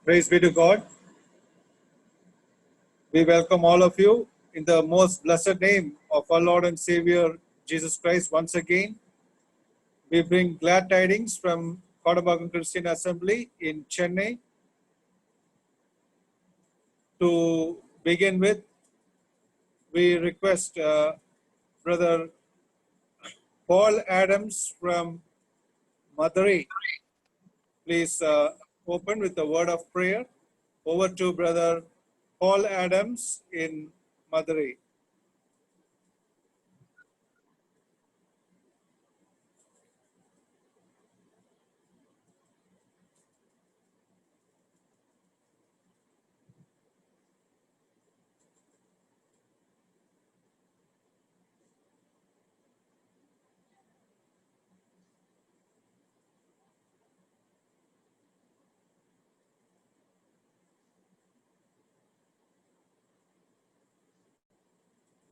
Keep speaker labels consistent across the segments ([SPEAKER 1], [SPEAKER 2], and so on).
[SPEAKER 1] Praise be to God. We welcome all of you in the most blessed name of our Lord and Savior Jesus Christ once again. We bring glad tidings from Kodambakkam Christian Assembly in Chennai. To begin with, we request Brother Paul Adams from Madurai. Please open with a word of prayer. Over to Brother Paul Adams in Madurai.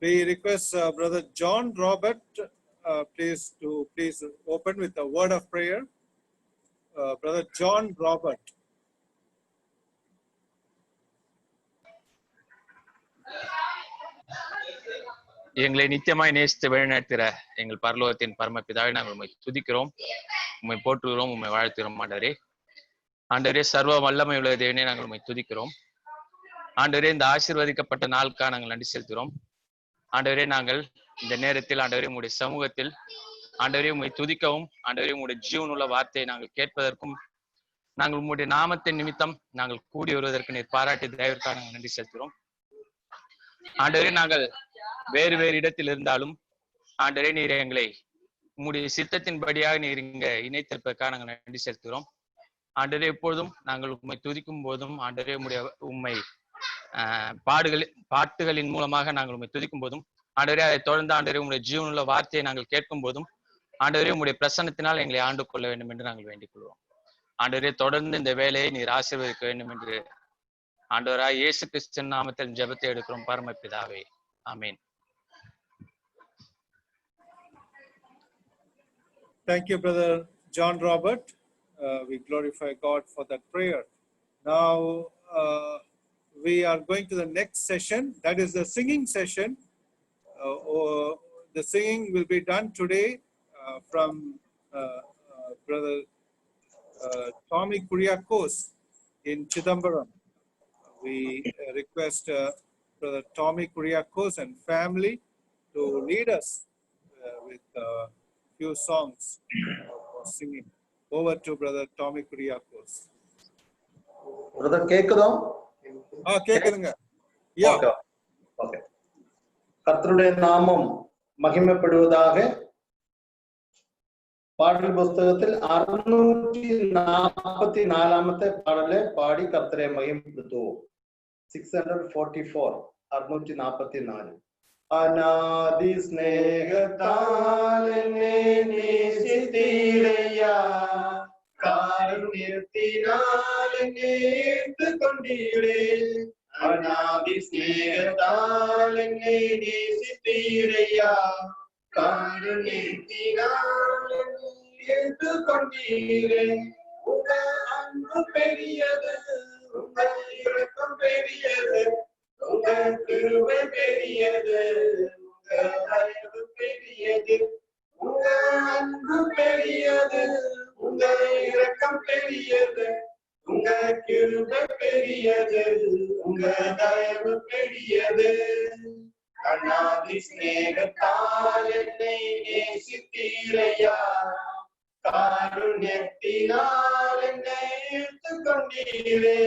[SPEAKER 1] We request Brother John Robert, please open with a word of prayer. Brother John Robert.
[SPEAKER 2] எங்களை நித்தியமாய் நேசித்து வழிநடத்துகிற எங்கள் பரலோகத்தின் பரமபிதாவை நாங்கள் உண்மை துதிக்கிறோம், உண்மை போற்றுகிறோம், உண்மை வாழ்த்துகிறோம். ஆண்டவரே சர்வ வல்லமை உள்ள தேவனே நாங்கள் உண்மை துதிக்கிறோம். ஆண்டவரே இந்த ஆசீர்வதிக்கப்பட்ட நாளுக்காக நாங்கள் நன்றி செலுத்துகிறோம். ஆண்டவரே நாங்கள் இந்த நேரத்தில் ஆண்டவரே உங்களுடைய சமூகத்தில் ஆண்டவரே உண்மை துதிக்கவும், ஆண்டவரே உங்களுடைய ஜீவனுள்ள வார்த்தையை நாங்கள் கேட்பதற்கும், நாங்கள் உங்களுடைய நாமத்தின் நிமித்தம் நாங்கள் கூடி வருவதற்கு நீர் பாராட்டி தயவிற்காக நாங்கள் நன்றி செலுத்துகிறோம். ஆண்டவரே நாங்கள் வேறு வேறு இடத்தில் இருந்தாலும் ஆண்டவரே நீர் எங்களை உங்களுடைய சித்தத்தின்படியாக நீர் இங்க இணைத்திருப்பதற்காக நாங்கள் நன்றி செலுத்துகிறோம். ஆண்டவரே எப்பொழுதும் நாங்கள் உண்மை துதிக்கும் போதும் ஆண்டவரே உண்மை பாட்டுகளின் மூலமாக நாங்கள் உண்மை துதிக்கும் போதும் ஆண்டவரே அதை தொடர்ந்து ஆண்டவரே உங்களுடைய ஜீவனுள்ள வார்த்தையை நாங்கள் கேட்கும் போதும் ஆண்டவரே உங்களுடைய பிரசன்னத்தினால் எங்களை ஆண்டு கொள்ள வேண்டும் என்று நாங்கள் வேண்டிக் கொள்வோம். ஆண்டவரே தொடர்ந்து இந்த வேலையை நீர் ஆசீர்வதிக்க வேண்டும் என்று ஆண்டவராய் இயேசு கிறிஸ்துவின் நாமத்தில் ஜெபத்தை எடுக்கிறோம் பரமபிதாவே, ஆமென்.
[SPEAKER 1] Thank you, Brother John Robert. We glorify God for that prayer. Now we are going to the next session. That is the singing session. The singing will be done today from Brother Tommy Kuriakos in Chidambaram. We request Brother Tommy Kuriakos and family to lead us with few songs for singing. Over to Brother Tommy Kuriakos.
[SPEAKER 3] Brother, கேக்குதா?
[SPEAKER 1] கேக்குதுங்க. Yeah.
[SPEAKER 3] Okay. கர்த்தருடைய நாமம் மகிமைப்படுவதாக. பாடல் புஸ்தகத்தில் 644 பாடலை பாடி கர்த்தரை மகிமைப்படுத்துவோம். 644 644. அநாதி ஸ்நேகத்தால் என்னை நேசித்தீரையா, காருண்யத்தினால் என்னை ஈர்த்துக் கொண்டீரே. அநாதி ஸ்நேகத்தால் என்னை நேசித்தீரையா, காருண்யத்தினால் என்னை ஈர்த்துக் கொண்டீரே. உங்க அன்பு பெரியது, உங்க இரக்கம் பெரியது, உங்க கிருபை பெரியது, உங்க தயவு பெரியது. உங்க அன்பு பெரியது, உங்க இரக்கம் பெரியது, உங்க கிருபை பெரியது, உங்க தயவு பெரியது. அநாதி ஸ்நேகத்தால் என்னை நேசித்தீரையா, காருண்யத்தினால் என்னை ஈர்த்துக் கொண்டீரே.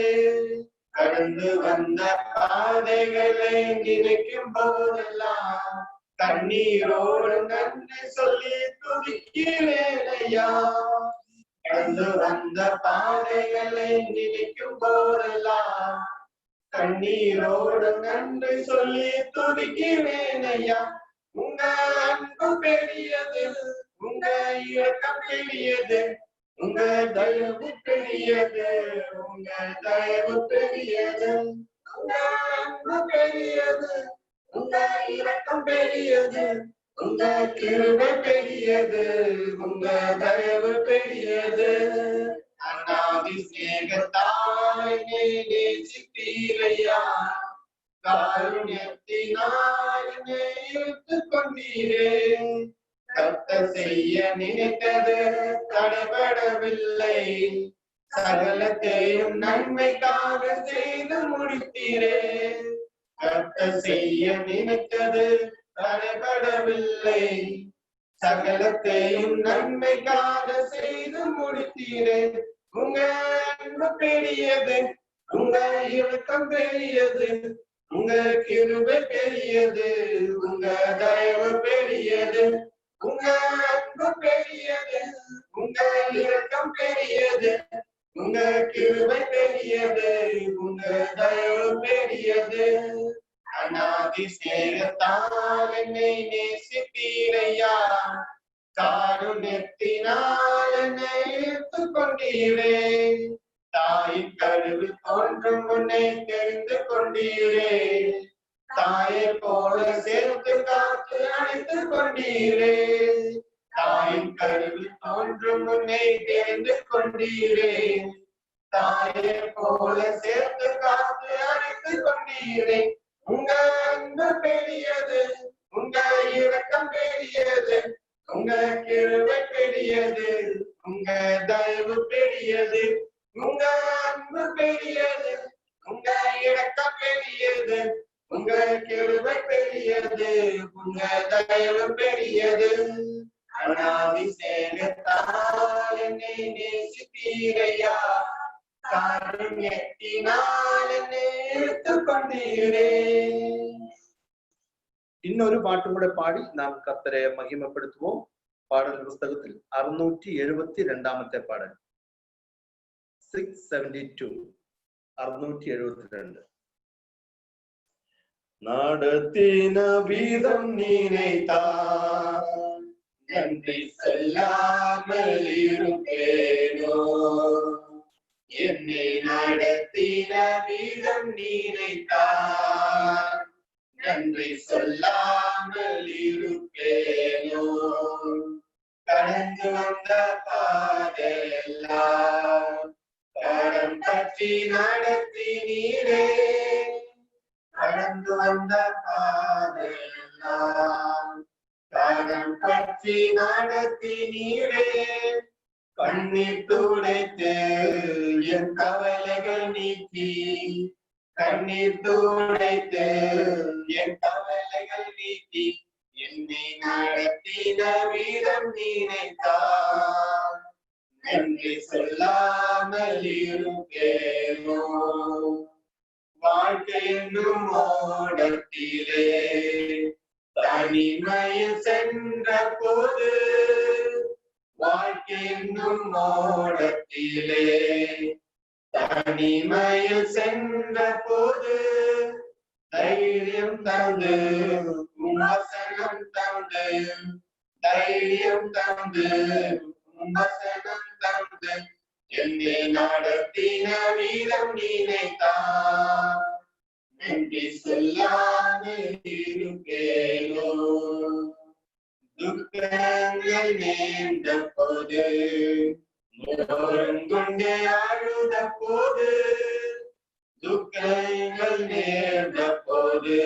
[SPEAKER 3] கடந்து வந்த பாதைகளை நினைக்கும் போதெல்லாம் கண்ணீரோடு நன்றி சொல்லி துதிக்கிறேனையா. கடந்து வந்த பாதைகளை நினைக்கும் போதெல்லாம் கண்ணீரோடு நன்றி சொல்லி துதிக்கிறேனையா. உங்க அன்பு பெரியது, உங்க இரக்கம் பெரியது, உங்க தயவு பெரியது, உங்க தயவு பெரியது. உங்க அன்பு பெரியது, உங்க இரக்கம் பெரியது, உங்க கிருபை பெரியது, உங்க தயவு பெரியது. அநாதி சிநேகத்தால் என்னை நேசித்தீரையா, காருண்யத்தினால் என்னை இழுத்துக் கொண்டீரே. கர்த்தர் செய்ய நினைத்தது தடைபடவில்லை, சகலத்தையும் நன்மைக்காக செய்து முடித்தீரே. கர்த்தர் செய்ய நினைத்தது தடைபடவில்லை, சகலத்தையும் நன்மைக்காக செய்து முடித்தீரே. உங்க அன்பு பெரியது, உங்க இரக்கம் பெரியது, உங்க கிருபை பெரியது, உங்க தயவு பெரியது. உங்க அன்பு பெரியது, உங்க இரக்கம் பெரியது, உங்க கிருபை பெரியது, உங்க தயவு பெரியது. அநாதி சிநேகத்தால் என்னை நேசித்தீரையா, காருண்யத்தினால் என்னை இழுத்துக் கொண்டீரே. தாயின் கருவில் தோன்றும் முன்னே தெரிந்து கொண்டீரே, தாயை போல சேர்த்து காத்து அணைத்துக் கொண்டீரே. தாயின் கருவில் தோன்றும் முன்னே தெரிந்து கொண்டீரே, தாயை போல சேர்த்து காத்து அணைத்துக் கொண்டீரே. உங்க அன்பு பெரியது, உங்க இரக்கம் பெரியது, உங்க கிருபை பெரியது, உங்க தயவு பெரியது. உங்க அன்பு பெரியது, உங்க இரக்கம் பெரியது, உங்க கிருபை பெரியது, உங்க தயவு பெரியது. அநாதி சிநேகத்தால் என்னை நேசித்தீரையா, காருண்யத்தினால் என்னை இழுத்துக் கொண்டீரே.
[SPEAKER 4] இன்னொரு பாட்டு கூட பாடி நாம் கர்த்தரை மகிமைப்படுத்துவோம். பாடல் புஸ்தகத்தில் 672 பாடல், 672, 672.
[SPEAKER 3] நடத்தின வீதம் நினைத்தால் நன்றி சொல்லாமல் இருப்பேனோ, என்னை நடத்தின வீதம் நினைத்தால் நன்றி சொல்லாமல் இருப்பேனோ. கடந்து வந்த பாதையெல்லாம் கரம் பற்றி நடத்தினீரே, கடந்து வந்த பாதையெல்லாம் கரம் பற்றி நடத்தினீரே. கண்ணீர் துடைத்து என் கவலைகள் நீக்கி, கண்ணீர் துடைத்து என் கவலைகள் நீக்கி, என்னை நடத்தின வீரம் நினைத்தால் நன்றி சொல்லாமல் இருப்பேனோ. வாழ்க்கை என்னும் ஓடத்திலே தனிமையில் சென்ற போது, வாழ்க்கை என்னும் ஓடத்திலே தனிமையில் சென்ற போது, தைரியம் தந்து வசனம் தந்து, தைரியம் தந்து வசனம் தந்து, என்னை நடத்தின வீரம் நினைத்தால் நன்றி சொல்லாமல் இருப்பேனோ. துக்கங்கள் நேர்ந்த போது, கொண்டு அழுத போது, துக்கங்கள் நேர்ந்த போது,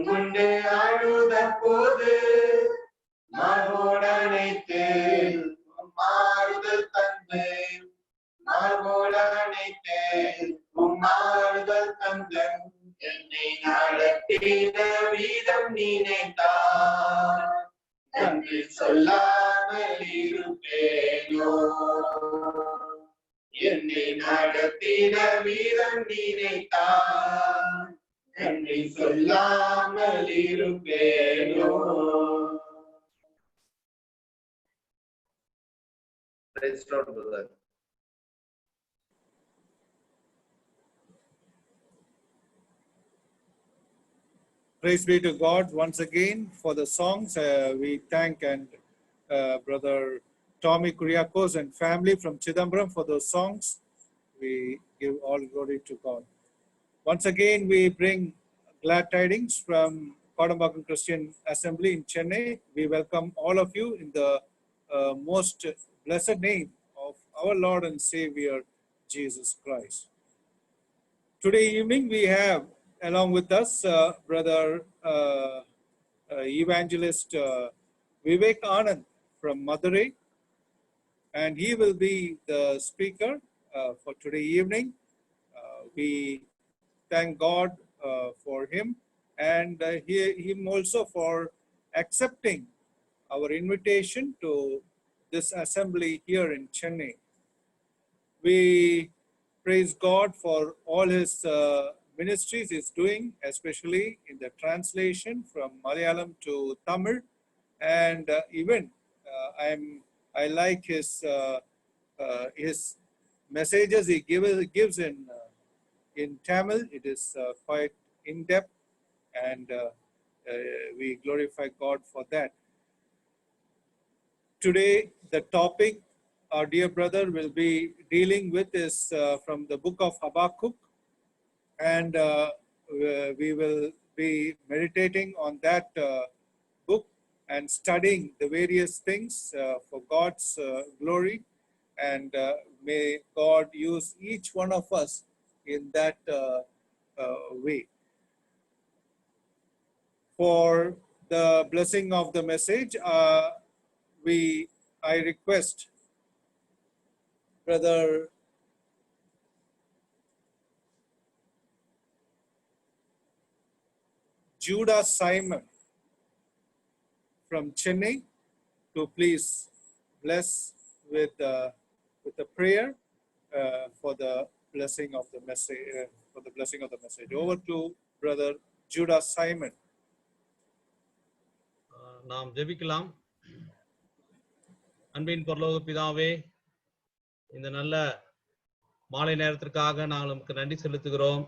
[SPEAKER 3] கொண்டு அழுத போது, மகோடனைத்து மாறுதல் தந்து, மகோடனைத்து மாறுதல் தந்து, என்னை நடத்தின வீதம் நினைத்தால் நன்றி சொல்லாமல் இருப்பேனோ. என்னை நடத்தின வீதம் நினைத்தால் நன்றி சொல்லாமல் இருப்பேனோ.
[SPEAKER 4] Praise the Lord, brother.
[SPEAKER 1] Praise be to God once again for the songs. We thank and Brother Tommy Kuriakos and family from Chidambaram for those songs. We give all glory to God. Once again, we bring glad tidings from Kodambakkam Christian Assembly in Chennai. We welcome all of you in the most blessed name of our Lord and Savior, Jesus Christ. Today evening, we have along with us Brother Evangelist Vivek Anand from Madurai, and he will be the speaker for today evening. We thank God for him and him also for accepting our invitation to this assembly here in Chennai. We praise God for all his ministries he's doing, especially in the translation from Malayalam to Tamil, and even I like his messages he gives in Tamil. It is quite in depth, and we glorify God for that. Today, the topic our dear brother will be dealing with is from the book of Habakkuk, and we will be meditating on that book and studying the various things for God's glory, and may God use each one of us in that way. For the blessing of the message, I request Brother Judah Simon from Chennai to please bless with a prayer for the blessing of the message. Over to Brother Judah Simon.
[SPEAKER 5] நாம் ஜெபிக்கலாம். அன்பின் பரலோக பிதாவே, இந்த நல்ல மாலை நேரத்திற்காக நாங்கள் நமக்கு நன்றி செலுத்துகிறோம்.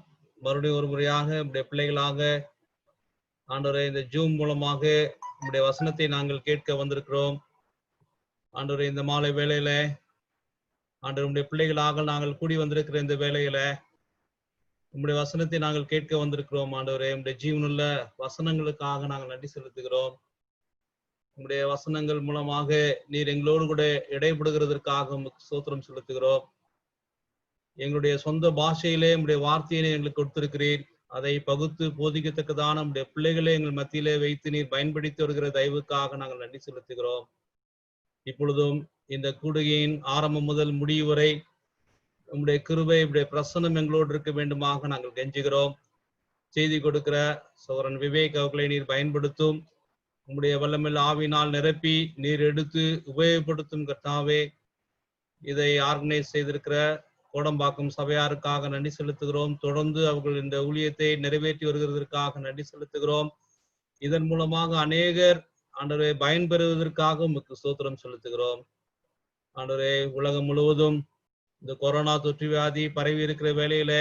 [SPEAKER 5] மறுபடியும் ஒரு முறையாக நம்முடைய பிள்ளைகளாக ஆண்டவரே இந்த ஜூம் மூலமாக நம்முடைய வசனத்தை நாங்கள் கேட்க வந்திருக்கிறோம். ஆண்டவரே இந்த மாலை வேளையில ஆண்டவர் நம்முடைய பிள்ளைகளாக நாங்கள் கூடி வந்திருக்கிற இந்த வேளையில நம்முடைய வசனத்தை நாங்கள் கேட்க வந்திருக்கிறோம். ஆண்டவரே நம்முடைய ஜீவனுள்ள வசனங்களுக்காக நாங்கள் நன்றி செலுத்துகிறோம். உங்களுடைய வசனங்கள் மூலமாக நீர் எங்களோடு கூட இடைப்படுகிறதற்காக ஸ்தோத்திரம் செலுத்துகிறோம். எங்களுடைய சொந்த பாஷையிலே உங்களுடைய வார்த்தையினை எங்களுக்கு கொடுத்திருக்கிறீர். அதை பகுத்து போதிக்கத்தக்கதான நம்முடைய பிள்ளைகளை எங்கள் மத்தியிலே வைத்து நீர் பயன்படுத்தி வருகிற தயவுக்காக நாங்கள் நன்றி செலுத்துகிறோம். இப்பொழுதும் இந்த கூடுகையின் ஆரம்பம் முதல் முடிவு வரை உங்களுடைய கிருபை உங்களுடைய பிரசன்னம் எங்களோடு இருக்க வேண்டுமாக நாங்கள் கெஞ்சுகிறோம். செய்தி கொடுக்கிற சகோதரன் விவேக் அவர்களை நீர் பயன்படுத்தும். உங்களுடைய வல்லமில் ஆவினால் நிரப்பி நீர் எடுத்து உபயோகப்படுத்தும் கர்த்தாவே. இதை ஆர்கனைஸ் செய்திருக்கிற கோடம்பாக்கம் சபையாருக்காக நன்றி செலுத்துகிறோம். தொடர்ந்து அவர்கள் இந்த ஊழியத்தை நிறைவேற்றி வருகிறதற்காக நன்றி செலுத்துகிறோம். இதன் மூலமாக அநேகர் ஆண்டவரே பயன்பெறுவதற்காக உமக்கு ஸ்தோத்திரம் செலுத்துகிறோம். ஆண்டவரே உலகம் முழுவதும் இந்த கொரோனா தொற்று வியாதி பரவி இருக்கிற வேளையில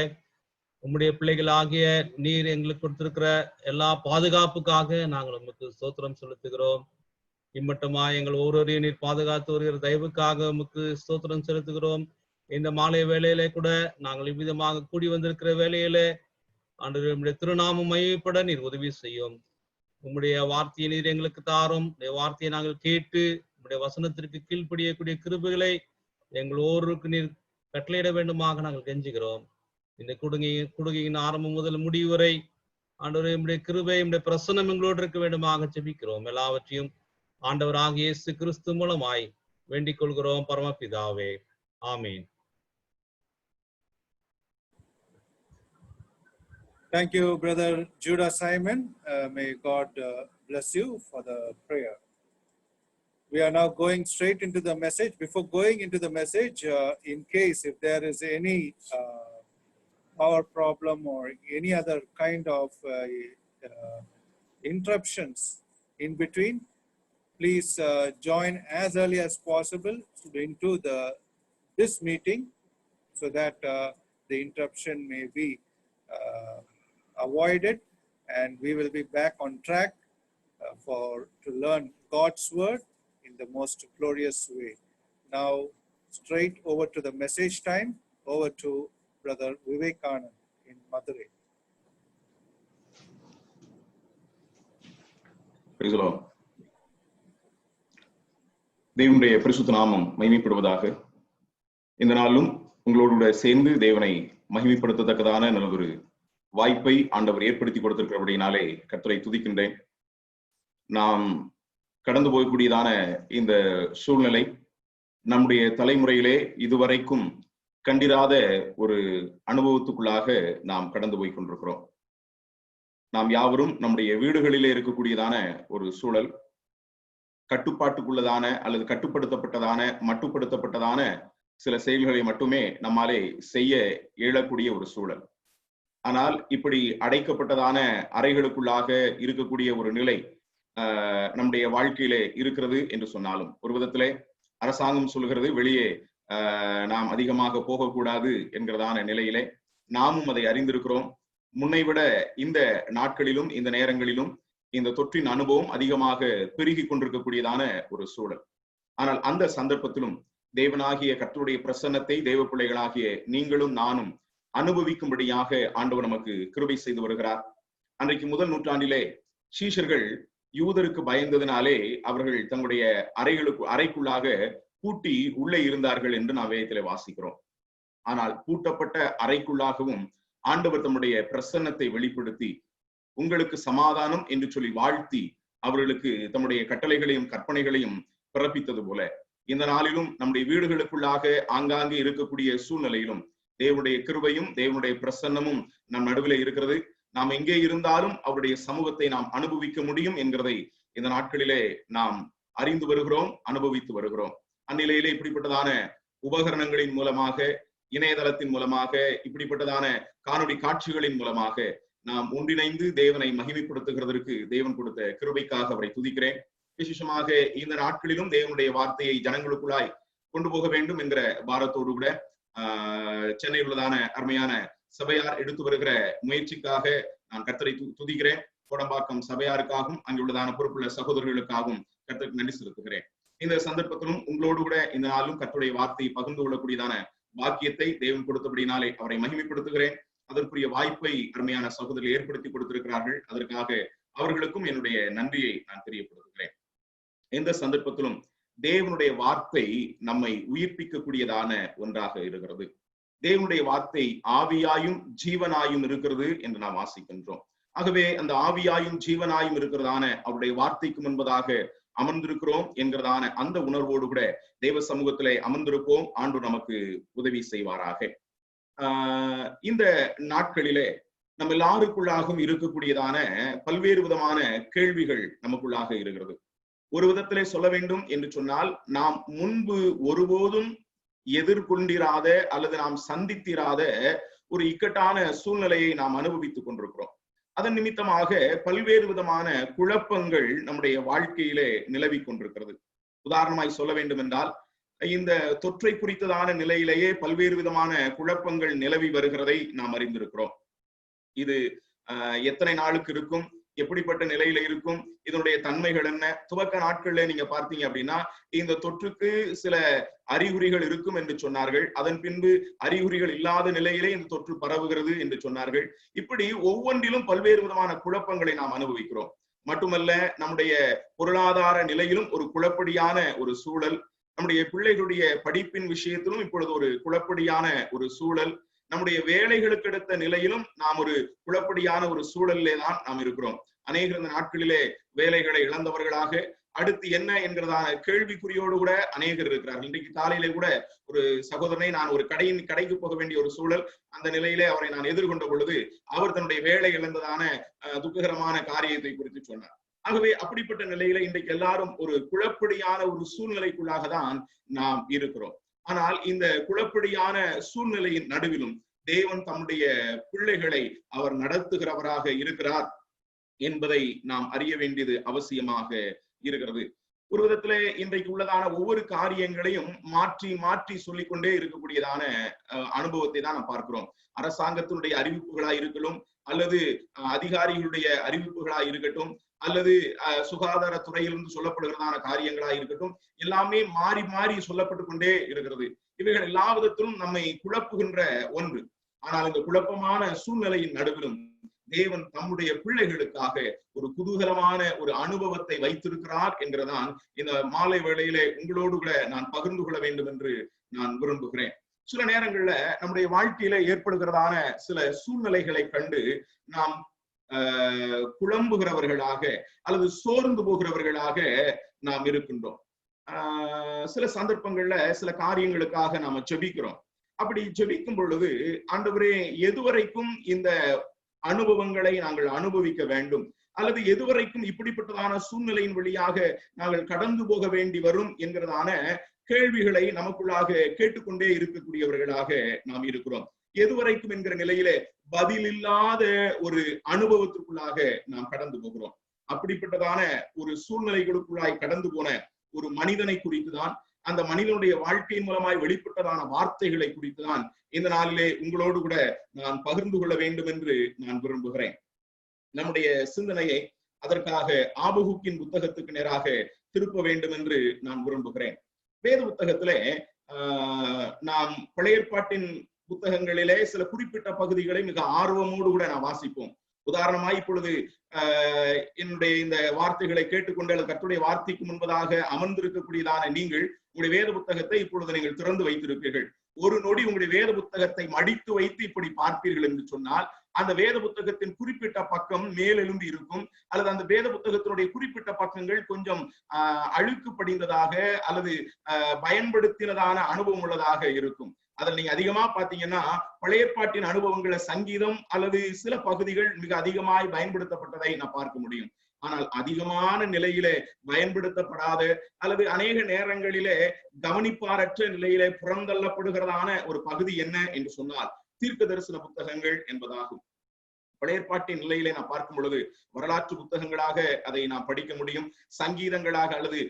[SPEAKER 5] உம்முடைய பிள்ளைகள் ஆகிய நீர் எங்களுக்கு கொடுத்திருக்கிற எல்லா பாதுகாப்புக்காக நாங்கள் உமக்கு ஸ்தோத்திரம் செலுத்துகிறோம். இம்மட்டமா எங்கள் ஒவ்வொருவரையும் நீர் பாதுகாத்து வருகிற தயவுக்காக உமக்கு ஸ்தோத்திரம் செலுத்துகிறோம். இந்த மாலை வேளையிலே கூட நாங்கள் இவ்விதமாக கூடி வந்திருக்கிற வேளையிலே ஆண்டவரே உம்முடைய திருநாமம் மையப்பட நீர் உதவி செய்யும். உம்முடைய வார்த்தையை நீர் எங்களுக்கு தாரும். உடைய வார்த்தையை நாங்கள் கேட்டு உம்முடைய வசனத்திற்கு கீழ்ப்படியக்கூடிய கிருபைகளை எங்கள் ஒவ்வொருவருக்கு நீர் கட்டளையிட வேண்டுமாக நாங்கள் கெஞ்சுகிறோம். இந்த குடுகையின் ஆரம்பம் முதல் முடிவு வரை ஆண்டவரே உம்முடைய கிருபை உம்முடைய பிரசன்னம் எங்களோடு இருக்க வேண்டுமாக ஜெபிக்கிறோம். எல்லாவற்றையும் ஆண்டவராகிய இயேசு கிறிஸ்து மூலமாய் வேண்டிக் கொள்கிறோம் பரமபிதாவே. ஆமீன்.
[SPEAKER 1] Thank you, Brother Judah Simon. May God bless you for the prayer. We are now going straight into the message. Before going into the message, in case if there is any power problem or any other kind of interruptions in between, please join as early as possible into this meeting so that the interruption may be avoided, and we will be back on track to learn God's word in the most glorious way. Now, straight over to the message time. Over to Brother Vivek Anand in Madurai.
[SPEAKER 6] Praise the Lord. தேவனுடைய பரிசுத்த நாமம் மகிமைப்படுவதாக. இந்த நாளும் உங்களோடு கூட சேர்ந்து தேவனை மகிமைப்படுத்தத்தக்கதான நல்லதொரு வாய்ப்பை ஆண்டவர் ஏற்படுத்தி கொடுத்திருக்கிறபடினாலே கர்த்தரை துதிக்கின்றேன். நாம் கடந்து போகக்கூடியதான இந்த சூழ்நிலை நம்முடைய தலைமுறையிலே இதுவரைக்கும் கண்டிராத ஒரு அனுபவத்துக்குள்ளாக நாம் கடந்து போய் கொண்டிருக்கிறோம். நாம் யாவரும் நம்முடைய வீடுகளிலே இருக்கக்கூடியதான ஒரு சூழல் கட்டுப்பாட்டுக்குள்ளதான அல்லது கட்டுப்படுத்தப்பட்டதான மட்டுப்படுத்தப்பட்டதான சில செயல்களை மட்டுமே நம்மாலே செய்ய இயலக்கூடிய ஒரு சூழல். ஆனால் இப்படி அடைக்கப்பட்டதான அறைகளுக்குள்ளாக இருக்கக்கூடிய ஒரு நிலை நம்முடைய வாழ்க்கையிலே இருக்கிறது என்று சொன்னாலும், ஒரு விதத்திலே அரசாங்கம் சொல்கிறது வெளியே நாம் அதிகமாக போகக்கூடாது என்கிறதான நிலையிலே நாமும் அதை அறிந்திருக்கிறோம். முன்னை விட இந்த நாட்களிலும் இந்த நேரங்களிலும் இந்த தொற்றின் அனுபவம் அதிகமாக பெருகி கொண்டிருக்கக்கூடியதான ஒரு சூழல். ஆனால் அந்த சந்தர்ப்பத்திலும் தேவனாகிய கர்த்தருடைய பிரசன்னத்தை தேவ பிள்ளைகளாகிய நீங்களும் நானும் அனுபவிக்கும்படியாக ஆண்டவர் நமக்கு கிருபை செய்து வருகிறார். அன்றைக்கு முதல் நூற்றாண்டிலே சீஷர்கள் யூதருக்கு பயந்ததினாலே அவர்கள் தங்களுடைய அறைக்குள்ளாக பூட்டி உள்ளே இருந்தார்கள் என்று நாம் வேதத்திலே வாசிக்கிறோம். ஆனால் பூட்டப்பட்ட அறைக்குள்ளாகவும் ஆண்டவர் தம்முடைய பிரசன்னத்தை வெளிப்படுத்தி உங்களுக்கு சமாதானம் என்று சொல்லி வாழ்த்தி அவர்களுக்கு தம்முடைய கட்டளைகளையும் கற்பனைகளையும் பிறப்பித்தது போல இந்த நாளிலும் நம்முடைய வீடுகளுக்குள்ளாக ஆங்காங்கே இருக்கக்கூடிய சூழ்நிலையிலும் தேவனுடைய கிருபையும் தேவனுடைய பிரசன்னமும் நம் நடுவில் இருக்கிறது. நாம் எங்கே இருந்தாலும் அவருடைய சமூகத்தை நாம் அனுபவிக்க முடியும் என்கிறதை இந்த நாட்களிலே நாம் அறிந்து வருகிறோம், அனுபவித்து வருகிறோம். அந்நிலையிலே இப்படிப்பட்டதான உபகரணங்களின் மூலமாக, இணையதளத்தின் மூலமாக, இப்படிப்பட்டதான காணொளி காட்சிகளின் மூலமாக நாம் ஒன்றிணைந்து தேவனை மகிமைப்படுத்துகிறதற்கு தேவன் கொடுத்த கிருபைக்காக அவரை துதிக்கிறேன். விசேஷமாக இந்த நாட்களிலும் தேவனுடைய வார்த்தையை ஜனங்களுக்குள்ளாய் கொண்டு போக வேண்டும் என்கிற பாரத்தோடு கூட சென்னையில் உள்ளதான அருமையான சபையார் எடுத்து வருகிற முயற்சிக்காக நான் கர்த்தரை துதிக்கிறேன். கோடம்பாக்கம் சபையாருக்காகவும் அங்குள்ளதான பொறுப்புள்ள சகோதரர்களுக்காகவும் கர்த்தருக்கு நன்றி செலுத்துகிறேன். இந்த சந்தர்ப்பத்திலும் உங்களோடு கூட இந்த நாளும் கர்த்தருடைய வார்த்தையை பகிர்ந்து கொள்ளக்கூடியதான பாக்கியத்தை தேவன் கொடுத்தபடினாலே அவரை மகிமைப்படுத்துகிறேன். அதற்குரிய வாய்ப்பை அருமையான சகோதரர்கள் ஏற்படுத்தி கொடுத்திருக்கிறார்கள். அதற்காக அவர்களுக்கும் என்னுடைய நன்றியை நான் தெரியப்படுத்துகிறேன். எந்த சந்தர்ப்பத்திலும் தேவனுடைய வார்த்தை நம்மை உயிர்ப்பிக்கக்கூடியதான ஒன்றாக இருக்கிறது. தேவனுடைய வார்த்தை ஆவியாயும் ஜீவனாயும் இருக்கிறது என்று நாம் வாசிக்கின்றோம். ஆகவே அந்த ஆவியாயும் ஜீவனாயும் இருக்கிறதான அவருடைய வார்த்தைக்கு முன்பதாக அமர்ந்திருக்கிறோம் என்கிறதான அந்த உணர்வோடு கூட தேவ சமூகத்திலே அமர்ந்திருப்போம். ஆண்டு நமக்கு உதவி செய்வாராக. இந்த நாட்களிலே நம்ம எல்லாருக்குள்ளாகவும் இருக்கக்கூடியதான பல்வேறு விதமான கேள்விகள் நமக்குள்ளாக இருக்கிறது. ஒரு விதத்திலே சொல்ல வேண்டும் என்று சொன்னால், நாம் முன்பு ஒருபோதும் எதிர்கொண்டிராத அல்லது நாம் சந்தித்திராத ஒரு இக்கட்டான சூழ்நிலையை நாம் அனுபவித்துக் கொண்டிருக்கிறோம். அதன் நிமித்தமாக பல்வேறு விதமான குழப்பங்கள் நம்முடைய வாழ்க்கையிலே நிலவி கொண்டிருக்கிறது. உதாரணமாய் சொல்ல வேண்டும் என்றால், இந்த தொற்றை குறித்ததான நிலையிலேயே பல்வேறு விதமான குழப்பங்கள் நிலவி வருகிறதை நாம் அறிந்திருக்கிறோம். இது எத்தனை நாளுக்கு இருக்கும், எப்படிப்பட்ட நிலையில இருக்கும், இதனுடைய தன்மைகள் என்ன? துவக்க நாட்கள்ல நீங்க பார்த்தீங்க அப்படின்னா இந்த தொற்றுக்கு சில அறிகுறிகள் இருக்கும் என்று சொன்னார்கள். அதன் பின்பு அறிகுறிகள் இல்லாத நிலையிலே இந்த தொற்று பரவுகிறது என்று சொன்னார்கள். இப்படி ஒவ்வொன்றிலும் பல்வேறு விதமான குழப்பங்களை நாம் அனுபவிக்கிறோம். மட்டுமல்ல, நம்முடைய பொருளாதார நிலையிலும் ஒரு குழப்படியான ஒரு சூழல், நம்முடைய பிள்ளைகளுடைய படிப்பின் விஷயத்திலும் இப்பொழுது ஒரு குழப்படியான ஒரு சூழல், நம்முடைய வேலைகளுக்கு எடுத்த நிலையிலும் நாம் ஒரு குழப்படியான ஒரு சூழலிலே தான் நாம் இருக்கிறோம். அநேகர் இந்த நாட்களிலே வேலைகளை இழந்தவர்களாக அடுத்து என்ன என்கிறதான கேள்விக்குறியோடு கூட அநேகர் இருக்கிறார்கள். இன்றைக்கு காலையிலே கூட ஒரு சகோதரனை நான் ஒரு கடைக்கு போக வேண்டிய ஒரு சூழல், அந்த நிலையிலே அவரை நான் எதிர்கொண்ட பொழுது அவர் தன்னுடைய வேலை இழந்ததான துக்ககரமான காரியத்தை குறித்து சொன்னார். ஆகவே அப்படிப்பட்ட நிலையில இன்றைக்கு எல்லாரும் ஒரு குழப்படியான ஒரு சூழ்நிலைக்குள்ளாக தான் நாம் இருக்கிறோம். ஆனால் இந்த குழப்படியான சூழ்நிலையின் நடுவிலும் தேவன் தம்முடைய பிள்ளைகளை அவர் நடத்துகிறவராக இருக்கிறார் என்பதை நாம் அறிய வேண்டியது அவசியமாக இருக்கிறது. ஒரு விதத்திலே இன்றைக்கு உள்ளதான ஒவ்வொரு காரியங்களையும் மாற்றி மாற்றி சொல்லிக்கொண்டே இருக்கக்கூடியதான அனுபவத்தை தான் நாம் பார்க்கிறோம். அரசாங்கத்தினுடைய அறிவிப்புகளாய் இருக்கட்டும், அல்லது அதிகாரிகளுடைய அறிவிப்புகளாய் இருக்கட்டும், அல்லது சுகாதார துறையிலிருந்து சொல்லப்படுகிறதான காரியங்களாய் இருக்கட்டும், எல்லாமே மாறி மாறி சொல்லப்பட்டு கொண்டே இருக்கிறது. இவைகள் எல்லா விதத்திலும் நம்மை குழப்புகின்ற ஒன்று. ஆனால் இந்த குழப்பமான சூழ்நிலையின் நடுவிலும் தேவன் தம்முடைய பிள்ளைகளுக்காக ஒரு குதூகலமான ஒரு அனுபவத்தை வைத்திருக்கிறார் என்கிறதான் இந்த மாலை வேளையிலே உங்களோடு கூட நான் பகிர்ந்து கொள்ள வேண்டும் என்று நான் விரும்புகிறேன். சில நேரங்கள்ல நம்முடைய வாழ்க்கையில ஏற்படுகிறதான சில சூழ்நிலைகளை கண்டு நாம் குழம்புகிறவர்களாக அல்லது சோர்ந்து போகிறவர்களாக நாம் இருக்கின்றோம். சில சந்தர்ப்பங்கள்ல சில காரியங்களுக்காக நாம ஜெபிக்கிறோம். அப்படி ஜெபிக்கும் பொழுது, ஆண்டவரே, எதுவரைக்கும் இந்த அனுபவங்களை நாங்கள் அனுபவிக்க வேண்டும், அல்லது எதுவரைக்கும் இப்படிப்பட்டதான சூழ்நிலையின் வழியாக நாங்கள் கடந்து போக வேண்டி வரும் என்கிறதான கேள்விகளை நமக்குள்ளாக கேட்டுக்கொண்டே இருக்கக்கூடியவர்களாக நாம் இருக்கிறோம். எதுவரைக்கும் என்கிற நிலையிலே பதில் இல்லாத ஒரு அனுபவத்திற்குள்ளாக நாம் கடந்து போகிறோம். அப்படிப்பட்டதான ஒரு சூழ்நிலைகளுக்குள்ளாய் கடந்து போன ஒரு மனிதனை குறித்துதான், அந்த மனிதனுடைய வாழ்க்கையின் மூலமாய் வெளிப்பட்டதான வார்த்தைகளை குறித்துதான் இந்த நாளிலே உங்களோடு கூட நான் பகிர்ந்து கொள்ள வேண்டும் என்று நான் விரும்புகிறேன். நம்முடைய சிந்தனையை அதற்காக ஆபகுக்கின் புத்தகத்துக்கு நேராக திருப்ப வேண்டும் என்று நான் விரும்புகிறேன். வேத புத்தகத்திலே நாம் பழைய ஏற்பாட்டின் புத்தகங்களிலே சில குறிப்பிட்ட பகுதிகளை மிக ஆர்வமோடு கூட நான் வாசிப்போம். உதாரணமாய் இப்பொழுது என்னுடைய இந்த வார்த்தைகளை கேட்டுக்கொண்டு அல்லது கர்த்தருடைய வார்த்தைக்கு முன்பதாக அமர்ந்திருக்கக்கூடியதான நீங்கள் உங்களுடைய வேத புத்தகத்தை இப்பொழுது நீங்கள் திறந்து வைத்திருப்பீர்கள். ஒரு நொடி உங்களுடைய வேத புத்தகத்தை மடித்து வைத்து இப்படி பார்ப்பீர்கள் என்று சொன்னால், அந்த வேத புத்தகத்தின் குறிப்பிட்ட பக்கம் மேலெழும்பி இருக்கும், அல்லது அந்த வேத புத்தகத்தினுடைய குறிப்பிட்ட பக்கங்கள் கொஞ்சம் அழுக்கு படிந்ததாக அல்லது பயன்படுத்தினதான அனுபவம் உள்ளதாக இருக்கும். அதில் நீங்க அதிகமா பாத்தீங்கன்னா பழைய ஏற்பாட்டின் அனுபவங்களை சங்கீதம் அல்லது சில பகுதிகள் மிக அதிகமாய் பயன்படுத்தப்பட்டதை நான் பார்க்க முடியும். ஆனால் அதிகமான நிலையிலே பயன்படுத்தப்படாத அல்லது அநேக நேரங்களிலே கவனிப்பாரற்ற நிலையிலே புறந்தள்ளப்படுகிறதான ஒரு பகுதி என்ன என்று சொன்னால் தீர்க்க தரிசன புத்தகங்கள் என்பதாகும். பழைய ஏற்பாட்டின் நிலையிலே நான் பார்க்கும் பொழுது வரலாற்று புத்தகங்களாக அதை நான் படிக்க முடியும், சங்கீதங்களாக அல்லது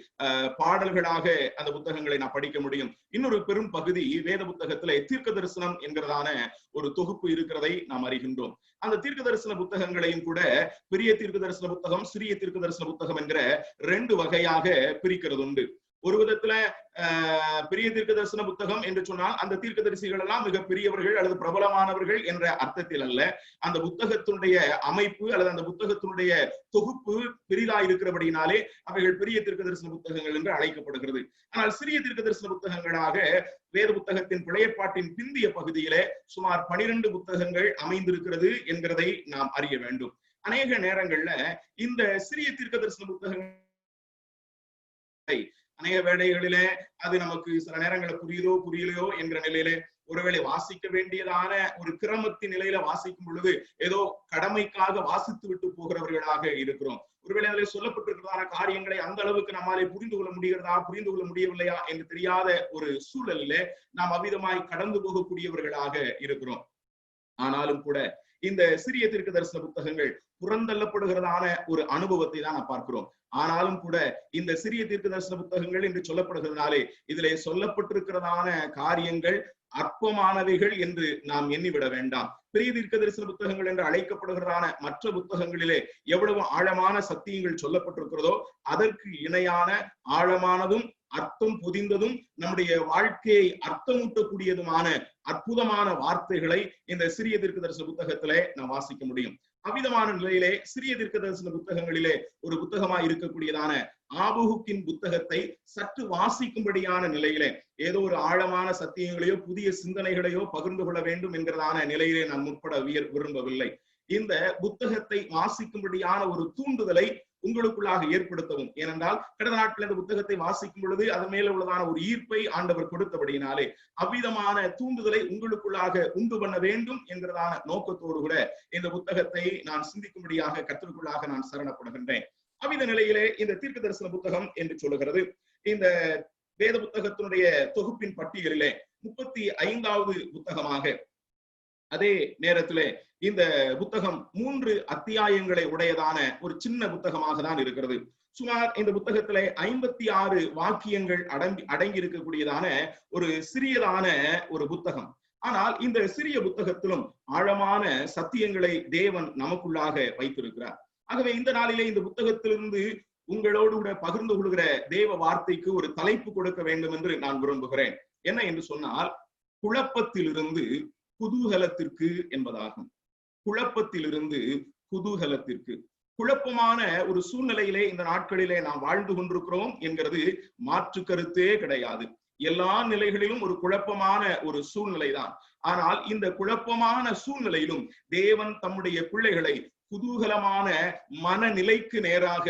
[SPEAKER 6] பாடல்களாக அந்த புத்தகங்களை நான் படிக்க முடியும். இன்னொரு பெரும் பகுதி வேத புத்தகத்திலே தீர்க்க தரிசனம் என்கிறதான ஒரு தொகுப்பு இருக்கிறதை நாம் அறிகின்றோம். அந்த தீர்க்க தரிசன புத்தகங்களையும் கூட பெரிய தீர்க்க தரிசன புத்தகம், சிறிய தீர்க்க தரிசன புத்தகம் என்கிற 2 வகையாக பிரிக்கிறது உண்டு. ஒரு விதத்துல பெரிய தீர்க்க தரிசன புத்தகம் என்று சொன்னால் அந்த தீர்க்கதரிசிகள் எல்லாம் மிக பெரியவர்கள் அல்லது பிரபலமானவர்கள் என்ற அர்த்தத்தில் அல்ல. அந்த புத்தகத்தினுடைய அமைப்பு அல்லது அந்த புத்தகத்தினுடைய தொகுப்பு பெரிதா இருக்கிறபடினாலே அவைகள் பெரிய தீர்க்க தரிசன புத்தகங்கள் என்று அழைக்கப்படுகிறது. ஆனால் சிறிய தீர்க்க தரிசன புத்தகங்களாக வேத புத்தகத்தின் பழைய ஏற்பாட்டின் பிந்திய பகுதியிலே சுமார் 12 புத்தகங்கள் அமைந்திருக்கிறது என்கிறதை நாம் அறிய வேண்டும். அநேக நேரங்கள்ல இந்த சிறிய தீர்க்க தரிசன புத்தகங்கள் அநேக வேளைகளிலே அது நமக்கு சில நேரங்களில் புரியுதோ புரியலையோ என்கிற நிலையிலே ஒருவேளை வாசிக்க வேண்டியதான ஒரு கிரமத்தின் நிலையில வாசிக்கும் பொழுது ஏதோ கடமைக்காக வாசித்து விட்டு போகிறவர்களாக இருக்கிறோம். ஒருவேளை அதில் சொல்லப்பட்டிருக்கிறதான காரியங்களை அந்த அளவுக்கு நம்மாலே புரிந்து கொள்ள முடிகிறதா, புரிந்து கொள்ள முடியவில்லையா என்று தெரியாத ஒரு சூழலிலே நாம் அவ்விதமாய் கடந்து போகக்கூடியவர்களாக இருக்கிறோம். ஆனாலும் கூட இந்த சிறிய தீர்க்க தரிசன புத்தகங்கள் புறந்தள்ளப்படுகிறதான ஒரு அனுபவத்தை தான் நான் பார்க்கிறோம். ஆனாலும் கூட இந்த சிறிய தீர்க்க தரிசன புத்தகங்கள் என்று சொல்லப்படுகிறதுனாலே இதிலே சொல்லப்பட்டிருக்கிறதான காரியங்கள் அற்பமானவைகள் என்று நாம் எண்ணிவிட வேண்டாம். பெரிய தீர்க்க தரிசன புத்தகங்கள் என்று அழைக்கப்படுகிறதான மற்ற புத்தகங்களிலே எவ்வளவு ஆழமான சத்தியங்கள் சொல்லப்பட்டிருக்கிறதோ அதற்கு இணையான ஆழமானதும் அர்த்தம் பொதிந்ததும் நம்முடைய வாழ்க்கையை அர்த்தமூட்டக்கூடியதுமான அற்புதமான வார்த்தைகளை இந்த சிறிய தீர்க்க தரிசன புத்தகத்திலே நாம் வாசிக்க முடியும். அவ்விதமான நிலையிலே சிறிய தீர்க்க தரிசன புத்தகங்களிலே ஒரு புத்தகமாய் இருக்கக்கூடியதான ஆபகுக்கின் புத்தகத்தை சற்று வாசிக்கும்படியான நிலையிலே ஏதோ ஒரு ஆழமான சத்தியங்களையோ புதிய சிந்தனைகளையோ பகிர்ந்து கொள்ள வேண்டும் என்கிறதான நிலையிலே நான் முற்பட விரும்பவில்லை. இந்த புத்தகத்தை வாசிக்கும்படியான ஒரு தூண்டுதலை உங்களுக்குள்ளாக ஏற்படுத்தவும். ஏனென்றால் கடந்த நாட்கள் இந்த புத்தகத்தை வாசிக்கும் பொழுது அதன் மேல உள்ளதான ஒரு ஈர்ப்பை ஆண்டவர் கொடுத்தபடியினாலே அவ்விதமான தூண்டுதலை உங்களுக்குள்ளாக உண்டு பண்ண வேண்டும் என்கிறதான நோக்கத்தோடு கூட இந்த புத்தகத்தை நான் சிந்திக்கும்படியாக கர்த்தருக்குள்ளாக நான் சரணப்படுகின்றேன். அவ்வித நிலையிலே இந்த தீர்க்க தரிசன புத்தகம் என்று சொல்லுகிறது. இந்த வேத புத்தகத்தினுடைய தொகுப்பின் பட்டியலிலே 35வது புத்தகமாக, அதே நேரத்திலே இந்த புத்தகம் 3 அத்தியாயங்களை உடையதான ஒரு சின்ன புத்தகமாக தான் இருக்கிறது. சுமார் இந்த புத்தகத்திலே 56 வாக்கியங்கள் அடங்கி இருக்கக்கூடியதான ஒரு சிறியதான ஒரு புத்தகம். ஆனால் இந்த சிறிய புத்தகத்திலும் ஆழமான சத்தியங்களை தேவன் நமக்குள்ளாக வைத்திருக்கிறார். ஆகவே இந்த நாளிலே இந்த புத்தகத்திலிருந்து உங்களோடு கூட பகிர்ந்து கொள்கிற தேவ வார்த்தைக்கு ஒரு தலைப்பு கொடுக்க வேண்டும் என்று நான் விரும்புகிறேன். என்ன என்று சொன்னால், குழப்பத்திலிருந்து குதூகலத்திற்கு என்பதாகும். குழப்பத்திலிருந்து குதூகலத்திற்கு. குழப்பமான ஒரு சூழ்நிலையிலே இந்த நாட்களிலே நாம் வாழ்ந்து கொண்டிருக்கிறோம் என்கிறது மாற்று கருத்தே கிடையாது. எல்லா நிலைகளிலும் ஒரு குழப்பமான ஒரு சூழ்நிலை தான். ஆனால் இந்த குழப்பமான சூழ்நிலையிலும் தேவன் தம்முடைய பிள்ளைகளை குதூகலமான மனநிலைக்கு நேராக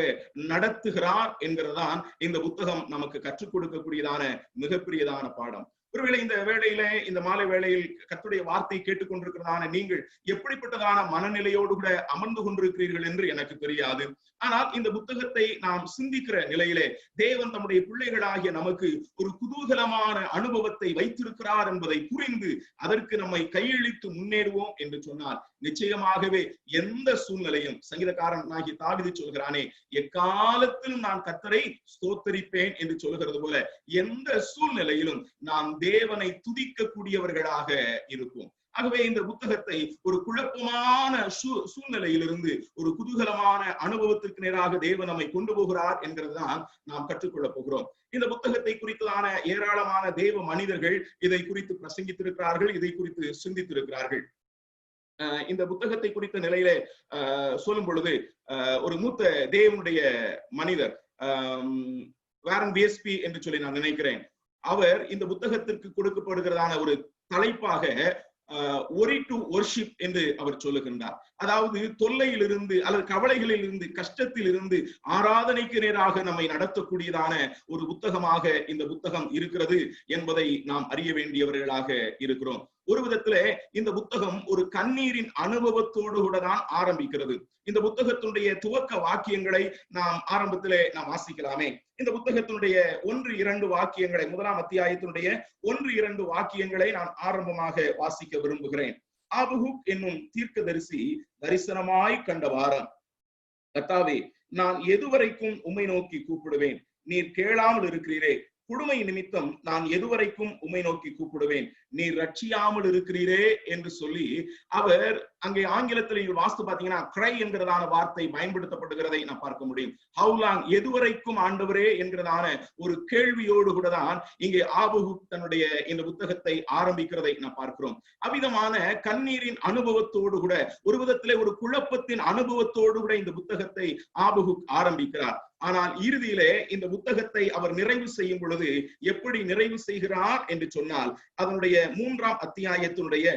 [SPEAKER 6] நடத்துகிறார் என்கிறதான் இந்த புத்தகம் நமக்கு கற்றுக் கொடுக்கக்கூடியதான மிகப்பெரியதான பாடம். ஒருவேளை இந்த வேளையில, இந்த மாலை வேளையில் கர்த்தருடைய வார்த்தை கேட்டுக்கொண்டிருக்கிறதான நீங்கள் எப்படிப்பட்டதான மனநிலையோடு கூட அமர்ந்து கொண்டிருக்கிறீர்கள் என்று எனக்கு தெரியாது. ஆனால் இந்த புத்தகத்தை நாம் சிந்திக்கிற நிலையிலே தேவன் தம்முடைய பிள்ளைகளாகிய நமக்கு ஒரு குதூகலமான அனுபவத்தை வைத்திருக்கிறார் என்பதை புரிந்து அதற்கு நம்மை கையளித்து முன்னேறுவோம் என்று சொன்னார் நிச்சயமாகவே எந்த சூழ்நிலையும், சங்கீதக்காரனாகிய தாவீது சொல்கிறானே, எக்காலத்திலும் நான் கர்த்தரை ஸ்தோத்தரிப்பேன் என்று சொல்கிறது போல, எந்த சூழ்நிலையிலும் நாம் தேவனை துதிக்கக்கூடியவர்களாக இருப்போம். ஆகவே இந்த புத்தகத்தை ஒரு குழப்பமான சூழ்நிலையிலிருந்து ஒரு குதூகலமான அனுபவத்திற்கு நேராக தேவன் நம்மை கொண்டு போகிறார் என்கிறதுதான் நாம் கற்றுக்கொள்ளப் போகிறோம். இந்த புத்தகத்தை குறித்ததான ஏராளமான தேவ மனிதர்கள் இதை குறித்து பிரசங்கித்திருக்கிறார்கள், இதை குறித்து சிந்தித்திருக்கிறார்கள். இந்த புத்தகத்தை குறித்த நிலையிலே சொல்லும் பொழுது ஒரு மூத்த தேவனுடைய மனிதர் வாரன் பிஎஸ்பி என்று சொல்லி நான் நினைக்கிறேன், அவர் இந்த புத்தகத்திற்கு கொடுக்கப்படுகிறதான ஒரு தலைப்பாக worry to worship என்று அவர் சொல்லுகின்றார். அதாவது தொல்லையிலிருந்து அல்லது கவலைகளில் இருந்து, கஷ்டத்தில் இருந்து ஆராதனைக்கு நேராக நம்மை நடத்தக்கூடியதான ஒரு புத்தகமாக இந்த புத்தகம் இருக்கிறது என்பதை நாம் அறிய வேண்டியவர்களாக இருக்கிறோம். ஒரு விதத்திலே இந்த புத்தகம் ஒரு கண்ணீரின் அனுபவத்தோடு கூட தான் ஆரம்பிக்கிறது. இந்த புத்தகத்தினுடைய துவக்க வாக்கியங்களை நாம் ஆரம்பத்திலே நாம் வாசிக்கலாமே. இந்த புத்தகத்தினுடைய 1-2 வாக்கியங்களை, 1ஆம் அத்தியாயத்தினுடைய 1-2 வாக்கியங்களை நான் ஆரம்பமாக வாசிக்க விரும்புகிறேன். ஆபகுக் என்னும் தீர்க்கதரிசி தரிசனமாய் கண்ட வாரம், கர்த்தாவே, நான் எதுவரைக்கும் உம்மை நோக்கி கூப்பிடுவேன், நீர் கேளாமல் இருக்கிறீரே. கொடுமை நிமித்தம் நான் எதுவரைக்கும் உம்மை நோக்கி கூப்பிடுவேன், நீர் ரட்சியாமல் இருக்கிறீரே என்று சொல்லி அவர் அங்கே ஆங்கிலத்தில் நீங்கள் வாஸ்து பாத்தீங்கன்னா கிரை என்கிறதான வார்த்தை பயன்படுத்தப்படுகிறதை நான் பார்க்க முடியும். ஹவு லாங், எதுவரைக்கும் ஆண்டவரே என்கிறதான ஒரு கேள்வியோடு கூட தான் இங்கே ஆபகுக் தன்னுடைய இந்த புத்தகத்தை ஆரம்பிக்கிறதை நான் பார்க்கிறோம். அவ்விதமான கண்ணீரின் அனுபவத்தோடு கூட, ஒரு விதத்திலே ஒரு குழப்பத்தின் அனுபவத்தோடு கூட இந்த புத்தகத்தை ஆபகுக் ஆரம்பிக்கிறார். ஆனால் இறுதியிலே இந்த புத்தகத்தை அவர் நிறைவு செய்யும் பொழுது எப்படி நிறைவு செய்கிறார் என்று சொன்னால், அதனுடைய 3ஆம் அத்தியாயத்தினுடைய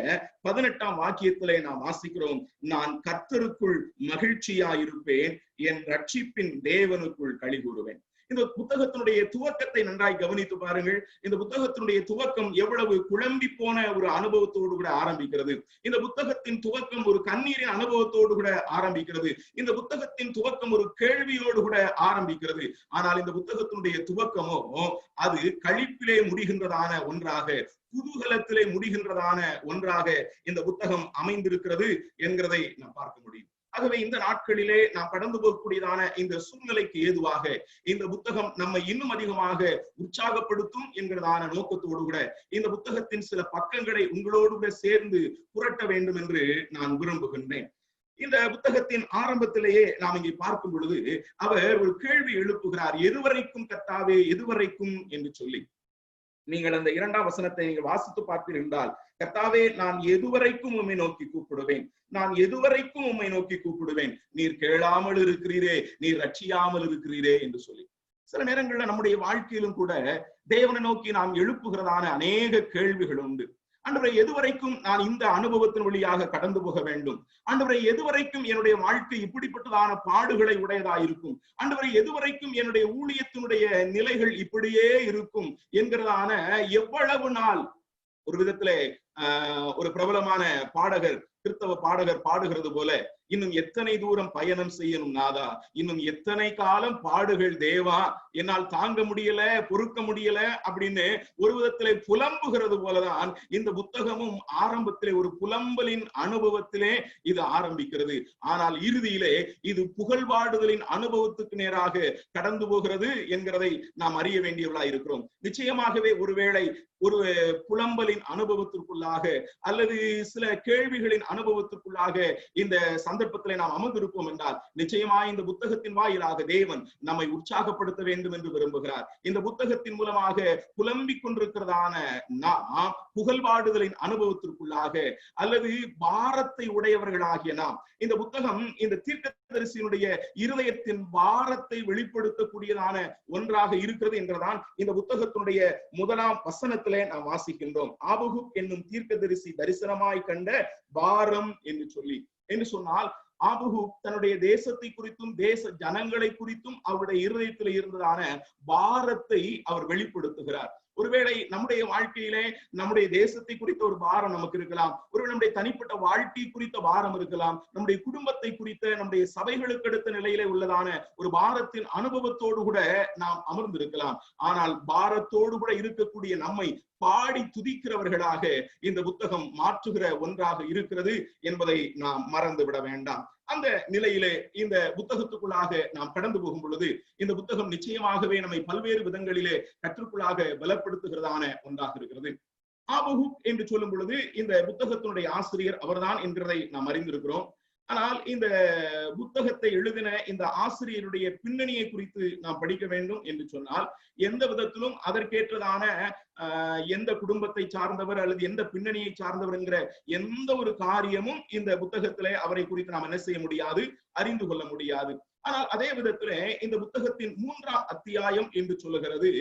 [SPEAKER 6] 18ஆம் வாக்கியத்திலே நாம் வாசிக்கிறோம், நான் கர்த்தருக்குள் மகிழ்ச்சியாயிருப்பேன், என் ரட்சிப்பின் தேவனுக்குள் களி கூறுவேன். இந்த புத்தகத்தினுடைய துவக்கத்தை நன்றாய் கவனித்து பாருங்கள். இந்த புத்தகத்தினுடைய துவக்கம் எவ்வளவு குழம்பி போன ஒரு அனுபவத்தோடு கூட ஆரம்பிக்கிறது. இந்த புத்தகத்தின் துவக்கம் ஒரு கண்ணீரின் அனுபவத்தோடு கூட ஆரம்பிக்கிறது. இந்த புத்தகத்தின் துவக்கம் ஒரு கேள்வியோடு கூட ஆரம்பிக்கிறது. ஆனால் இந்த புத்தகத்தினுடைய துவக்கமோ அது களிப்பிலே முடிகின்றதான ஒன்றாக, குதூகலத்திலே முடிகின்றதான ஒன்றாக இந்த புத்தகம் அமைந்திருக்கிறது என்கிறதை நாம் பார்க்க முடியும். ஆகவே இந்த நாட்களிலே நாம் கடந்து போகக்கூடியதான இந்த சூழ்நிலைக்கு ஏதுவாக இந்த புத்தகம் நம்மை இன்னும் அதிகமாக உற்சாகப்படுத்தும் என்கிறதான நோக்கத்தோடு கூட இந்த புத்தகத்தின் சில பக்கங்களை உங்களோடு கூட சேர்ந்து புரட்ட வேண்டும் என்று நான் விரும்புகின்றேன். இந்த புத்தகத்தின் ஆரம்பத்திலேயே நாம் இங்கே பார்க்கும் பொழுது அவர் ஒரு கேள்வி எழுப்புகிறார், எதுவரைக்கும் கர்த்தாவே, எதுவரைக்கும் என்று சொல்லி. நீங்கள் அந்த 2ஆம் வசனத்தை நீங்கள் வாசித்து பார்ப்பீர்கள் என்றால், கர்த்தாவே, நான் எதுவரைக்கும் உம்மை நோக்கி கூப்பிடுவேன், நான் எதுவரைக்கும் உம்மை நோக்கி கூப்பிடுவேன், நீர் கேளாமல் இருக்கிறீரே, நீர் ரட்சியாமல் இருக்கிறீரே என்று சொல்லி. சில நேரங்கள்ல நம்முடைய வாழ்க்கையிலும் கூட தேவனை நோக்கி நாம் எழுப்புகிறதான அநேக கேள்விகள் உண்டு. ஆண்டவரே, எதுவரைக்கும் நான் இந்த அனுபவத்தின் வழியாக கடந்து போக வேண்டும்? ஆண்டவரே, எதுவரைக்கும் என்னுடைய வாழ்க்கை இப்படிப்பட்டதான பாடுகளை உடையதாயிருக்கும்? ஆண்டவரே, எதுவரைக்கும் என்னுடைய ஊழியத்தினுடைய நிலைகள் இப்படியே இருக்கும் என்கிறதான எவ்வளவு நாள்? ஒரு விதத்திலே ஒரு பிரபலமான பாடகர், கிறிஸ்தவ பாடகர் பாடுகிறது போல, இன்னும் எத்தனை தூரம் பயணம் செய்யணும் நாதா, இன்னும் எத்தனை காலம் பாடுகள் தேவா, என்னால் தாங்க முடியல, பொறுக்க முடியல அப்படின்னு ஒரு விதத்திலே புலம்புகிறது போலதான் இந்த புத்தகமும் ஆரம்பத்திலே ஒரு புலம்பலின் அனுபவத்திலே இது ஆரம்பிக்கிறது. ஆனால் இறுதியிலே இது புகழ்பாடுதலின் அனுபவத்துக்கு நேராக கடந்து போகிறது என்கிறதை நாம் அறிய வேண்டியவர்களாய் இருக்கிறோம். நிச்சயமாகவே ஒருவேளை ஒரு புலம்பலின் அனுபவத்திற்குள்ளாக அல்லது சில கேள்விகளின் அனுபவத்திற்குள்ளாக இந்த சந்தர்ப்பத்திலே நாம் அமர்ந்திருப்போம் என்றால் நிச்சயமாய் இந்த புத்தகத்தின் வாயிலாக தேவன் நம்மை உற்சாகப்படுத்த வேண்டும் என்று விரும்புகிறார். இந்த புத்தகத்தின் மூலமாக புலம்பிக் கொண்டிருக்கிறதான நாம் புகழ்பாடுதலின் அனுபவத்திற்குள்ளாக அல்லது பாரத்தை உடையவர்களாகிய நாம், இந்த புத்தகம் இந்த தீர்க்கதரிசியினுடைய இருதயத்தின் பாரத்தை வெளிப்படுத்தக்கூடியதான ஒன்றாக இருக்கிறது என்றுதான் இந்த புத்தகத்தினுடைய முதலாம் வசனத்திலே நாம் வாசிக்கின்றோம். ஆபகுக் என்னும் தீர்க்கதரிசி தரிசனமாய் கண்ட பாரம் என்று சொன்னால் ஆபகுக் தன்னுடைய தேசத்தை குறித்தும் தேச ஜனங்களை குறித்தும் அவருடைய இருதயத்தில் இருந்ததான பாரத்தை அவர் வெளிப்படுத்துகிறார். ஒருவேளை நம்முடைய வாழ்க்கையிலே நம்முடைய தேசத்தை குறித்த ஒரு பாரம் நமக்கு இருக்கலாம், ஒருவேளை நம்முடைய தனிப்பட்ட வாழ்க்கை குறித்த பாரம் இருக்கலாம், நம்முடைய குடும்பத்தை குறித்த நம்முடைய சபைகளுக்கு அடுத்த நிலையிலே உள்ளதான ஒரு பாரத்தின் அனுபவத்தோடு கூட நாம் அமர்ந்திருக்கலாம். ஆனால் பாரத்தோடு கூட இருக்கக்கூடிய நம்மை பாடி துதிக்கிறவர்களாக இந்த புத்தகம் மாற்றுகிற ஒன்றாக இருக்கிறது என்பதை நாம் மறந்து விட வேண்டாம். அந்த நிலையிலே இந்த புத்தகத்துக்குள்ளாக நாம் கடந்து போகும் பொழுது இந்த புத்தகம் நிச்சயமாகவே நம்மை பல்வேறு விதங்களிலே கற்றுக்குள்ளாக பலப்படுத்துகிறதான ஒன்றாக இருக்கிறது. ஆபகுக் என்று சொல்லும் பொழுது இந்த புத்தகத்தினுடைய ஆசிரியர் அவர்தான் என்கிறதை நாம் அறிந்திருக்கிறோம். ஆனால் இந்த புத்தகத்தை எழுதின இந்த ஆசிரியருடைய பின்னணியை குறித்து நாம் படிக்க வேண்டும் என்று சொன்னால் எந்த விதத்திலும் அதற்கேற்றதான எந்த குடும்பத்தை சார்ந்தவர் அல்லது எந்த பின்னணியை சார்ந்தவர் என்கிற எந்த ஒரு காரியமும் இந்த புத்தகத்திலே அவரை குறித்து நாம் என்ன செய்ய முடியாது, அறிந்து கொள்ள முடியாது. ஆனால் அதே விதத்திலே இந்த புத்தகத்தின் 3ஆம் அத்தியாயம் என்று சொல்லுகிறது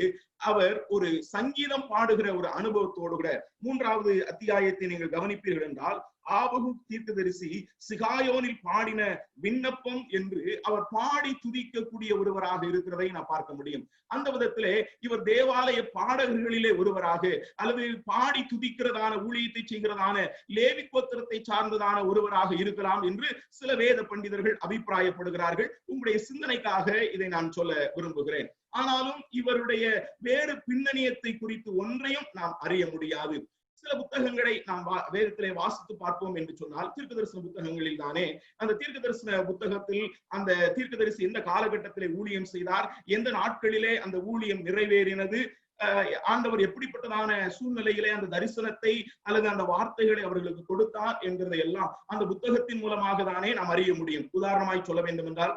[SPEAKER 6] அவர் ஒரு சங்கீதம் பாடுகிற ஒரு அனுபவத்தோடு கூட 3வது அத்தியாயத்தை நீங்கள் கவனிப்பீர்கள் என்றால் ஆபகுக் தீர்க்கதரிசி சிகாயோனில் பாடின விண்ணப்பம் என்று அவர் பாடி துதிக்கக்கூடிய ஒருவராக இருக்கிறதை நான் பார்க்க முடியும். அந்த விதத்திலே இவர் தேவாலய பாடகர்களிலே ஒருவராக அல்லது பாடி துதிக்கிறதான ஊழியத்தை செய்கிறதான லேவி கோத்திரத்தை சார்ந்ததான ஒருவராக இருக்கலாம் என்று சில வேத பண்டிதர்கள் அபிப்பிராயப்படுகிறார்கள். உங்களுடைய சிந்தனைக்காக இதை நான் சொல்ல விரும்புகிறேன். ஆனாலும் இவருடைய வேறு பின்னணியத்தை குறித்து ஒன்றையும் நாம் அறிய முடியாது. சில புத்தகங்களை நாம் வேதத்திலே வாசித்து பார்ப்போம் என்று சொன்னால் தீர்க்க தரிசன புத்தகங்களில் தானே அந்த தீர்க்க தரிசன புத்தகத்தில் அந்த தீர்க்கதரிசி எந்த காலகட்டத்திலே ஊழியம் செய்தார், எந்த நாட்களிலே அந்த ஊழியம் நிறைவேறினது, ஆண்டவர் எப்படிப்பட்டதான சூழ்நிலையிலே அந்த தரிசனத்தை அல்லது அந்த வார்த்தைகளை அவர்களுக்கு கொடுத்தார் என்கிறதை எல்லாம் அந்த புத்தகத்தின் மூலமாக தானே நாம் அறிய முடியும். உதாரணமாய் சொல்ல வேண்டும் என்றால்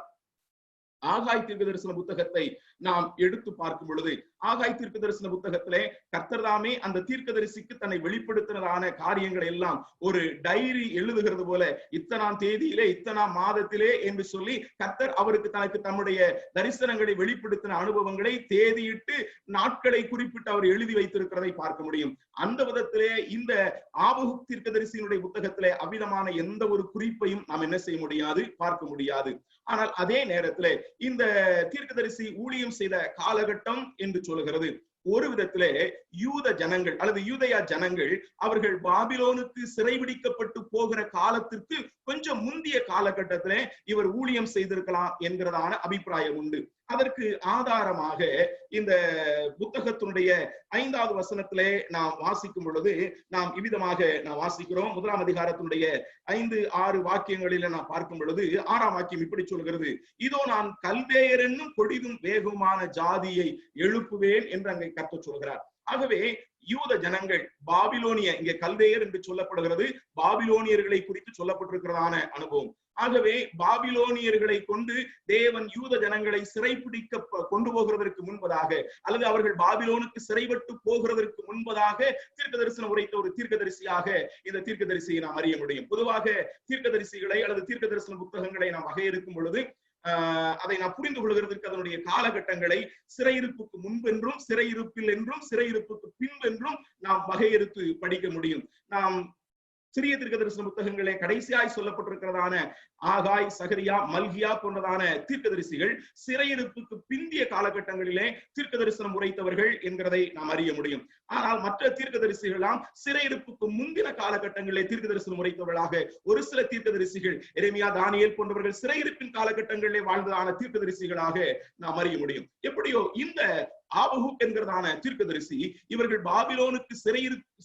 [SPEAKER 6] ஆகாய் தீர்க்க தரிசன புத்தகத்தை நாம் எடுத்து பார்க்கும் பொழுது ஆகாய் தீர்க்க தரிசன புத்தகத்திலே கர்த்தர் தாமே அந்த தீர்க்கதரிசிக்கு தன்னை வெளிப்படுத்துறதான காரியங்களை எல்லாம் ஒரு டைரி எழுதுகிறது போல இத்தனாம் தேதியிலே இத்தனாம் மாதத்திலே என்று சொல்லி கர்த்தர் அவருக்கு தனக்கு தம்முடைய தரிசனங்களை வெளிப்படுத்தின அனுபவங்களை தேதியிட்டு நாட்களை குறிப்பிட்டு அவர் எழுதி வைத்திருக்கிறதை பார்க்க முடியும். அந்த விதத்திலே இந்த ஆபகுக் தீர்க்கதரிசியினுடைய புத்தகத்திலே அவ்விதமான எந்த ஒரு குறிப்பையும் நாம் என்ன செய்ய முடியாது, பார்க்க முடியாது. ஆனால் அதே நேரத்திலே இந்த தீர்க்கதரிசி ஊழியம் செய்த காலகட்டம் என்று சொல்லுகிறது. ஒரு விதத்திலே யூத ஜனங்கள் அல்லது யூதயா ஜனங்கள் அவர்கள் பாபிலோனுக்கு சிறைபிடிக்கப்பட்டு போகிற காலத்திற்கு கொஞ்சம் முந்திய காலகட்டத்திலே இவர் ஊழியம் செய்திருக்கலாம் என்கிறதான அபிப்பிராயம் உண்டு. அதற்கு ஆதாரமாக இந்த புத்தகத்தினுடைய 5வது வசனத்திலே நாம் வாசிக்கும் பொழுது நாம் இவ்விதமாக நாம் வாசிக்கிறோம். 1ஆம் அதிகாரத்தினுடைய 5-6 வாக்கியங்களில நாம் பார்க்கும் பொழுது 6ஆம் வாக்கியம் இப்படி சொல்கிறது, இதோ நான் கல்தேயர் என்னும் கொடிதும் வேகமான ஜாதியை எழுப்புவேன் என்று அங்கே கர்த்தர் சொல்கிறார். ஆகவே யூத ஜனங்கள் பாபிலோனிய, இங்கே கல்தேயர் என்று சொல்லப்படுகிறது, பாபிலோனியர்களை குறித்து சொல்லப்பட்டிருக்கிறதான அனுபவம். ஆகவே பாபிலோனியர்களை கொண்டு தேவன் யூத ஜனங்களை சிறைப்பிடிக்க கொண்டு போகிறதற்கு முன்பதாக அல்லது அவர்கள் பாபிலோனுக்கு சிறைப்பட்டு போகிறதற்கு முன்பதாக தீர்க்க தரிசனம் உரைத்த ஒரு தீர்க்கதரிசியாக இந்த தீர்க்கதரிசியை நாம் அறிய முடியும். பொதுவாக தீர்க்கதரிசிகளை அல்லது தீர்க்க தரிசன புத்தகங்களை நாம் வகையறுக்கும் பொழுது அதை நாம் புரிந்து கொள்கிறதுக்கு அதனுடைய காலகட்டங்களை சிறையிருப்புக்கு முன்பென்றும் சிறையிருப்பில் என்றும் சிறையிருப்புக்கு பின்பென்றும் நாம் வகையறுத்து படிக்க முடியும். நாம் சிறிய தீர்க்க தரிசன புத்தகங்களே கடைசியாய் சொல்லப்பட்டிருக்கிறதான ஆகாய், சகரியா, மல்கியா போன்றதான தீர்க்கதரிசிகள் சிறையிருப்புக்கு பிந்திய காலகட்டங்களிலே தீர்க்க தரிசனம் உரைத்தவர்கள் என்கிறதை நாம் அறிய முடியும். ஆனால் மற்ற தீர்க்கதரிசிகளாம் சிறையிருப்புக்கு முந்தின காலகட்டங்களிலே தீர்க்க தரிசனம் உரைத்தவர்களாக ஒரு சில தீர்க்கதரிசிகள் எரேமியா, தானியேல் போன்றவர்கள் சிறையிருப்பின் காலகட்டங்களிலே வாழ்ந்ததான தீர்க்கதரிசிகளாக நாம் அறிய முடியும். எப்படியோ இந்த ஆபகுக் என்கிறதான தீர்க்கதரிசி இவர்கள் பாபிலோனுக்கு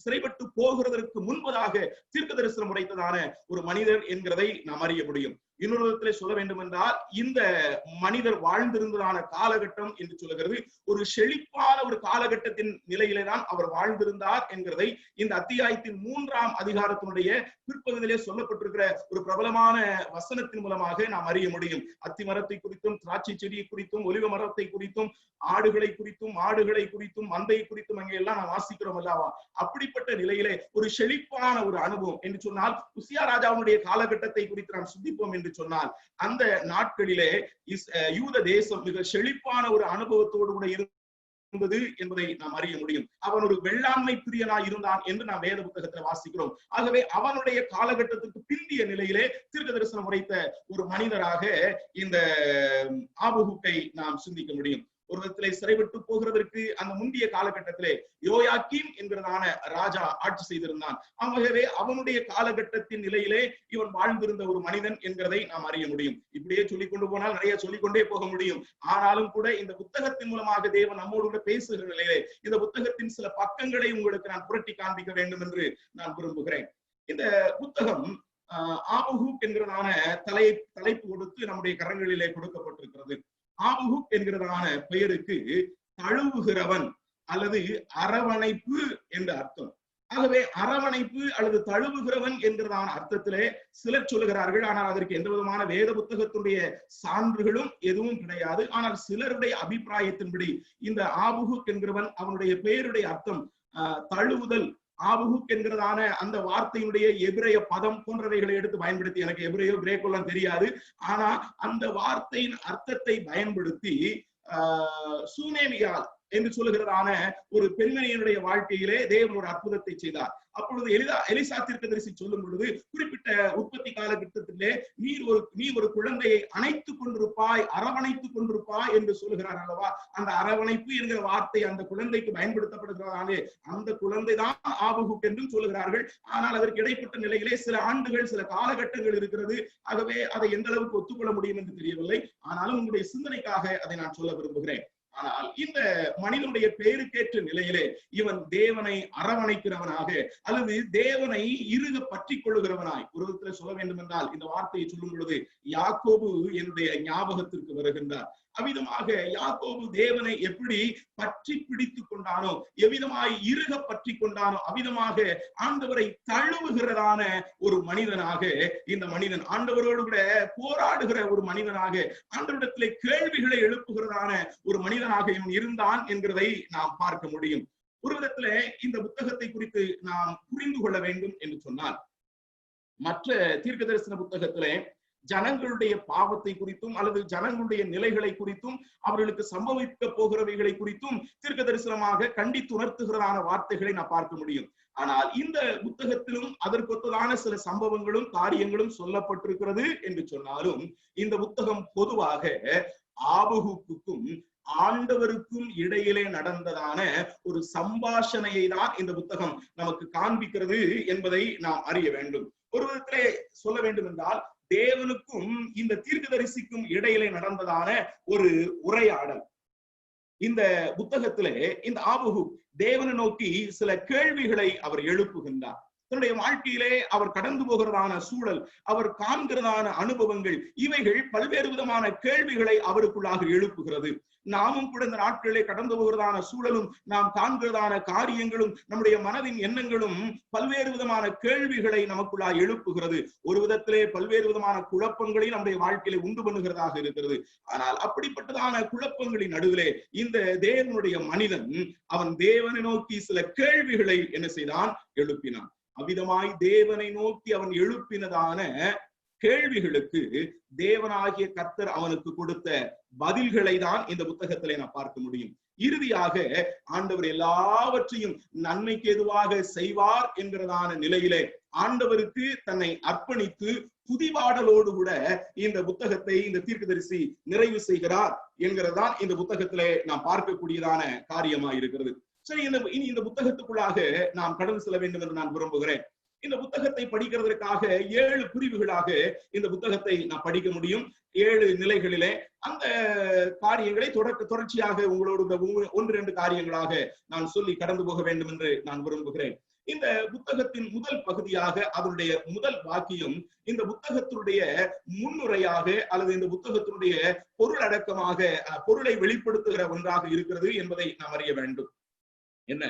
[SPEAKER 6] சிறைப்பட்டு போகிறதற்கு முன்பதாக தீர்க்க தரிசனம் உரைத்ததான ஒரு மனிதர் என்கிறதை நாம் அறிய முடியும். இன்னொரு விதத்திலே சொல்ல வேண்டும் என்றால் இந்த மனிதர் வாழ்ந்திருந்ததான காலகட்டம் என்று சொல்லுகிறது ஒரு செழிப்பான ஒரு காலகட்டத்தின் நிலையிலே தான் அவர் வாழ்ந்திருந்தார் என்கிறதை இந்த அத்தியாயத்தின் 3ஆம் அதிகாரத்தினுடைய பிற்பகுதியிலே சொல்லப்பட்டிருக்கிற ஒரு பிரபலமான வசனத்தின் மூலமாக நாம் அறிய முடியும். அத்தி மரத்தை குறித்தும், திராட்சை செடியை குறித்தும், ஒலிவ மரத்தை குறித்தும், ஆடுகளை குறித்தும், மாடுகளை குறித்தும், மந்தையை குறித்தும் அங்கே எல்லாம் நாம் வாசிக்கிறோம் அல்லவா? அப்படிப்பட்ட நிலையிலே ஒரு செழிப்பான ஒரு அனுபவம் என்று சொன்னால் உசியா ராஜாவுடைய காலகட்டத்தை குறித்து நாம் சிந்திப்போம் என்று சொன்னால் அந்த நாட்களிலே யூத தேசம் மிக செழிப்பான ஒரு அனுபவத்தோடு கூட இருந்தது என்பதை நாம் அறிய முடியும். அவன் ஒரு வெள்ளாண்மை பிரியனாய் இருந்தான் என்று நாம் வேத புத்தகத்தில் வாசிக்கிறோம். ஆகவே அவனுடைய காலகட்டத்திற்கு பிந்திய நிலையிலே தீர்க்க தரிசனம் உரைத்த ஒரு மனிதராக இந்த ஆபகுக்கை நாம் சிந்திக்க முடியும். ஒரு விதத்திலே சிறைவிட்டு போகிறதற்கு அந்த முந்தைய காலகட்டத்திலே யோயாக்கீம் என்கிறதான ராஜா ஆட்சி செய்திருந்தான். ஆகவே அவனுடைய காலகட்டத்தின் நிலையிலே இவன் வாழ்ந்திருந்த ஒரு மனிதன் என்கிறதை நாம் அறிய முடியும். இப்படியே சொல்லிக் கொண்டு போனால் நிறைய சொல்லிக்கொண்டே போக முடியும். ஆனாலும் கூட இந்த புத்தகத்தின் மூலமாக தேவன் நம்மோடு கூட பேசுகிற நிலையிலே இந்த புத்தகத்தின் சில பக்கங்களை உங்களுக்கு நான் புரட்டி காண்பிக்க வேண்டும் என்று நான் விரும்புகிறேன். இந்த புத்தகம் ஆபகுக் என்கிறதான தலைப்பு கொடுத்து நம்முடைய கரங்களிலே கொடுக்கப்பட்டிருக்கிறது. ஆபகுக் என்கிறதான பெயருக்கு தழுவுகிறவன் அல்லது அரவணைப்பு என்ற அர்த்தம். ஆகவே அரவணைப்பு அல்லது தழுவுகிறவன் என்கிறதான அர்த்தத்திலே சிலர் சொல்லுகிறார்கள். ஆனால் அதற்கு எந்த விதமான வேத புத்தகத்துடைய சான்றுகளும் எதுவும் கிடையாது. ஆனால் சிலருடைய அபிப்பிராயத்தின்படி இந்த ஆபகுக் என்கிறவன் அவனுடைய பெயருடைய அர்த்தம் தழுவுதல். ஆபகுக் என்கிறதான அந்த வார்த்தையினுடைய எபிரேய பதம் போன்றவைகளை எடுத்து பயன்படுத்தி, எனக்கு எபிரேயோ கிரேக்கோலாம் தெரியாது, ஆனா அந்த வார்த்தையின் அர்த்தத்தை பயன்படுத்தி சூனேமியால் என்று சொல்லுகிறதான ஒரு பெண்மணியினுடைய வாழ்க்கையிலே தேவன் ஒரு அற்புதத்தை செய்தார். அப்பொழுது எலிசா தீர்க்கதரிசி சொல்லும் பொழுது குறிப்பிட்ட உற்பத்தி காலகட்டத்திலே நீ ஒரு குழந்தையை அணைத்துக் கொண்டிருப்பாய், அரவணைத்துக் கொண்டிருப்பாய் என்று சொல்லுகிறார் அல்லவா? அந்த அரவணைப்பு என்கிற வார்த்தை அந்த குழந்தைக்கு பயன்படுத்தப்படுகிறதாலே அந்த குழந்தை தான் ஆபகுக் என்றும் சொல்லுகிறார்கள். ஆனால் அதற்கு இடைப்பட்ட நிலையிலே சில ஆண்டுகள், சில காலகட்டங்கள் இருக்கிறது. ஆகவே அதை எந்த அளவுக்கு ஒத்துக்கொள்ள முடியும் என்று தெரியவில்லை. ஆனாலும் உங்களுடைய சிந்தனைக்காக அதை நான் சொல்ல விரும்புகிறேன். ஆனால் இந்த மனிதனுடைய பேருக்கேற்ற நிலையிலே இவன் தேவனை அரவணைக்கிறவனாக அல்லது தேவனை இறுக பற்றி கொள்ளுகிறவனாய், ஒரு விதத்தில் சொல்ல வேண்டும் என்றால் இந்த வார்த்தையை சொல்லும் பொழுது யாக்கோபு என்னுடைய ஞாபகத்திற்கு வருகின்றார். அவ்விதமாக யாக்கோபு தேவனை எப்படி பற்றி பிடித்துக் கொண்டானோ, எவ்விதமாய் இறுக பற்றி கொண்டானோ, அவ்விதமாக ஆண்டவரை தழுவுகிறதான ஒரு மனிதனாக இந்த மனிதன், ஆண்டவரோடு கூட போராடுகிற ஒரு மனிதனாக, ஆண்டவரிடத்திலே கேள்விகளை எழுப்புகிறதான ஒரு மனிதனாக இவன் இருந்தான் என்கிறதை நாம் பார்க்க முடியும். ஒரு விதத்துல இந்த புத்தகத்தை குறித்து நாம் புரிந்து கொள்ள வேண்டும் என்று சொன்னால், மற்ற தீர்க்க தரிசன புத்தகத்திலே ஜனங்களுடைய பாவத்தை குறித்தும் அல்லது ஜனங்களுடைய நிலைகளை குறித்தும் அவர்களுக்கு சம்பவிக்க போகிறவைகளை குறித்தும் தீர்க்க தரிசனமாக கண்டித்து உணர்த்துகிறதான வார்த்தைகளை நான் பார்க்க முடியும். ஆனால் இந்த புத்தகத்திலும் அதற்கொத்ததான சில சம்பவங்களும் காரியங்களும் சொல்லப்பட்டிருக்கிறது என்று சொன்னாலும் இந்த புத்தகம் பொதுவாக ஆபகுக்கும் ஆண்டவருக்கும் இடையிலே நடந்ததான ஒரு சம்பாஷணையை தான் இந்த புத்தகம் நமக்கு காண்பிக்கிறது என்பதை நாம் அறிய வேண்டும். ஒரு விதத்திலே சொல்ல வேண்டும் என்றால் தேவனுக்கும் இந்த தீர்க்கதரிசிக்கும் இடையிலே நடந்ததான ஒரு உரையாடல். இந்த புத்தகத்திலே இந்த ஆபகுக் தேவனை நோக்கி சில கேள்விகளை அவர் எழுப்புகின்றார். தன்னுடைய வாழ்க்கையிலே அவர் கடந்து போகிறதான சூழல், அவர் காண்கிறதான அனுபவங்கள், இவைகள் பல்வேறு விதமான கேள்விகளை அவருக்குள்ளாக எழுப்புகிறது. நாமும் கூட இந்த நாட்களிலே கடந்து போகிறதான சூழலும், நாம் காண்கிறதான காரியங்களும், நம்முடைய மனதின் எண்ணங்களும் பல்வேறு விதமான கேள்விகளை நமக்குள்ளாக எழுப்புகிறது. ஒரு விதத்திலே பல்வேறு விதமான குழப்பங்களை நம்முடைய வாழ்க்கையில உண்டு பண்ணுகிறதாக இருக்கிறது. ஆனால் அப்படிப்பட்டதான குழப்பங்களின் நடுவிலே இந்த தேவனுடைய மனிதன் அவன் தேவனை நோக்கி சில கேள்விகளை என்ன செய்தான்? எழுப்பினான். அவ்விதமாய் தேவனை நோக்கி அவன் எழுப்பினதான கேள்விகளுக்கு தேவனாகிய கர்த்தர் அவனுக்கு கொடுத்த பதில்களை தான் இந்த புத்தகத்திலே நான் பார்க்க முடியும். இறுதியாக ஆண்டவர் எல்லாவற்றையும் நன்மைக்கு எதுவாக செய்வார் என்கிறதான நிலையிலே ஆண்டவருக்கு தன்னை அர்ப்பணித்து புதிவாடலோடு கூட இந்த புத்தகத்தை இந்த தீர்க்கதரிசி நிறைவு செய்கிறார் என்கிறதான் இந்த புத்தகத்திலே நாம் பார்க்கக்கூடியதான காரியமா இருக்கிறது. சரி, இனி இந்த புத்தகத்துக்குள்ளாக நாம் கடந்து செல்ல வேண்டும் என்று நான் விரும்புகிறேன். இந்த புத்தகத்தை படிக்கிறதற்காக 7 பிரிவுகளாக இந்த புத்தகத்தை நான் படிக்க முடியும். 7 நிலைகளிலே அந்த காரியங்களை தொடர்ச்சியாக உங்களோடு 1-2 காரியங்களாக நான் சொல்லி கடந்து போக வேண்டும் என்று நான் விரும்புகிறேன். இந்த புத்தகத்தின் முதல் பகுதியாக அதனுடைய முதல் வாக்கியம் இந்த புத்தகத்தினுடைய முன்னுரையாக அல்லது இந்த புத்தகத்தினுடைய பொருளடக்கமாக பொருளை வெளிப்படுத்துகிற ஒன்றாக இருக்கிறது என்பதை நாம் அறிய வேண்டும். என்ன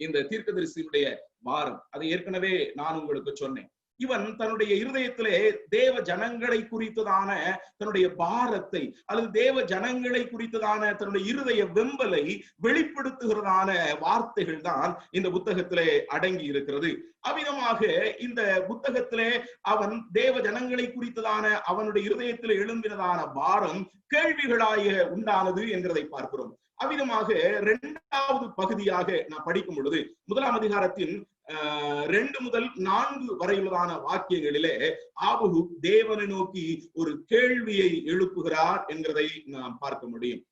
[SPEAKER 6] இந்த தீர்க்கதரிசியினுடைய பாரம், அதை ஏற்கனவே நான் உங்களுக்கு சொன்னேன். இவன் தன்னுடைய இருதயத்திலே தேவ ஜனங்களை குறித்ததான தன்னுடைய பாரத்தை அல்லது தேவ ஜனங்களை குறித்ததான தன்னுடைய இருதய வெம்பலை வெளிப்படுத்துகிறதான வார்த்தைகள் தான் இந்த புத்தகத்திலே அடங்கி இருக்கிறது. அவ்விதமாக இந்த புத்தகத்திலே அவன் தேவ ஜனங்களை குறித்ததான அவனுடைய இருதயத்திலே எழும்பினதான பாரம் கேள்விகளாக உண்டானது என்கிறதை பார்க்கிறோம். அவ்விதமாக 2வது பகுதியாக நான் படிக்கும் பொழுது 1ஆம் அதிகாரத்தின் 2 முதல் 4 வரையுள்ளதான வாக்கியங்களிலே ஆபகு தேவனை நோக்கி ஒரு கேள்வியை எழுப்புகிறார் என்கிறதை நாம் பார்க்க முடியும்.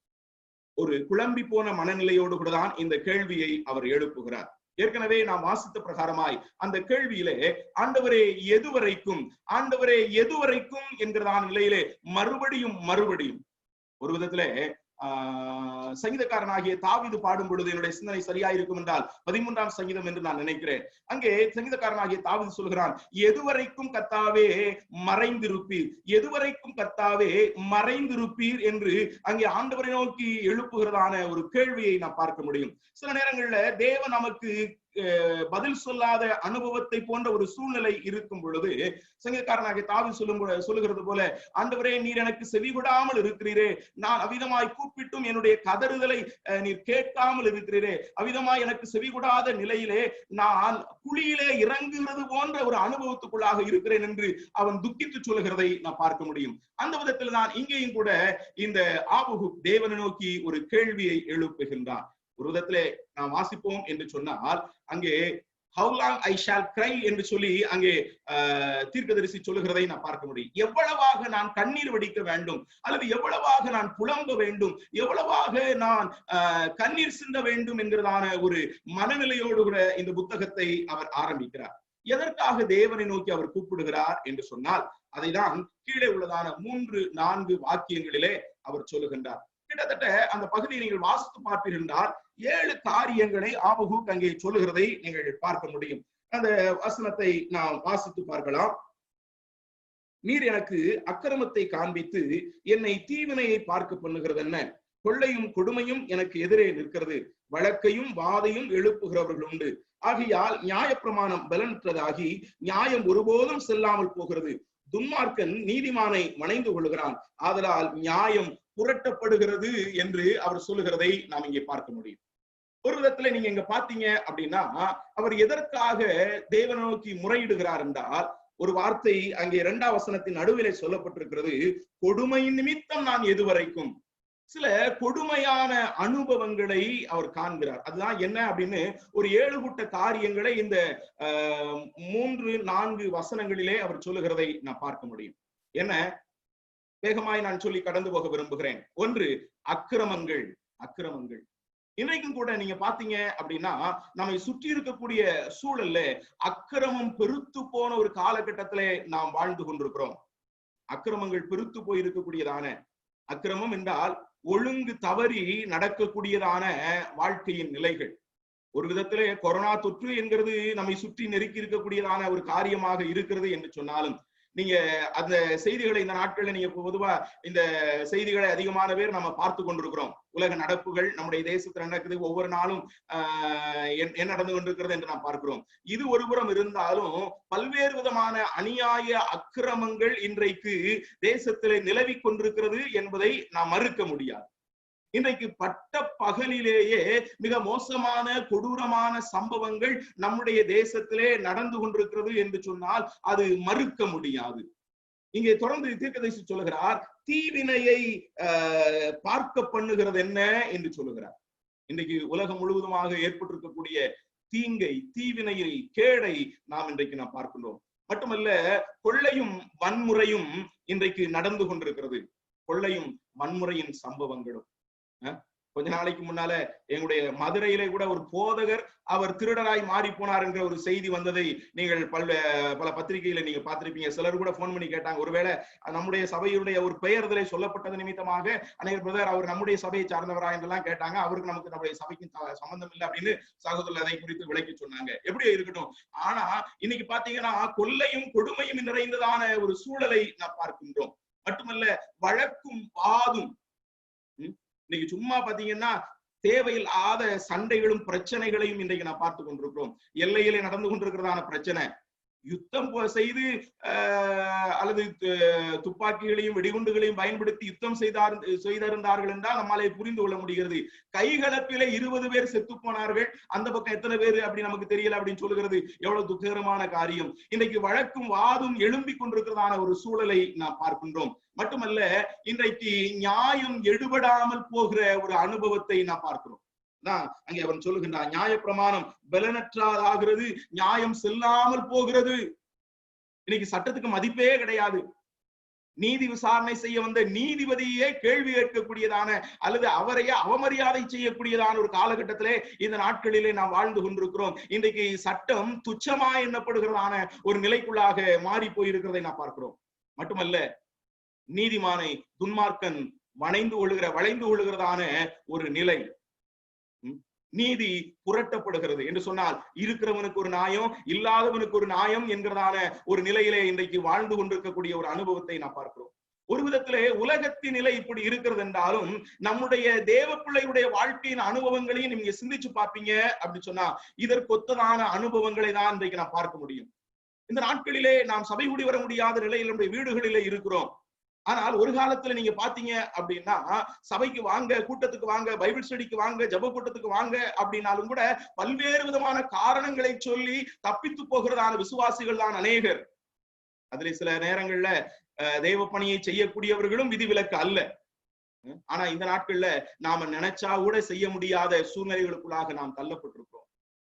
[SPEAKER 6] ஒரு குழம்பி போன மனநிலையோடு கூட தான் இந்த கேள்வியை அவர் எழுப்புகிறார். ஏற்கனவே நாம் வாசித்த பிரகாரமாய் அந்த கேள்வியிலே ஆண்டவரே எதுவரைக்கும் என்கிறதான நிலையிலே மறுபடியும் ஒரு விதத்திலே சங்கீதக்காரனாகிய தாவீது பாடும் பொழுது என்னுடைய சிந்தனை சரியாயிருக்கும் என்றால் 13ஆம் சங்கீதம் என்று நான் நினைக்கிறேன். அங்கே சங்கீதக்காரனாகிய தாவீது சொல்கிறான், எதுவரைக்கும் கர்த்தாவே மறைந்திருப்பீர் என்று அங்கே ஆண்டவரை நோக்கி எழுப்புகிறதான ஒரு கேள்வியை நான் பார்க்க முடியும். சில நேரங்கள்ல தேவன் நமக்கு பதில் சொல்லாத அனுபவத்தை போன்ற ஒரு சூழ்நிலை இருக்கும் பொழுது சங்கீதக்காரனாகிய தாவீது சொல்லுகிறது போல, ஆண்டவரே நீர் எனக்கு செவிகொடாமல் இருக்கிறீரே, நான் அவிதமாய் கூப்பிட்டும் என்னுடைய கதறுதலை நீர் கேட்காமல் இருக்கிறீரே, அவிதமாய் எனக்கு செவிகொடாத நிலையிலே நான் குழியிலே இறங்குகிறது போன்ற ஒரு அனுபவத்துக்குள்ளாக இருக்கிறேன் என்று அவன் துக்கித்து சொல்லுகிறதை நான் பார்க்க முடியும். அந்த விதத்தில் தான் இங்கேயும் கூட இந்த ஆபகு தேவனை நோக்கி ஒரு கேள்வியை எழுப்புகின்றான். ஒரு விதத்திலே நாம் வாசிப்போம் என்று சொன்னால் அங்கே how long I shall cry என்று சொல்லி அங்கே தீர்க்கதரிசி சொல்லுகிறதை நான் பார்க்க முடியும். எவ்வளவாக நான் கண்ணீர் வடிக்க வேண்டும் அல்லது எவ்வளவாக நான் புலம்ப வேண்டும், எவ்வளவாக நான் கண்ணீர் சிந்த வேண்டும் என்கிறதான ஒரு மனநிலையோடு கூட இந்த புத்தகத்தை அவர் ஆரம்பிக்கிறார். எதற்காக தேவனை நோக்கி அவர் கூப்பிடுகிறார் என்று சொன்னால் அதைதான் கீழே உள்ளதான 3-4 வாக்கியங்களிலே அவர் சொல்லுகின்றார். கிட்டத்தட்ட அந்த பகுதியை நீங்கள் வாசித்து பார்ப்பீர்கள் என்றால் 7 காரியங்களை ஆபகு அங்கே சொல்லுகிறதை நீங்கள் பார்க்க முடியும். அந்த வசனத்தை நாம் வாசித்து பார்க்கலாம். நீர் எனக்கு அக்கிரமத்தை காண்பித்து என்னை தீவினையை பார்க்க பண்ணுகிறது என்ன? கொள்ளையும் கொடுமையும் எனக்கு எதிரே நிற்கிறது, வழக்கையும் வாதையும் எழுப்புகிறவர்கள் உண்டு. ஆகையால் நியாயப்பிரமாணம் பலனற்றதாகி நியாயம் ஒருபோதும் செல்லாமல் போகிறது. துன்மார்க்கன் நீதிமானை மணைந்து கொள்கிறான், ஆதலால் நியாயம் புரட்டப்படுகிறது என்று அவர் சொல்லுகிறதை நாம் இங்கே பார்க்க முடியும். ஒரு விதத்துல நீங்க இங்க பாத்தீங்க அப்படின்னா அவர் எதற்காக தேவனை நோக்கி முறையிடுகிறார் என்றால் ஒரு வார்த்தை அங்கே 2ஆம் வசனத்தின் நடுவிலே சொல்லப்பட்டிருக்கிறது, கொடுமையின் நிமித்தம் நான் எதுவரைக்கும். சில கொடுமையான அனுபவங்களை அவர் காண்கிறார். அதுதான் என்ன அப்படின்னு ஒரு 7 கூட்ட காரியங்களை இந்த 3-4 வசனங்களிலே அவர் சொல்லுகிறதை நான் பார்க்க முடியும். என்ன வேகமாய் நான் சொல்லி கடந்து போக விரும்புகிறேன். 1, அக்கிரமங்கள். இன்றைக்கும் கூட நீங்க பாத்தீங்க அப்படின்னா நம்மை சுற்றி இருக்கக்கூடிய சூழல்ல அக்கிரமம் பெருத்து போன ஒரு காலகட்டத்திலே நாம் வாழ்ந்து கொண்டிருக்கிறோம். அக்கிரமங்கள் பெருத்து போய் இருக்கக்கூடியதான, அக்கிரமம் என்றால் ஒழுங்கு தவறி நடக்கக்கூடியதான வாழ்க்கையின் நிலைகள். ஒரு விதத்திலே கொரோனா தொற்று என்கிறது நம்மை சுற்றி நெருக்கி இருக்கக்கூடியதான ஒரு காரியமாக இருக்கிறது என்று சொன்னாலும் நீங்க அந்த செய்திகளை இந்த நாட்கள்ல நீங்க பொதுவா இந்த செய்திகளை அதிகமான பேர் நம்ம பார்த்து கொண்டிருக்கிறோம். உலக நடப்புகள் நம்முடைய தேசத்துல நடக்குது, ஒவ்வொரு நாளும் என்ன நடந்து கொண்டிருக்கிறது என்று நாம் பார்க்கிறோம். இது ஒருபுறம் இருந்தாலும் பல்வேறு விதமான அநியாய அக்கிரமங்கள் இன்றைக்கு தேசத்திலே நிலவி கொண்டிருக்கிறது என்பதை நாம் மறுக்க முடியாது. இன்றைக்கு பட்ட பகலிலேயே மிக மோசமான கொடூரமான சம்பவங்கள் நம்முடைய தேசத்திலே நடந்து கொண்டிருக்கிறது என்று சொன்னால் அது மறுக்க முடியாது. இங்கே தொடர்ந்து தீர்க்கதரிசி சொல்லுகிறார், தீவினையை பார்க்க பண்ணுகிறது என்ன என்று சொல்லுகிறார். இன்றைக்கு உலகம் முழுவதுமாக ஏற்பட்டிருக்கக்கூடிய தீங்கை, தீவினையை, கேடை நாம் இன்றைக்கு நாம் பார்க்கின்றோம். மட்டுமல்ல, கொள்ளையும் வன்முறையும் இன்றைக்கு நடந்து கொண்டிருக்கிறது. கொள்ளையும் வன்முறையின் சம்பவங்களும் கொஞ்ச நாளைக்கு முன்னால எங்களுடைய மதுரையிலே கூட ஒரு போதகர் அவர் திருடராய் மாறி போனார் என்ற ஒரு செய்தி வந்ததை நீங்கள் பல பத்திரிகையில நீங்க பார்த்திருப்பீங்க. சிலர் கூட போன் பண்ணி கேட்டாங்க, ஒருவேளை நம்முடைய சபையுடைய ஒரு பெயர்தலை சொல்லப்பட்டது நிமித்தமாக அநேகர் பிரதர் அவர் நம்முடைய சபையை சார்ந்தவரா என்றெல்லாம் கேட்டாங்க. அவருக்கு நமக்கு நம்முடைய சபைக்கும் சம்பந்தம் இல்லை அப்படின்னு சகோதரர் அதை குறித்து விளக்கி சொன்னாங்க. எப்படியோ இருக்கட்டும். ஆனா இன்னைக்கு பாத்தீங்கன்னா கொள்ளையும் கொடுமையும் நிறைந்ததான ஒரு சூழலை நாம் பார்க்கின்றோம். மட்டுமல்ல வழக்கும் வாதும். இன்னைக்கு சும்மா பாத்தீங்கன்னா தேவையில்லாத சண்டைகளும் பிரச்சனைகளையும் இன்றைக்கு நான் பார்த்து கொண்டிருக்கிறோம். எல்லையிலே நடந்து கொண்டிருக்கிறதான பிரச்சனை, யுத்தம் செய்து அல்லது துப்பாக்கிகளையும் வெடிகுண்டுகளையும் பயன்படுத்தி யுத்தம் செய்திருந்தார்கள் என்றால் நம்மாலே புரிந்து கொள்ள முடிகிறது. கைகலப்பிலே 20 பேர் செத்து போனார்கள், அந்த பக்கம் எத்தனை பேர் அப்படி நமக்கு தெரியல அப்படின்னு சொல்லுகிறது எவ்வளவு துக்ககரமான காரியம். இன்றைக்கு வழக்கும் வாதும் எழும்பிக் கொண்டிருக்கிறதான ஒரு சூழலை நாம் பார்க்கின்றோம். மட்டுமல்ல இன்றைக்கு நியாயம் எடுபடாமல் போகிற ஒரு அனுபவத்தை நாம் பார்க்கிறோம். அங்கே அவன் சொல்லுகின்றான், நியாயப்பிரமாணம் பலனற்றாகிறது, நியாயம் செல்லாமல் போகிறது. இன்னைக்கு சட்டத்துக்கு மதிப்பே கிடையாது. நீதி விசாரணை செய்ய வந்த நீதிபதியே கேள்வி கேட்கக்கூடியதான அல்லது அவரையே அவமரியாதை செய்யக்கூடியதான ஒரு காலகட்டத்திலே இந்த நாட்களிலே நாம் வாழ்ந்து கொண்டிருக்கிறோம். இன்றைக்கு சட்டம் துச்சமா எண்ணப்படுகிறதான ஒரு நிலைக்குள்ளாக மாறி போயிருக்கிறதை நாம் பார்க்கிறோம். மட்டுமல்ல நீதிமானை துன்மார்க்கன் வளைந்து கொள்ளுகிறதான ஒரு நிலை. நீதி புரட்டப்படுகிறது என்று சொன்னால் இருக்கிறவனுக்கு ஒரு நியாயம், இல்லாதவனுக்கு ஒரு நியாயம் என்கிறதான ஒரு நிலையிலே இன்றைக்கு வாழ்ந்து கொண்டிருக்கக்கூடிய ஒரு அனுபவத்தை நான் பார்க்கிறோம். ஒரு விதத்திலே உலகத்தின் நிலை இப்படி இருக்கிறது என்றாலும் நம்முடைய தேவ பிள்ளையுடைய வாழ்க்கையின் அனுபவங்களையும் நீங்க சிந்திச்சு பார்ப்பீங்க அப்படி சொன்னா இதற்கொத்ததான அனுபவங்களை தான் இன்றைக்கு நான் பார்க்க முடியும். இந்த நாட்களிலே நாம் சபை கூடி வர முடியாத நிலையில் நம்முடைய வீடுகளிலே இருக்கிறோம். ஆனால் ஒரு காலத்துல நீங்க பாத்தீங்க அப்படின்னா சபைக்கு வாங்க, கூட்டத்துக்கு வாங்க, பைபிள் ஸ்டடிக்கு வாங்க, ஜப கூட்டத்துக்கு வாங்க அப்படின்னாலும் கூட பல்வேறு விதமான காரணங்களை சொல்லி தப்பித்து போகிறதான விசுவாசிகள் தான் அநேகர். அதுல சில நேரங்கள்ல தெய்வ பணியை செய்யக்கூடியவர்களும் விதிவிலக்கு அல்ல. ஆனா இந்த நாட்கள்ல நாம நினைச்சா கூட செய்ய முடியாத சூழ்நிலைகளுக்குள்ளாக நாம் தள்ளப்பட்டிருக்கிறோம்.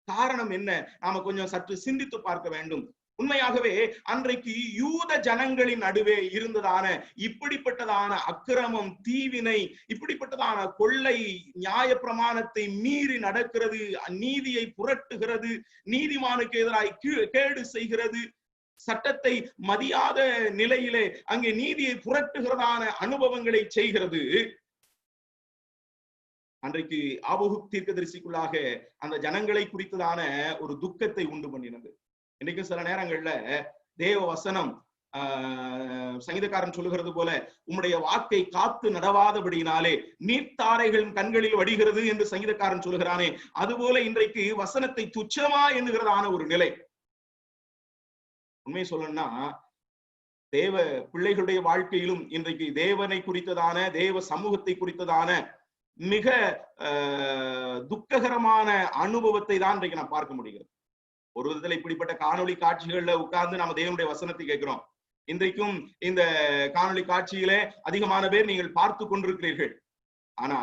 [SPEAKER 6] காரணம் என்ன? நாம கொஞ்சம் சற்று சிந்தித்து பார்க்க வேண்டும். உண்மையாகவே அன்றைக்கு யூத ஜனங்களின் நடுவே இருந்ததான இப்படிப்பட்டதான அக்கிரமம், தீவினை, இப்படிப்பட்டதான கொள்ளை, நியாய பிரமாணத்தை மீறி நடக்கிறது, நீதியை புரட்டுகிறது, நீதிமானுக்கு எதிராய் கேடு செய்கிறது, சட்டத்தை மதியாத நிலையிலே அங்கே நீதியை புரட்டுகிறதான அனுபவங்களை செய்கிறது. அன்றைக்கு ஆபகுக் தீர்க்கதரிசிக்குள்ளாக அந்த ஜனங்களை குறித்ததான ஒரு துக்கத்தை உண்டு பண்ணினது. இன்னைக்கு சில நேரங்கள்ல தேவ வசனம் சங்கீதக்காரன் சொல்லுகிறது போல உம்முடைய வாக்கை காத்து நடவாதபடியினாலே நீர்த்தாரைகளின் கண்களில் வடிகிறது என்று சங்கீதக்காரன் சொல்லுகிறானே, அதுபோல இன்றைக்கு வசனத்தை துச்சமா எண்ணுகிறதான ஒரு நிலை. உண்மை சொல்லணும்னா தேவ பிள்ளைகளுடைய வாழ்க்கையிலும் இன்றைக்கு தேவனை குறித்ததான தேவ சமூகத்தை குறித்ததான மிக துக்ககரமான அனுபவத்தை தான் இன்றைக்கு நான் பார்க்க முடிகிறது. ஒரு விதத்துல இப்படிப்பட்ட காணொளி காட்சிகள்ல உட்கார்ந்து நம்ம தேவனுடைய வசனத்தை கேட்கிறோம். இன்றைக்கும் இந்த காணொளி காட்சியிலே அதிகமான பேர் நீங்கள் பார்த்து கொண்டிருக்கிறீர்கள். ஆனா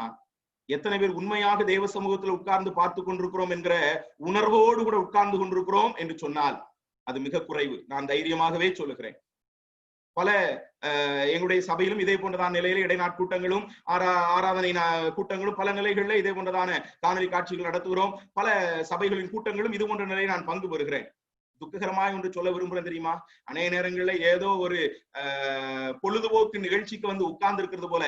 [SPEAKER 6] எத்தனை பேர் உண்மையாக தேவ சமூகத்துல உட்கார்ந்து பார்த்து கொண்டிருக்கிறோம் என்கிற உணர்வோடு கூட உட்கார்ந்து கொண்டிருக்கிறோம் என்று சொன்னால் அது மிக குறைவு. நான் தைரியமாகவே சொல்லுகிறேன். பல எங்களுடைய சபையிலும் இதே போன்றதான நிலையில இடைநாட்கூட்டங்களும் ஆராதனை கூட்டங்களும் பல நிலைகள்ல இதே போன்றதான காணொலி காட்சிகள் நடத்துகிறோம். பல சபைகளின் கூட்டங்களும் இது போன்ற நிலையை நான் பங்கு பெறுகிறேன். துக்ககரமாய் ஒன்று சொல்ல விரும்புறேன் தெரியுமா? அநேக நேரங்கள்ல ஏதோ ஒரு பொழுதுபோக்கு நிகழ்ச்சிக்கு வந்து உட்கார்ந்து இருக்கிறது போல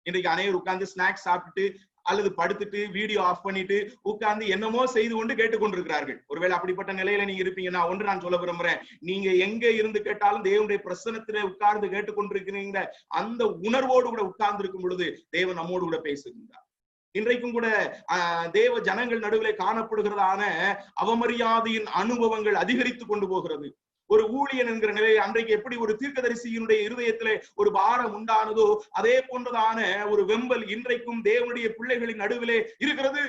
[SPEAKER 6] இன்றைக்கு அநேகர் உட்கார்ந்து ஸ்நாக்ஸ் சாப்பிட்டுட்டு அல்லது படுத்துட்டு வீடியோ ஆஃப் பண்ணிட்டு உட்கார்ந்து என்னமோ செய்து கொண்டு கேட்டுக்கொண்டிருக்கிறார்கள். ஒருவேளை அப்படிப்பட்ட நிலையில நீங்க இருப்பீங்கன்னா ஒன்று நான் சொல்ல விரும்புறேன், நீங்க எங்க இருந்து கேட்டாலும் தேவனுடைய பிரசன்னத்திலே உட்கார்ந்து கேட்டுக்கொண்டிருக்கிறீங்க அந்த உணர்வோடு கூட உட்கார்ந்து இருக்கும் பொழுது தேவன் நம்மோடு கூட பேசுகின்றார். இன்றைக்கும் கூட தேவ ஜனங்கள் நடுவிலே காணப்படுகிறதான அவமரியாதையின் அனுபவங்கள் அதிகரித்து கொண்டு போகிறது. ஒரு ஊழியன் என்கிற நிலையை அன்றைக்கு எப்படி ஒரு தீர்க்கதரிசியினுடைய இருதயத்திலே ஒரு பாரம் உண்டானதோ அதே போன்றதான ஒரு வெம்பல் இன்றைக்கும் தேவனுடைய பிள்ளைகளின் நடுவிலே இருக்கிறது.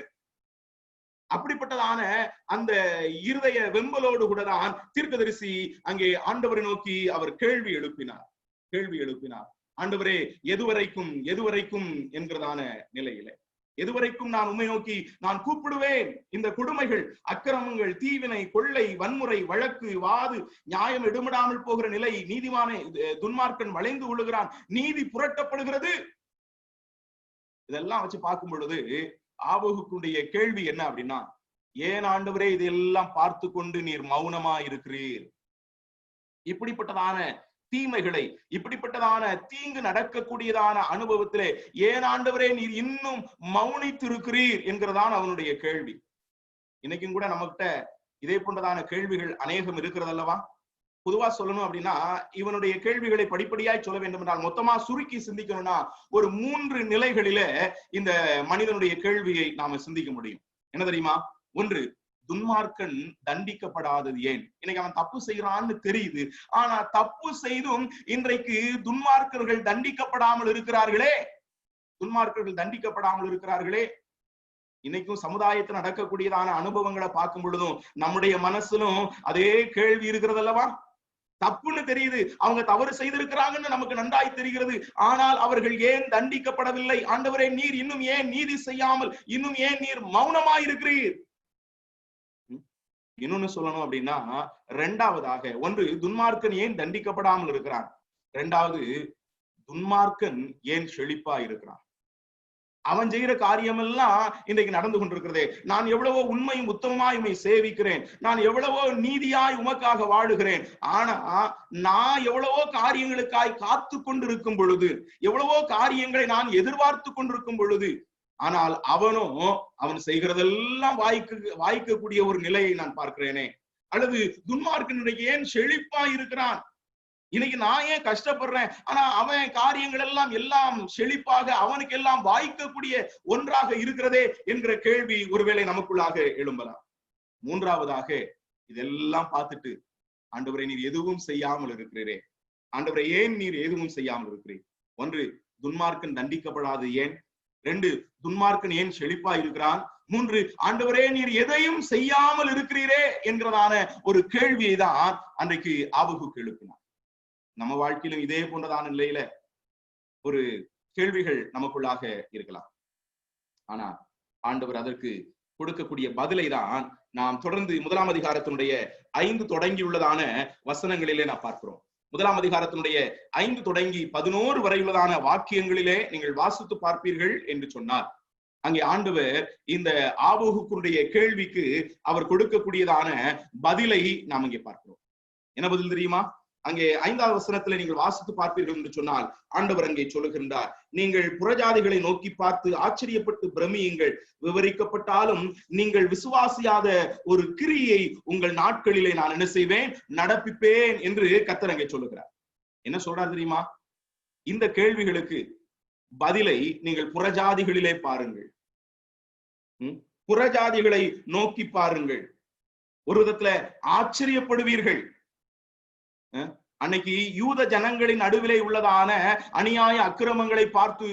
[SPEAKER 6] அப்படிப்பட்டதான அந்த இருதய வெம்பலோடு கூட தான் தீர்க்கதரிசி அங்கே ஆண்டவரை நோக்கி அவர் கேள்வி எழுப்பினார். ஆண்டவரே எதுவரைக்கும் என்கிறதான நிலையிலே எதுவரைக்கும் நான் உம்மை நோக்கி நான் கூப்பிடுவேன்? இந்த கொடுமைகள், அக்கிரமங்கள், தீவினை, கொள்ளை, வன்முறை, வழக்கு, வாது, நியாயம் எடுபடாமல் போகிற நிலை, நீதிமானை துன்மார்க்கன் வளைந்து கொள்ளுகிறான், நீதி புரட்டப்படுகிறது. இதெல்லாம் வச்சு பார்க்கும் பொழுது ஆபகுக்குடைய கேள்வி என்ன அப்படின்னா, ஏன் ஆண்டவரே இதெல்லாம் பார்த்து கொண்டு நீர் மௌனமா இருக்கிறீர்? இப்படிப்பட்டதான தீமைகளை, இப்படிப்பட்டதான தீங்கு நடக்கக்கூடியதான அனுபவத்திலே ஏன் ஆண்டவரே நீர் இன்னும் மௌனித்திருக்கிறீர் என்கிறதான அவனுடைய கேள்வி. இன்னைக்கும் கூட நம்மகிட்ட இதே போன்றதான கேள்விகள் அநேகம் இருக்கிறது அல்லவா? பொதுவா சொல்லணும் அப்படின்னா, இவனுடைய கேள்விகளை படிப்படியாய் சொல்ல வேண்டும் என்றால், மொத்தமா சுருக்கி சிந்திக்கணும்னா ஒரு 3 நிலைகளில இந்த மனிதனுடைய கேள்வியை நாம சிந்திக்க முடியும். என்ன தெரியுமா? ஒன்று, துன்மார்க்கன் தண்டிக்கப்படாதது ஏன்? இன்னைக்கு அவன் தப்பு செய்யறான்னு தெரியுது, ஆனா தப்பு செய்தும் இன்றைக்கு துன்மார்க்கர்கள் தண்டிக்கப்படாமல் இருக்கிறார்களே. துன்மார்க்கர்கள் தண்டிக்கப்படாமல் இருக்கிறார்களே. இன்னைக்கும் சமுதாயத்தில் நடக்கக்கூடியதான அனுபவங்களை பார்க்கும் பொழுதும் நம்முடைய மனசிலும் அதே கேள்வி இருக்கிறது அல்லவா? தப்புன்னு தெரியுது, அவங்க தவறு செய்திருக்கிறாங்கன்னு நமக்கு நன்றாய் தெரிகிறது, ஆனால் அவர்கள் ஏன் தண்டிக்கப்படவில்லை? ஆண்டவரே, நீர் இன்னும் ஏன் நீதி செய்யாமல், இன்னும் ஏன் நீர் மௌனமாயிருக்கிறீர்? இன்னொன்னு சொல்லணும் அப்படின்னா, இரண்டாவதாக, ஒன்று, துன்மார்க்கன் ஏன் தண்டிக்கப்படாமல் இருக்கிறான்? இரண்டாவது, துன்மார்க்கன் ஏன் செழிப்பா இருக்கிறான்? அவன் செய்கிற காரியம் எல்லாம் இன்றைக்கு நடந்து கொண்டிருக்கிறதே. நான் எவ்வளவோ உண்மையும் உத்தமமாய் உம்மை சேவிக்கிறேன், நான் எவ்வளவோ நீதியாய் உமக்காக வாழுகிறேன், ஆனா நான் எவ்வளவோ காரியங்களுக்காய் காத்து கொண்டிருக்கும் பொழுது, எவ்வளவோ காரியங்களை நான் எதிர்பார்த்து கொண்டிருக்கும் பொழுது, ஆனால் அவன் செய்கிறதெல்லாம் வாய்க்கக்கூடிய ஒரு நிலையை நான் பார்க்கிறேனே. அல்லது துன்மார்க்கன் ஏன் செழிப்பா இருக்கிறான்? இன்னைக்கு நான் ஏன் கஷ்டப்படுறேன், ஆனா அவன் காரியங்கள் எல்லாம் செழிப்பாக அவனுக்கு எல்லாம் வாய்க்கக்கூடிய ஒன்றாக இருக்கிறதே என்கிற கேள்வி ஒருவேளை நமக்குள்ளாக எழும்பலாம். மூன்றாவதாக, இதெல்லாம் பார்த்துட்டு, ஆண்டவரை நீர் எதுவும் செய்யாமல் இருக்கிறீரே, ஆண்டவரை ஏன் நீர் எதுவும் செய்யாமல் இருக்கிறீர்? ஒன்று, துன்மார்க்கன் தண்டிக்கப்படாது ஏன்? 2, துன்மார்க்கன் ஏன் செழிப்பா இருக்கிறான்? 3, ஆண்டவரே நீர் எதையும் செய்யாமல் இருக்கிறீரே என்கிறதான ஒரு கேள்வியை தான் அன்றைக்கு ஆபகுக்கு எழுப்பினார். நம்ம வாழ்க்கையிலும் இதே போன்றதான நிலையில ஒரு கேள்விகள் நமக்குள்ளாக இருக்கலாம். ஆனா ஆண்டவர் அதற்கு கொடுக்கக்கூடிய பதிலை தான் நாம் தொடர்ந்து 1ஆம் அதிகாரத்தினுடைய 5 தொடங்கியுள்ளதான வசனங்களிலே நாம் பார்க்கிறோம். 1ஆம் அதிகாரத்தினுடைய 5 தொடங்கி 11 வரையுள்ளதான வாக்கியங்களிலே நீங்கள் வாசித்து பார்ப்பீர்கள் என்று சொன்னார், அங்கே ஆண்டவர் இந்த ஆபகுக்குடைய கேள்விக்கு அவர் கொடுக்கக்கூடியதான பதிலை நாம் இங்கே பார்க்கிறோம். என்ன பதில் தெரியுமா? அங்கே 5ஆவது வசனத்துல நீங்கள் வாசித்து பார்ப்பீர்கள் என்று சொன்னால் ஆண்டவர் அங்கே சொல்லுகின்றார், நீங்கள் புறஜாதிகளை நோக்கி பார்த்து ஆச்சரியப்பட்டு பிரமியுங்கள், விவரிக்கப்பட்டாலும் நீங்கள் விசுவாசியாத ஒரு கிரியை உங்கள் நாட்களிலே நான் என்ன செய்வேன், நடப்பிப்பேன் என்று கர்த்தர் அங்கே சொல்லுகிறார். என்ன சொல்றார் தெரியுமா? இந்த கேள்விகளுக்கு பதிலை நீங்கள் புறஜாதிகளிலே பாருங்கள், புறஜாதிகளை நோக்கி பாருங்கள், ஒரு விதத்துல ஆச்சரியப்படுவீர்கள். அன்னைக்கு யூத ஜனங்களின் நடுவிலே உள்ளதான அநியாய அக்கிரமங்களை பார்த்து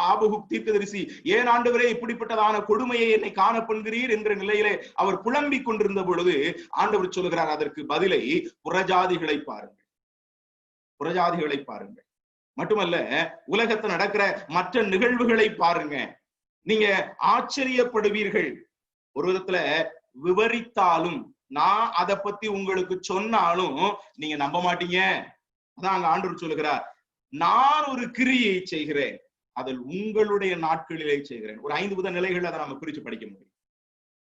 [SPEAKER 6] ஆபகுக் தீர்க்கதரிசி, ஏன் ஆண்டவரே இப்படிப்பட்டதான கொடுமையை என்னை காணப்படுகிறீர் என்ற நிலையிலே அவர் புலம்பிக் கொண்டிருந்த பொழுது ஆண்டவர் சொல்லுகிறார், அதற்கு பதிலை புறஜாதிகளை பாருங்கள், புறஜாதிகளை பாருங்கள். மட்டுமல்ல, உலகத்தில் நடக்கிற மற்ற நிகழ்வுகளை பாருங்க, நீங்க ஆச்சரியப்படுவீர்கள். ஒரு விதத்துல விவரித்தாலும், நான் அதை பத்தி உங்களுக்கு சொன்னாலும் நீங்க நம்ப மாட்டீங்க. அதான் அங்க ஆண்டவர் சொல்லுகிறார், நான் ஒரு கிரியை செய்கிறேன், அதில் உங்களுடைய நாட்களிலே செய்கிறேன். ஒரு 5 வித நிலைகள் அதை நம்ம பிரிச்சு படிக்க முடியும்.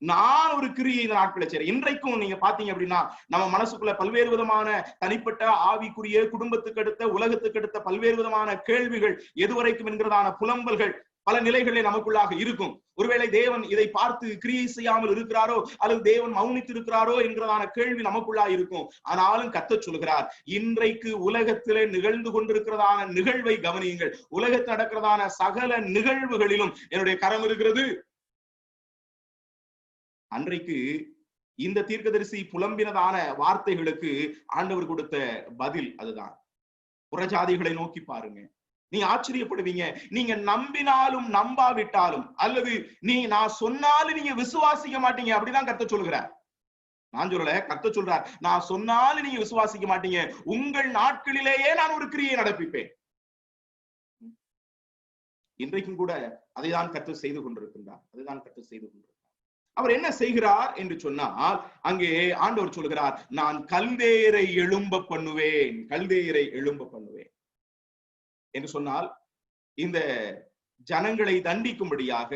[SPEAKER 6] நான் ஒரு கிரியை இந்த நாட்களை செய்றேன். இன்றைக்கும் நீங்க பாத்தீங்க அப்படின்னா நம்ம மனசுக்குள்ள பல்வேறு விதமான தனிப்பட்ட ஆவிக்குரிய, குடும்பத்துக்கு அடுத்த, உலகத்துக்கு அடுத்த பல்வேறு விதமான கேள்விகள், எதுவரைக்கும் என்கிறதான புலம்பல்கள் பல நிலைகளிலே நமக்குள்ளாக இருக்கும். ஒருவேளை தேவன் இதை பார்த்து கிரியை செய்யாமல் இருக்கிறாரோ, அல்லது தேவன் மௌனித்து இருக்கிறாரோ என்கிறதான கேள்வி நமக்குள்ளாக இருக்கும். ஆனாலும் கர்த்தர் சொல்கிறார், இன்றைக்கு உலகத்திலே நிகழ்ந்து கொண்டிருக்கிறதான நிகழ்வை கவனியுங்கள், உலகத்தில் நடக்கிறதான சகல நிகழ்வுகளிலும் என்னுடைய கரம் இருக்கிறது. அன்றைக்கு இந்த தீர்க்கதரிசி புலம்பினதான வார்த்தைகளுக்கு ஆண்டவர் கொடுத்த பதில் அதுதான். புறஜாதிகளை நோக்கி பாருங்க, நீங்க ஆச்சரியப்படுவீங்க, நீங்க நம்பினாலும் நம்பாவிட்டாலும், அல்லது நான் சொன்னாலும் நீங்க விசுவாசிக்க மாட்டீங்க. அப்படிதான் கர்த்தர் சொல்கிறார். நான் சொல்லல, கர்த்தர் சொல்றார், நான் சொன்னாலும் நீங்க விசுவாசிக்க மாட்டீங்க, உங்கள் நாட்களிலேயே நான் ஒரு கிரியை நடப்பிப்பேன். இன்றைக்கும் கூட அதைதான் கர்த்தர் செய்து கொண்டிருக்கின்றார். அதுதான் கர்த்தர் செய்து கொண்டிருக்கிறார். அவர் என்ன செய்கிறார் என்று சொன்னால், அங்கே ஆண்டவர் சொல்கிறார், நான் கல்தேயரை எழும்ப பண்ணுவேன், கல்தேயரை எழும்ப பண்ணுவேன் என்று சொன்னால், இந்த ஜனங்களை தண்டிக்கும்படியாக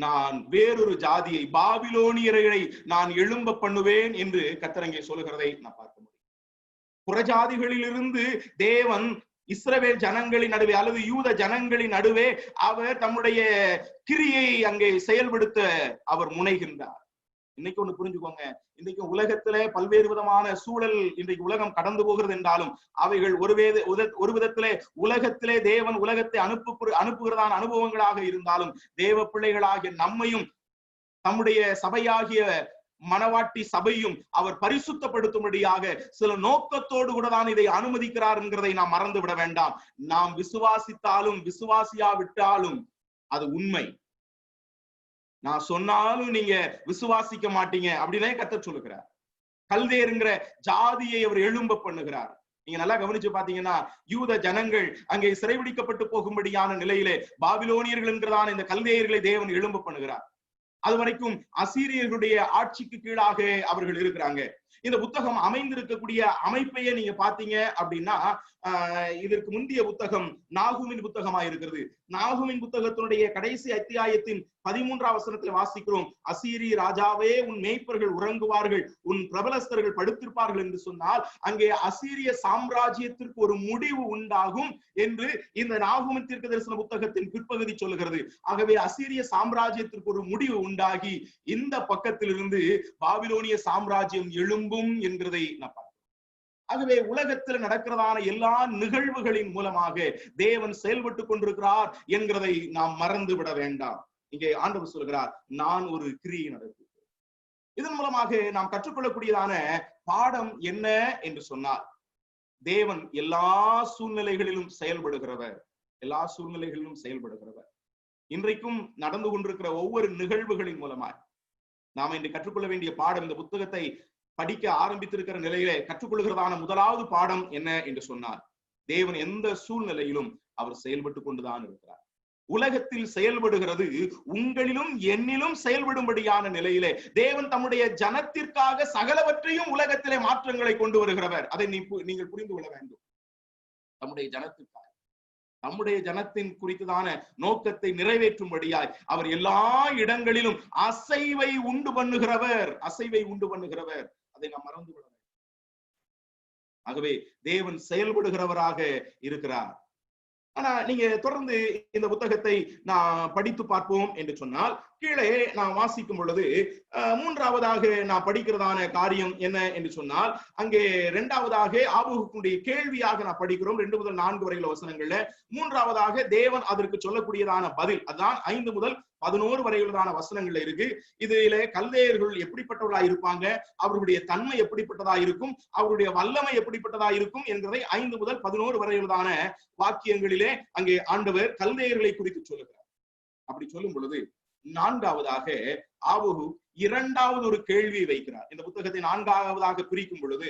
[SPEAKER 6] நான் வேறொரு ஜாதியை, பாபிலோனியர்களை நான் எழும்ப பண்ணுவேன் என்று கர்த்தர் அங்கே சொல்லுகிறதை நான் பார்க்க முடியும். புறஜாதிகளிலிருந்து தேவன் இஸ்ரவேல் ஜனங்களின் நடுவே அல்லது யூத ஜனங்களின் நடுவே அவர் தம்முடைய கிரியை அங்கே செயல்படுத்த அவர் முனைகின்றார். இன்னைக்கு ஒண்ணு புரிஞ்சுக்கோங்க, இன்னைக்கு உலகத்துல பல்வேறு விதமான சூழல் இன்றைக்கு உலகம் கடந்து போகிறது என்றாலும் அவைகள் ஒரு விதத்திலே உலகத்திலே தேவன் உலகத்தை அனுப்புகிறதான அனுபவங்களாக இருந்தாலும் தேவ பிள்ளைகளாகிய நம்மையும் தம்முடைய சபையாகிய மனவாட்டி சபையும் அவர் பரிசுத்தப்படுத்தும்படியாக சில நோக்கத்தோடு கூட தான் இதை அனுமதிக்கிறார் என்கிறதை நாம் மறந்து விட வேண்டாம். நாம் விசுவாசித்தாலும் விசுவாசியாவிட்டாலும் அது உண்மை. நான் சொன்னாலும் நீங்க விசுவாசிக்க மாட்டீங்க அப்படின்னே கர்த்தர் சொல்லுகிறார். கல்தேயருங்கிற ஜாதியை அவர் எழும்ப பண்ணுகிறார். நீங்க நல்லா கவனிச்சு பாத்தீங்கன்னா யூத ஜனங்கள் அங்கே சிறைபிடிக்கப்பட்டு போகும்படியான நிலையிலே பாபிலோனியர்கள் என்கிறதான இந்த கல்தேயர்களை தேவன் எழும்ப பண்ணுகிறார். அது வரைக்கும் அசீரியர்களுடைய ஆட்சிக்கு கீழாக அவர்கள் இருக்கிறாங்க. இந்த புத்தகம் அமைந்திருக்கக்கூடிய அமைப்பையே நீங்க பாத்தீங்க அப்படின்னா இதற்கு முந்தைய புத்தகம் நாகூமின் புத்தகமா இருக்கிறது. நாகூமின் புத்தகத்தினுடைய கடைசி அத்தியாயத்தின் 13ஆம் வசனத்தில் வாசிக்கிறோம், அசீரிய ராஜாவே உன் மேய்ப்பர்கள் உறங்குவார்கள், உன் பிரபலஸ்தர்கள் படுத்திருப்பார்கள் என்று சொன்னால் அங்கே அசீரிய சாம்ராஜ்யத்திற்கு ஒரு முடிவு உண்டாகும் என்று இந்த நாகூமின் தீர்க்கதரிசன புத்தகத்தின் பிற்பகுதி சொல்லுகிறது. ஆகவே அசீரிய சாம்ராஜ்யத்திற்கு ஒரு முடிவு உண்டாகி இந்த பக்கத்திலிருந்து பாபிலோனிய சாம்ராஜ்யம் எழும்பும் என்கிறதை நான் பார்க்கிறேன். ஆகவே உலகத்தில் நடக்கிறதான எல்லா நிகழ்வுகளின் மூலமாக தேவன் செயல்பட்டு கொண்டிருக்கிறார் என்கிறதை நாம் மறந்து விட வேண்டாம். இங்கே ஆண்டவர் சொல்கிறார், நான் ஒரு கிரியை நடத்துகிறேன். இதன் மூலமாக நாம் கற்றுக்கொள்ளக்கூடியதான பாடம் என்ன என்று சொன்னால், தேவன் எல்லா சூழ்நிலைகளிலும் செயல்படுகிறவர். எல்லா சூழ்நிலைகளிலும் செயல்படுகிறவர். இன்றைக்கும் நடந்து கொண்டிருக்கிற ஒவ்வொரு நிகழ்வுகளின் மூலமாய் நாம இன்று கற்றுக்கொள்ள வேண்டிய பாடம், இந்த புத்தகத்தை படிக்க ஆரம்பித்திருக்கிற நிலையிலே கற்றுக்கொள்கிறதான முதலாவது பாடம் என்ன என்று சொன்னார், தேவன் எந்த சூழ்நிலையிலும் அவர் செயல்பட்டு கொண்டுதான் இருக்கிறார். உலகத்தில் செயல்படுகிறது உங்களிலும் என்னிலும் செயல்படும்படியான நிலையிலே தேவன் தம்முடைய ஜனத்திற்காக சகலவற்றையும் உலகத்திலே மாற்றங்களை கொண்டு வருகிறவர். அதை நீங்கள் புரிந்து கொள்ள வேண்டும். தம்முடைய ஜனத்திற்காக, நம்முடைய ஜனத்தின் குறித்ததான நோக்கத்தை நிறைவேற்றும்படியாய் அவர் எல்லா இடங்களிலும் அசைவை உண்டு பண்ணுகிறவர். அசைவை உண்டு பண்ணுகிறவர். அதை நாம் மறந்து விட வேண்டும். ஆகவே தேவன் செயல்படுகிறவராக இருக்கிறார். ஆனா நீங்க தொடர்ந்து இந்த புத்தகத்தை நான் படித்து பார்ப்போம் என்று சொன்னால், கீழே நான் வாசிக்கும் பொழுது மூன்றாவதாக நான் படிக்கிறதான காரியம் என்ன என்று சொன்னால், அங்கே இரண்டாவதாக ஆபகுக்குடைய கேள்வியாக நான் படிக்கிறோம் 2 முதல் 4 வரையில வசனங்கள்ல. மூன்றாவதாக தேவன் அதற்கு சொல்லக்கூடியதான பதில், அதுதான் 5 முதல் 11 வரையிலான வசனங்கள்ல இருக்கு. இதுல கல்தேயர்கள் எப்படிப்பட்டவர்களா இருப்பாங்க, அவர்களுடைய தன்மை எப்படிப்பட்டதா இருக்கும், அவருடைய வல்லமை எப்படிப்பட்டதா இருக்கும் என்கிறதை 5 முதல் 11 வரையிலான வாக்கியங்களிலே அங்கே ஆண்டவர் கல்தேயர்களை குறித்து சொல்லுகிறார். அப்படி சொல்லும் பொழுது நான்காவதாக ஆபகு இரண்டாவது ஒரு கேள்வியை வைக்கிறார். இந்த புத்தகத்தை நான்காவதாக பிரிக்கும் பொழுது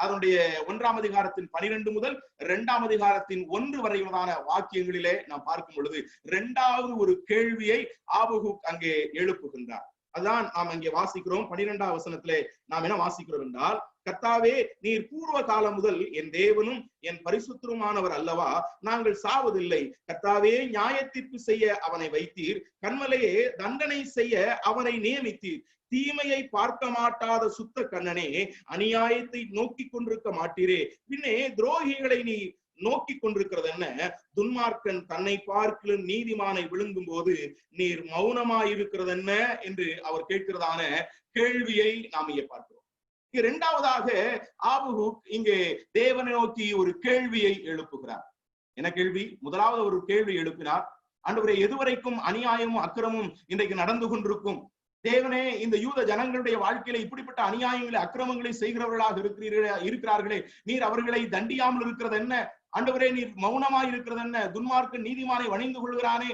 [SPEAKER 6] அதனுடைய 1ஆம் அதிகாரத்தின் 12 முதல் 2ஆம் அதிகாரத்தின் 1 வரையிலான வாக்கியங்களிலே நாம் பார்க்கும் பொழுது இரண்டாவது ஒரு கேள்வியை ஆபகு அங்கே எழுப்புகின்றார். அதான் நாம் அங்கே வாசிக்கிறோம். 12ஆம் வசனத்திலே நாம் என்ன வாசிக்கிறோம் என்றால், கர்த்தாவே, நீர் பூர்வ காலம் முதல் என் தேவனும் என் பரிசுத்தருமானவர் அல்லவா, நாங்கள் சாவதில்லை. கர்த்தாவே, நியாயத்தீர்ப்பு செய்ய அவனை வைத்தீர், கண்மலையே தண்டனை செய்ய அவனை நியமித்தீர். தீமையை பார்க்க மாட்டாத சுத்த கண்ணனே, அநியாயத்தை நோக்கி கொண்டிருக்க மாட்டீரே. பின்னே துரோகிகளை நீ நோக்கி கொண்டிருக்கிறது என்ன? துன்மார்க்கன் தன்னை பார்க்கலும் நீதிமானை விழுங்கும் போது நீர் மௌனமாயிருக்கிறது என்ன என்று அவர் கேட்கிறதான கேள்வியை நாம் இங்கே பார்க்கிறோம். இரண்டாவதாக ஆபகு இங்கே தேவனை நோக்கி ஒரு கேள்வியை எழுப்புகிறார். என்ன கேள்வி? முதலாவது ஒரு கேள்வி எழுப்பினார், ஆண்டவரே, எதுவரைக்கும் அநியாயமும் அக்கிரமும் இன்றைக்கு நடந்து கொண்டிருக்கும்? தேவனே, இந்த யூத ஜனங்களுடைய வாழ்க்கையில இப்படிப்பட்ட அநியாயங்களை அக்கிரமங்களை செய்கிறவர்களாக இருக்கிறார்களே, நீர் அவர்களை தண்டியாமல் இருக்கிறது என்ன? ஆண்டவரே, நீர் மௌனமாய் இருக்கிறது என்ன? துன்மார்க்கன் நீதிமானை வணிந்து கொள்கிறானே,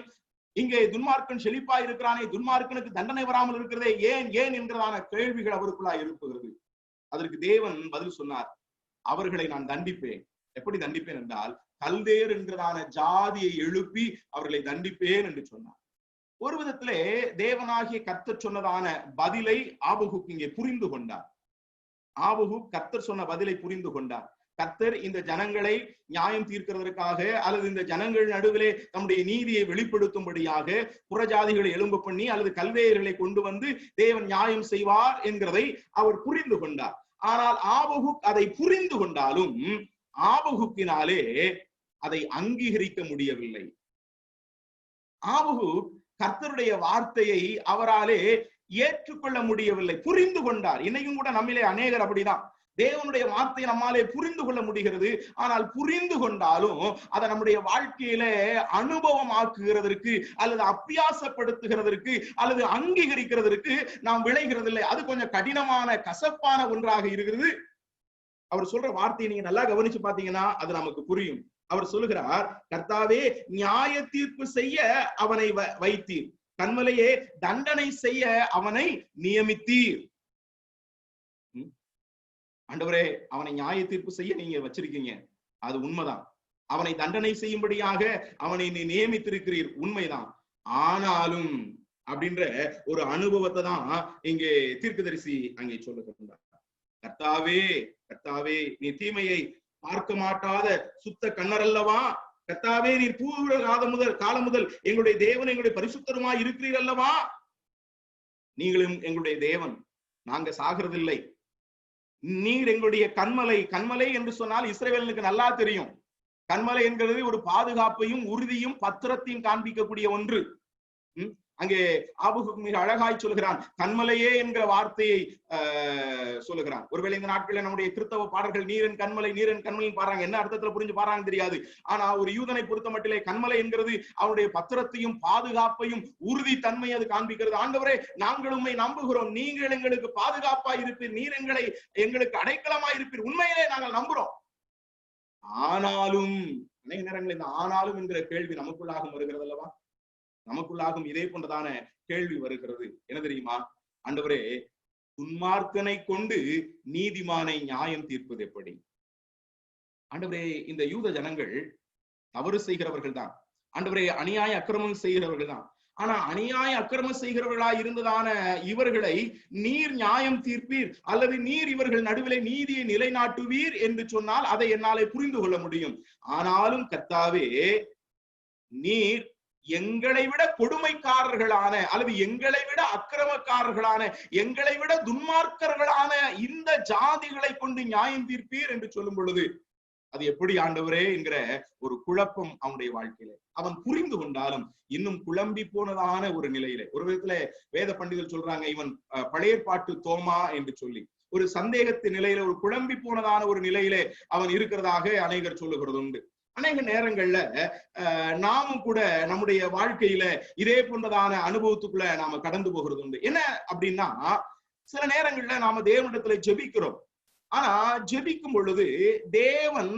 [SPEAKER 6] இங்கே துன்மார்க்கன் செழிப்பாய் இருக்கிறானே, துன்மார்க்கனுக்கு தண்டனை வராமல் இருக்கிறதே, ஏன் ஏன் என்கிறதான கேள்விகள் அவருக்குள்ளாய் எழுப்புகிறது. அதற்கு தேவன் பதில் சொன்னார், அவர்களை நான் தண்டிப்பேன். எப்படி தண்டிப்பேன் என்றால், கல்தேர் என்கிறதான ஜாதியை எழுப்பி அவர்களை தண்டிப்பேன் என்று சொன்னார். ஒரு விதத்திலே தேவனாகிய கர்த்தர் சொன்னதான பதிலை ஆபகு இங்கே புரிந்து கொண்டார். ஆபகு கர்த்தர் சொன்ன பதிலை புரிந்து கொண்டார். கர்த்தர் இந்த ஜனங்களை நியாயம் தீர்க்கிறதற்காக அல்லது இந்த ஜனங்கள் நடுவிலே தம்முடைய நீதியை வெளிப்படுத்தும்படியாக புறஜாதிகளை எழும்ப பண்ணி அல்லது கல்வேயர்களை கொண்டு வந்து தேவன் நியாயம் செய்வார் என்கிறதை அவர் புரிந்து கொண்டார். ஆனால் ஆபகுக் அதை புரிந்து கொண்டாலும் ஆபகுக்கினாலே அதை அங்கீகரிக்க முடியவில்லை. ஆபகுக் கர்த்தருடைய வார்த்தையை அவராலே ஏற்றுக்கொள்ள முடியவில்லை. புரிந்து கொண்டார். இன்னைக்கும் கூட நம்மிலே அநேகர் அப்படிதான். தேவனுடைய வார்த்தையை நம்மாலே புரிந்து கொள்ள முடிகிறது. ஆனால் புரிந்து கொண்டாலும் அதை நம்முடைய வாழ்க்கையில அனுபவம் ஆக்குகிறதற்கு அல்லது அபியாசப்படுத்துகிறதற்கு அல்லது அங்கீகரிக்கிறதற்கு நாம் விளைகிறது இல்லை. அது கொஞ்சம் கடினமான கசப்பான ஒன்றாக இருக்கிறது. அவர் சொல்ற வார்த்தையை நீங்க நல்லா கவனிச்சு பாத்தீங்கன்னா அது நமக்கு புரியும். அவர் சொல்லுகிறார், கர்த்தாவே நியாய தீர்ப்பு செய்ய அவனை வைத்தீர், கன்மலையே தண்டனை செய்ய அவனை நியமித்தீர். ஆண்டவரே, அவனை நியாய தீர்ப்பு செய்ய நீங்க வச்சிருக்கீங்க, அது உண்மைதான். அவனை தண்டனை செய்யும்படியாக அவனை நீ நியமித்திருக்கிறீர், உண்மைதான். ஆனாலும் அப்படின்ற ஒரு அனுபவத்தை தான் இங்கே தீர்க்கதரிசி அங்கே சொல்லுகிறார். கர்த்தாவே, கர்த்தாவே, நீ தீமையை பார்க்க மாட்டாத சுத்த கண்ணர் அல்லவா? கர்த்தாவே, நீர் பூர்வ காலம் முதல் எங்களுடைய தேவன் எங்களுடைய பரிசுத்தருமாய் இருக்கிறீர் அல்லவா? நீங்களும் எங்களுடைய தேவன், நாங்க சாகிறதில்லை. நீர் எங்களுடைய கன்மலை. கன்மலை என்று சொன்னால் இஸ்ரவேலுக்கு நல்லா தெரியும். கன்மலை என்கிறது ஒரு பாதுகாப்பையும் உறுதியும் பத்திரத்தையும் காண்பிக்கக்கூடிய ஒன்று. அங்கே ஆபகுக் மிக அழகாய் சொல்கிறான், கன்மலையே என்கிற வார்த்தையை சொல்லுகிறான். ஒருவேளை இந்த நாட்களில் நம்முடைய கிறிஸ்தவ பாடல்கள் நீரன் கன்மலை நீரன் கன்மலை பாடுறாங்க. என்ன அர்த்தத்துல புரிஞ்சு பாடுறாங்க தெரியாது. ஆனா ஒரு யூதனை பொறுத்த மட்டிலே கன்மலை என்கிறது அவனுடைய பத்திரத்தையும் பாதுகாப்பையும் உறுதி தன்மை அது காண்பிக்கிறது. ஆண்டவரே, நாங்கள் உண்மை நம்புகிறோம், நீங்கள் எங்களுக்கு பாதுகாப்பாய் இருப்பீர், நீர் எங்களுக்கு அடைக்கலமாய் இருப்பீர், உண்மையிலே நாங்கள் நம்புறோம். ஆனாலும் அநேக நேரங்களில் இந்த ஆனாலும் என்கிற கேள்வி நமக்குள்ளாக வருகிறது அல்லவா? நமக்குள்ளாகும் இதே போன்றதான கேள்வி வருகிறது. என்ன தெரியுமா? ஆண்டவரே, துன்மார்க்கனை கொண்டு நீதிமானை நியாயம் தீர்ப்பது எப்படி? ஆண்டவரே, இந்த யூத ஜனங்கள் தவறு செய்கிறவர்கள் தான். ஆண்டவரே, அநியாய அக்கிரமம் செய்கிறவர்கள் தான். ஆனா அநியாய அக்கிரமம் செய்கிறவர்களா இருந்ததான இவர்களை நீர் நியாயம் தீர்ப்பீர் அல்லது நீர் இவர்கள் நடுவிலே நீதியை நிலைநாட்டுவீர் என்று சொன்னால் அதை என்னாலே புரிந்து கொள்ள முடியும். ஆனாலும் கர்த்தாவே, நீர் எங்களை விட கொடுமைக்காரர்களான அல்லது எங்களை விட அக்கிரமக்காரர்களான எங்களை விட துன்மார்க்கர்களான இந்த ஜாதிகளை கொண்டு நியாயம் தீர்ப்பீர் என்று சொல்லும் பொழுது அது எப்படி ஆண்டவரே என்கிற ஒரு குழப்பம் அவனுடைய வாழ்க்கையில. அவன் புரிந்து கொண்டாலும் இன்னும் குழம்பி போனதான ஒரு நிலையில, ஒரு விதத்துல வேத பண்டிதர்கள் சொல்றாங்க, இவன் பழைய பாட்டு தோமா என்று சொல்லி ஒரு சந்தேகத்தின் நிலையில, ஒரு குழம்பி போனதான ஒரு நிலையிலே அவன் இருக்கிறதாக அநேகர் சொல்லுகிறது உண்டு. அநேக நேரங்கள்ல நாமும் கூட நம்முடைய வாழ்க்கையில இதே போன்றதான அனுபவத்துக்குள்ள நாம கடந்து போகிறது உண்டு. என்ன அப்படின்னா, சில நேரங்கள்ல நாம தேவனிடத்துல ஜெபிக்கிறோம். ஆனா ஜெபிக்கும் பொழுது தேவன்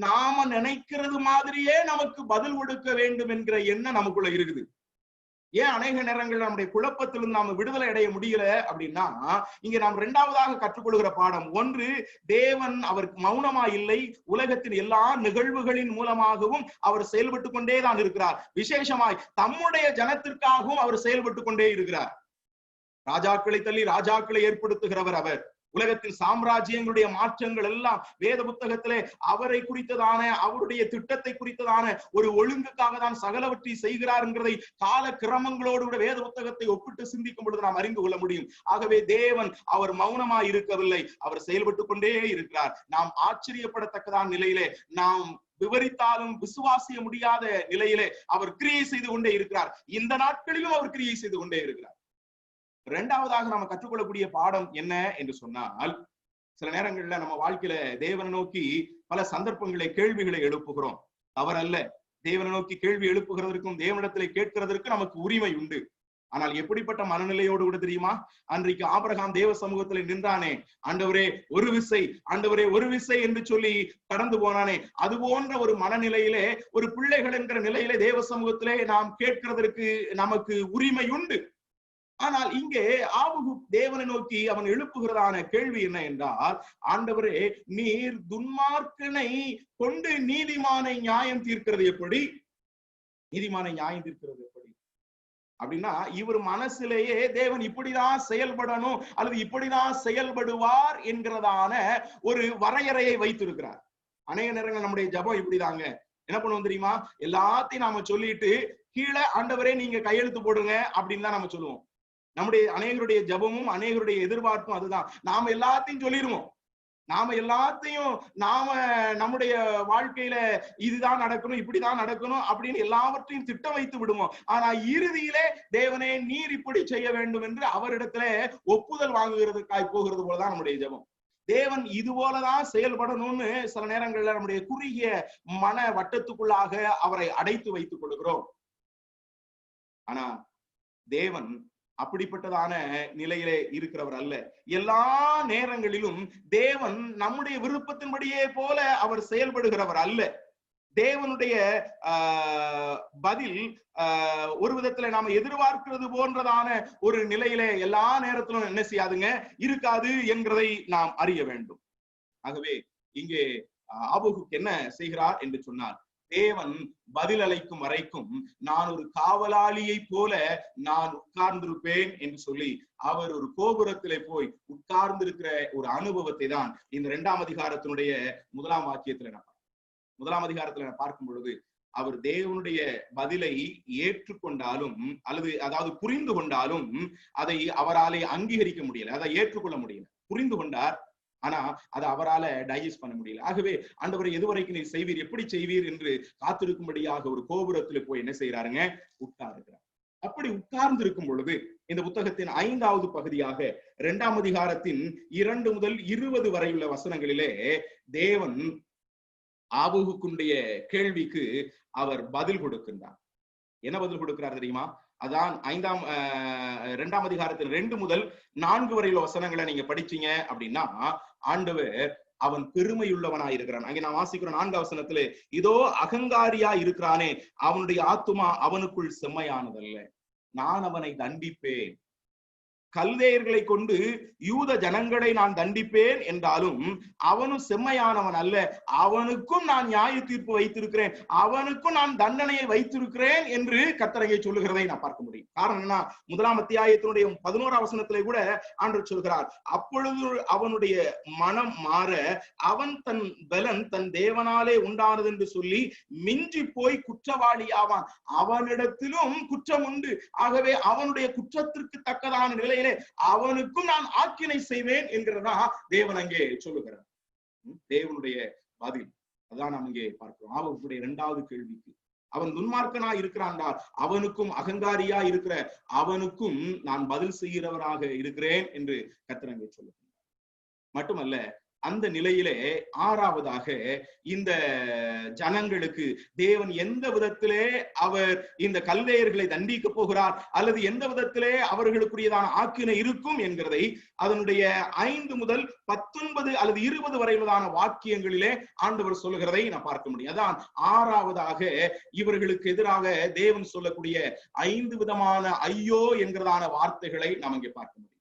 [SPEAKER 6] நாம நினைக்கிறது மாதிரியே நமக்கு பதில் கொடுக்க வேண்டும் என்கிற எண்ணம் நமக்குள்ள இருக்குது. ஏன் அநேக நேரங்கள்ல நம்முடைய குழப்பத்திலிருந்து நாம விடுதலை அடைய முடியல அப்படின்னா, இங்க நாம் இரண்டாவதாக கற்றுக்கொள்கிற பாடம் ஒன்று, தேவன் அவருக்கு மௌனமா இல்லை. உலகத்தின் எல்லா நிகழ்வுகளின் மூலமாகவும் அவர் செயல்பட்டு கொண்டேதான் இருக்கிறார். விசேஷமாய் தம்முடைய ஜனத்திற்காகவும் அவர் செயல்பட்டு கொண்டே இருக்கிறார். ராஜாக்களை தள்ளி ராஜாக்களை ஏற்படுத்துகிறவர் அவர். உலகத்தின் சாம்ராஜ்யங்களுடைய மாற்றங்கள் எல்லாம் வேத புத்தகத்திலே அவரை குறித்ததான, அவருடைய திட்டத்தை குறித்ததான ஒரு ஒழுங்குக்காக தான் சகலவற்றை செய்கிறார் என்கிறதை கால கிரமங்களோடு கூட வேத புத்தகத்தை ஒப்பிட்டு சிந்திக்கும் பொழுது நாம் அறிந்து கொள்ள முடியும். ஆகவே தேவன் அவர் மௌனமாய் இருக்கவில்லை, அவர் செயல்பட்டு கொண்டே இருக்கிறார். நாம் ஆச்சரியப்படத்தக்கதான நிலையிலே, நாம் விவரித்தாலும் விசுவாசிய முடியாத நிலையிலே அவர் கிரியை செய்து கொண்டே இருக்கிறார். இந்த நாட்களிலும் அவர் கிரியை செய்து கொண்டே இருக்கிறார். இரண்டாவதாக நாம கற்றுக்கொள்ளக்கூடிய பாடம் என்ன என்று சொன்னால், சில நேரங்கள்ல நம்ம வாழ்க்கையில தேவனை நோக்கி பல சந்தர்ப்பங்களை கேள்விகளை எழுப்புகிறோம். தவறல்ல, தேவனை நோக்கி கேள்வி எழுப்புகிறதற்கும் தேவனிடத்திலே கேட்கிறதற்கு நமக்கு உரிமை உண்டு. ஆனால் எப்படிப்பட்ட மனநிலையோடு கூட தெரியுமா, அன்றைக்கு ஆபிரகாம் தேவ சமூகத்திலே நின்றானே, ஆண்டவரே ஒரு விசை, ஆண்டவரே ஒரு விசை என்று சொல்லி கடந்து போனானே, அது போன்ற ஒரு மனநிலையிலே, ஒரு பிள்ளைகள் என்கிற நிலையிலே தேவ சமூகத்திலே நாம் கேட்கிறதற்கு நமக்கு உரிமை உண்டு. ஆனால் இங்கே ஆபகுக் தேவனை நோக்கி அவன் எழுப்புகிறதான கேள்வி என்ன என்றால், ஆண்டவரே நீர் துன்மார்க்கனை கொண்டு நீதிமானை நியாயம் தீர்க்கிறது எப்படி? நீதிமானை நியாயம் தீர்க்கிறது எப்படி அப்படின்னா, இவர் மனசிலேயே தேவன் இப்படிதான் செயல்படணும் அல்லது இப்படிதான் செயல்படுவார் என்கிறதான ஒரு வரையறையை வைத்திருக்கிறார். அநேக நேரங்கள் நம்முடைய ஜபம் இப்படிதாங்க. என்ன பண்ணுவோம் தெரியுமா? எல்லாத்தையும் நாம சொல்லிட்டு கீழே ஆண்டவரே நீங்க கையெழுத்து போடுங்க அப்படின்னு தான் நம்ம சொல்லுவோம். நம்முடைய அநேகருடைய ஜபமும் அநேகருடைய எதிர்பார்ப்பும் அதுதான். நாம எல்லாத்தையும் சொல்லிடுவோம். நம்முடைய வாழ்க்கையில இதுதான் நடக்கணும், இப்படிதான் நடக்கணும் அப்படின்னு எல்லாவற்றையும் திட்டம் வைத்து விடுவோம். ஆனா இறுதியிலே தேவனே நீர் இப்படி செய்ய வேண்டும் என்று அவரிடத்துல ஒப்புதல் வாங்குகிறதுக்காய் போகிறது போலதான் நம்முடைய ஜெபம். தேவன் இது போலதான் செயல்படணும்னு சில நேரங்கள்ல நம்முடைய குறுகிய மன வட்டத்துக்குள்ளாக அவரை அடைத்து வைத்துக் கொள்கிறோம். ஆனா தேவன் அப்படிப்பட்டதான நிலையிலே இருக்கிறவர் அல்ல. எல்லா நேரங்களிலும் தேவன் நம்முடைய விருப்பத்தின்படியே போல அவர் செயல்படுகிறவர் அல்ல. தேவனுடைய பதில் ஒரு விதத்துல நாம எதிர்பார்க்கிறது போன்றதான ஒரு நிலையிலே எல்லா நேரத்திலும் என்ன செய்யாதுங்க இருக்காது என்கிறதை நாம் அறிய வேண்டும். ஆகவே இங்கே ஆபகுக்கு என்ன செய்கிறார் என்று சொன்னார், தேவன் பதில் அளிக்கும் வரைக்கும் நான் ஒரு காவலாளியை போல நான் உட்கார்ந்திருப்பேன் என்று சொல்லி அவர் ஒரு கோபுரத்திலே போய் உட்கார்ந்திருக்கிற ஒரு அனுபவத்தை தான் இந்த 2ஆம் அதிகாரத்தினுடைய 1ஆம் வாக்கியத்துல நான் பார்க்கும் பொழுது அவர் தேவனுடைய பதிலை ஏற்றுக்கொண்டாலும் அதாவது புரிந்து கொண்டாலும் அதை அவராலே அங்கீகரிக்க முடியல, அதை ஏற்றுக்கொள்ள முடியல. புரிந்து கொண்டார், ஆனா அதை அவரால டைஜஸ்ட் பண்ண முடியல. ஆகவே ஆண்டவரை எதுவரைக்கும் நீர் செய்வீர், எப்படி செய்வீர் என்று காத்திருக்கும்படியாக ஒரு கோபுரத்துல போய் என்ன செய்யறாருங்க, உட்கார்ந்துக்கிறார். அப்படி உட்கார்ந்து இருக்கும் பொழுது இந்த புத்தகத்தின் 5வது பகுதியாக 2ஆம் அதிகாரத்தின் 2 முதல் 20 வரையுள்ள வசனங்களிலே தேவன் ஆபகுக்குடைய கேள்விக்கு அவர் பதில் கொடுக்கின்றார். என்ன பதில் கொடுக்கிறார் தெரியுமா? அதான் 2ஆம் அதிகாரத்தில் 2 முதல் 4 வரையுள்ள வசனங்களை நீங்க படிச்சீங்க அப்படின்னா ஆண்டவர் அவன் பெருமையுள்ளவனாய் இருக்கிறான். அங்கே நான் வாசிக்கிறோம் 4ஆம் வசனத்துல, இதோ அகங்காரியா இருக்கிறானே, அவனுடைய ஆத்துமா அவனுக்குள் செம்மையானதல்ல, நான் அவனை தண்டிப்பேன். கல்தேயர்களை கொண்டு யூத ஜனங்களை நான் தண்டிப்பேன் என்றாலும் அவனும் செம்மையானவன் அல்ல, அவனுக்கும் நான் நியாய தீர்ப்பு வைத்திருக்கிறேன், அவனுக்கும் நான் தண்டனையை வைத்திருக்கிறேன் என்று கர்த்தர் சொல்லுகிறதை நான் பார்க்க முடியும். காரணம் என்ன? 1ஆம் அத்தியாயத்தினுடைய 11ஆம் வசனத்திலே கூட ஆண்டவர் சொல்கிறார், அப்பொழுது அவனுடைய மனம் மாற அவன் தன் பலன் தன் தேவனாலே உண்டானது என்று சொல்லி மிஞ்சி போய் குற்றவாளியாவான், அவனிடத்திலும் குற்றம் உண்டு, ஆகவே அவனுடைய குற்றத்திற்கு தக்கதான நிலையிலே அவனுக்கும் நான் ஆக்கினை செய்வேன் என்கிறதா தேவன் அங்கே சொல்லுகிறார். தேவனுடைய பதில் அதான் நாம் இங்கே பார்க்கிறோம். அவனுடைய 2வது கேள்விக்கு அவன் துன்மார்க்கனா இருக்கிறான்டா, அவனுக்கும் அகங்காரியா இருக்கிற அவனுக்கும் நான் பதில் செய்கிறவராக இருக்கிறேன் என்று கர்த்தர் அங்கே சொல்லுகிறார். மட்டுமல்ல, அந்த நிலையிலே 6வதாக இந்த ஜனங்களுக்கு தேவன் எந்த விதத்திலே அவர் இந்த கல்தேயர்களை தண்டிக்க போகிறார் அல்லது எந்த விதத்திலே அவர்களுக்குரியதான ஆக்கினை இருக்கும் என்கிறதை அதனுடைய 5 முதல் 19 அல்லது 20 வரையிலான வாக்கியங்களிலே ஆண்டவர் சொல்லுகிறதை நான் பார்க்க முடியும். அதான் 6வதாக இவர்களுக்கு எதிராக தேவன் சொல்லக்கூடிய 5 விதமான ஐயோ என்கிறதான வார்த்தைகளை நாம் இங்கே பார்க்க முடியும்.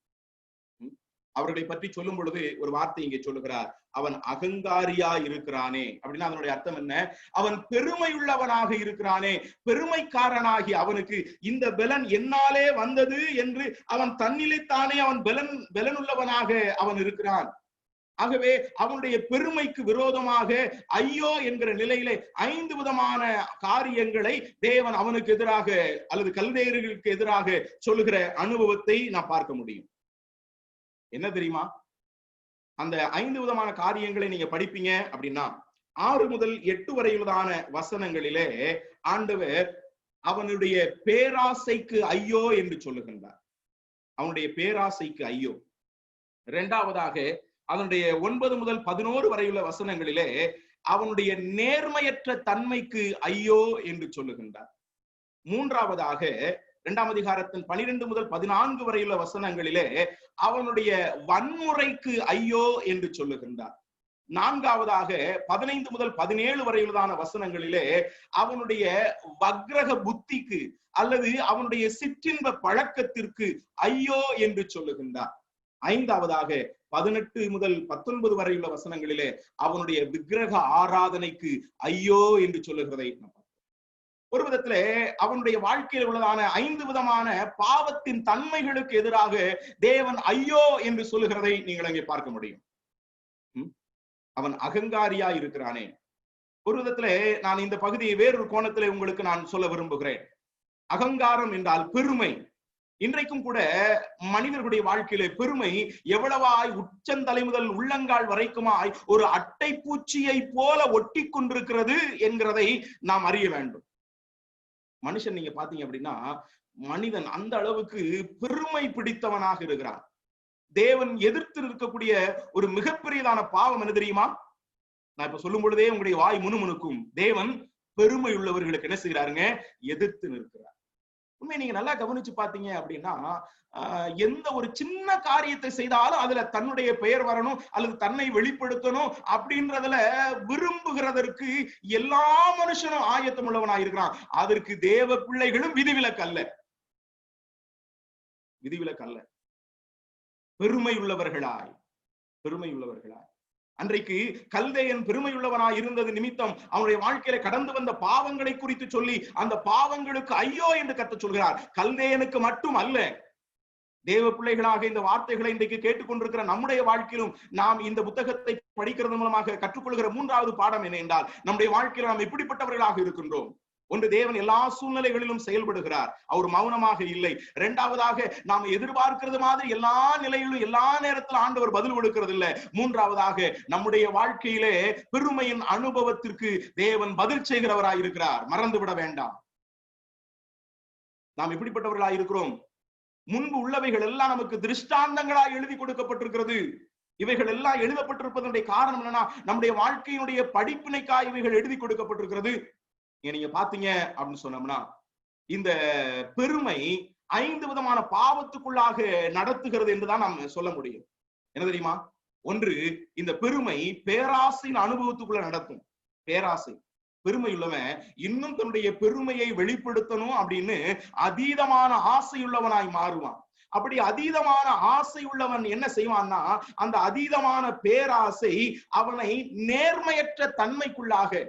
[SPEAKER 6] அவர்களை பற்றி சொல்லும் பொழுது ஒரு வார்த்தை இங்கே சொல்லுகிறார், அவன் அகங்காரியா இருக்கிறானே. அப்படின்னா அதனுடைய அர்த்தம் என்ன? அவன் பெருமையுள்ளவனாக இருக்கிறானே, பெருமைக்காரனாகி அவனுக்கு இந்த பலன் என்னாலே வந்தது என்று அவன் தன்னிலைத்தானே அவன் பலனுள்ளவனாக அவன் இருக்கிறான். ஆகவே அவனுடைய பெருமைக்கு விரோதமாக ஐயோ என்கிற நிலையிலே 5 விதமான காரியங்களை தேவன் அவனுக்கு எதிராக அல்லது கல்தேயர்களுக்கு எதிராக சொல்லுகிற அனுபவத்தை நான் பார்க்க முடியும். என்ன தெரியுமா? அந்த 5 விதமான காரியங்களை நீங்க படிப்பீங்க அப்படின்னா 6 முதல் 8 வரையிலான வசனங்களிலே ஆண்டவர் அவனுடைய பேராசைக்கு ஐயோ என்று சொல்லுகின்றார். அவனுடைய பேராசைக்கு ஐயோ. 2வதாக அதனுடைய 9 முதல் 11 வரையுள்ள வசனங்களிலே அவனுடைய நேர்மையற்ற தன்மைக்கு ஐயோ என்று சொல்லுகின்றார். 3வதாக 2ஆம் அதிகாரத்தின் 12 முதல் 14 வரையுள்ள வசனங்களிலே அவனுடைய வன்முறைக்கு ஐயோ என்று சொல்லுகின்றார். 4வதாக 15 முதல் 17 வரையிலான வசனங்களிலே அவனுடைய வக்ரக புத்திக்கு அல்லது அவனுடைய சிற்றின்ப பழக்கத்திற்கு ஐயோ என்று சொல்லுகின்றார். 5வதாக 18 முதல் 19 வரையுள்ள வசனங்களிலே அவனுடைய விக்கிரக ஆராதனைக்கு ஐயோ என்று சொல்லுகிறதை ஒரு விதத்திலே அவனுடைய வாழ்க்கையில் உள்ளதான 5 விதமான பாவத்தின் தன்மைகளுக்கு எதிராக தேவன் ஐயோ என்று சொல்லுகிறதை நீங்கள் அங்கே பார்க்க முடியும். அவன் அகங்காரியா இருக்கிறானே. ஒரு விதத்துல நான் இந்த பகுதியை வேறொரு கோணத்திலே உங்களுக்கு நான் சொல்ல விரும்புகிறேன். அகங்காரம் என்றால் பெருமை. இன்றைக்கும் கூட மனிதர்களுடைய வாழ்க்கையிலே பெருமை எவ்வளவாய் உச்சந்தலை முதல் உள்ளங்கால் வரைக்குமாய் ஒரு அட்டை பூச்சியை போல ஒட்டி கொண்டிருக்கிறது என்கிறதை நாம் அறிய வேண்டும். மனுஷன் நீங்க பாத்தீங்க அப்படின்னா, மனிதன் அந்த அளவுக்கு பெருமை பிடித்தவனாக இருக்கிறான். தேவன் எதிர்த்து இருக்கக்கூடிய ஒரு மிகப்பெரியதான பாவம் என்ன தெரியுமா? நான் இப்ப சொல்லும் பொழுதே உங்களுடைய வாய் முணுமுணுக்கும். தேவன் பெருமை உள்ளவர்களுக்கு என்ன செய்யறாருங்க? எதிர்த்து நிற்கிறார். உண்மை நீங்க நல்லா கவனிச்சு பாத்தீங்க அப்படின்னா, எந்த ஒரு சின்ன காரியத்தை செய்தாலும் அதுல தன்னுடைய பெயர் வரணும் அல்லது தன்னை வெளிப்படுத்தணும் அப்படின்றதுல விரும்புகிறதற்கு எல்லா மனுஷனும் ஆயத்தம் உள்ளவனா இருக்கிறான். அதற்கு தேவ பிள்ளைகளும் விதிவிலக்கு அல்ல, விதிவிலக்கு அல்ல. பெருமை உள்ளவர்களாய் அன்றைக்கு கல்தேயன் பெருமையுள்ளவனாய் இருந்தது நிமித்தம் அவனுடைய வாழ்க்கையில கடந்து வந்த பாவங்களை குறித்து சொல்லி அந்த பாவங்களுக்கு ஐயோ என்று கர்த்தர் சொல்கிறார். கல்தேயனுக்கு மட்டும் அல்ல, தேவ பிள்ளைகளாக இந்த வார்த்தைகளை இன்றைக்கு கேட்டுக்கொண்டிருக்கிற நம்முடைய வாழ்க்கையிலும் நாம் இந்த புத்தகத்தை படிக்கிறது மூலமாக கற்றுக்கொள்கிற மூன்றாவது பாடம் என்ன என்றால், நம்முடைய வாழ்க்கையில் நாம் எப்படிப்பட்டவர்களாக இருக்கின்றோம். ஒன்று, தேவன் எல்லா சூழ்நிலைகளிலும் செயல்படுகிறார், அவர் மௌனமாக இல்லை. இரண்டாவதாக, நாம் எதிர்பார்க்கிறது மாதிரி எல்லா நிலையிலும் எல்லா நேரத்திலும் ஆண்டவர் பதில் கொடுக்கிறது இல்லை. மூன்றாவதாக, நம்முடைய வாழ்க்கையிலே பெருமையின் அனுபவத்திற்கு தேவன் பதில் செய்கிறவராய் இருக்கிறார். மறந்து விட வேண்டாம். நாம் எப்படிப்பட்டவர்களாய் இருக்கிறோம்? முன்பு உள்ளவைகள் எல்லாம் நமக்கு திருஷ்டாந்தங்களாய் எழுதி கொடுக்கப்பட்டிருக்கிறது. இவைகள் எல்லாம் எழுதப்பட்டிருப்பதனுடைய காரணம் என்னன்னா, நம்முடைய வாழ்க்கையினுடைய படிப்பினைக்காய் இவைகள் எழுதி கொடுக்கப்பட்டிருக்கிறது. நீங்க பாத்தீங்க அப்படின்னு சொன்னோம்னா, இந்த பெருமை 5 விதமான பாவத்துக்குள்ளாக நடத்துகிறது என்றுதான் நாம் சொல்ல முடியும். என்ன தெரியுமா? ஒன்று, இந்த பெருமை பேராசையின் அனுபவத்துக்குள்ள நடத்தும். பேராசை, பெருமை உள்ளவன் இன்னும் தன்னுடைய பெருமையை வெளிப்படுத்தணும் அப்படின்னு அதீதமான ஆசையுள்ளவனாய் மாறுவான். அப்படி அதீதமான ஆசை உள்ளவன் என்ன செய்வான்னா, அந்த அதீதமான பேராசை அவனை நேர்மையற்ற தன்மைக்குள்ளாக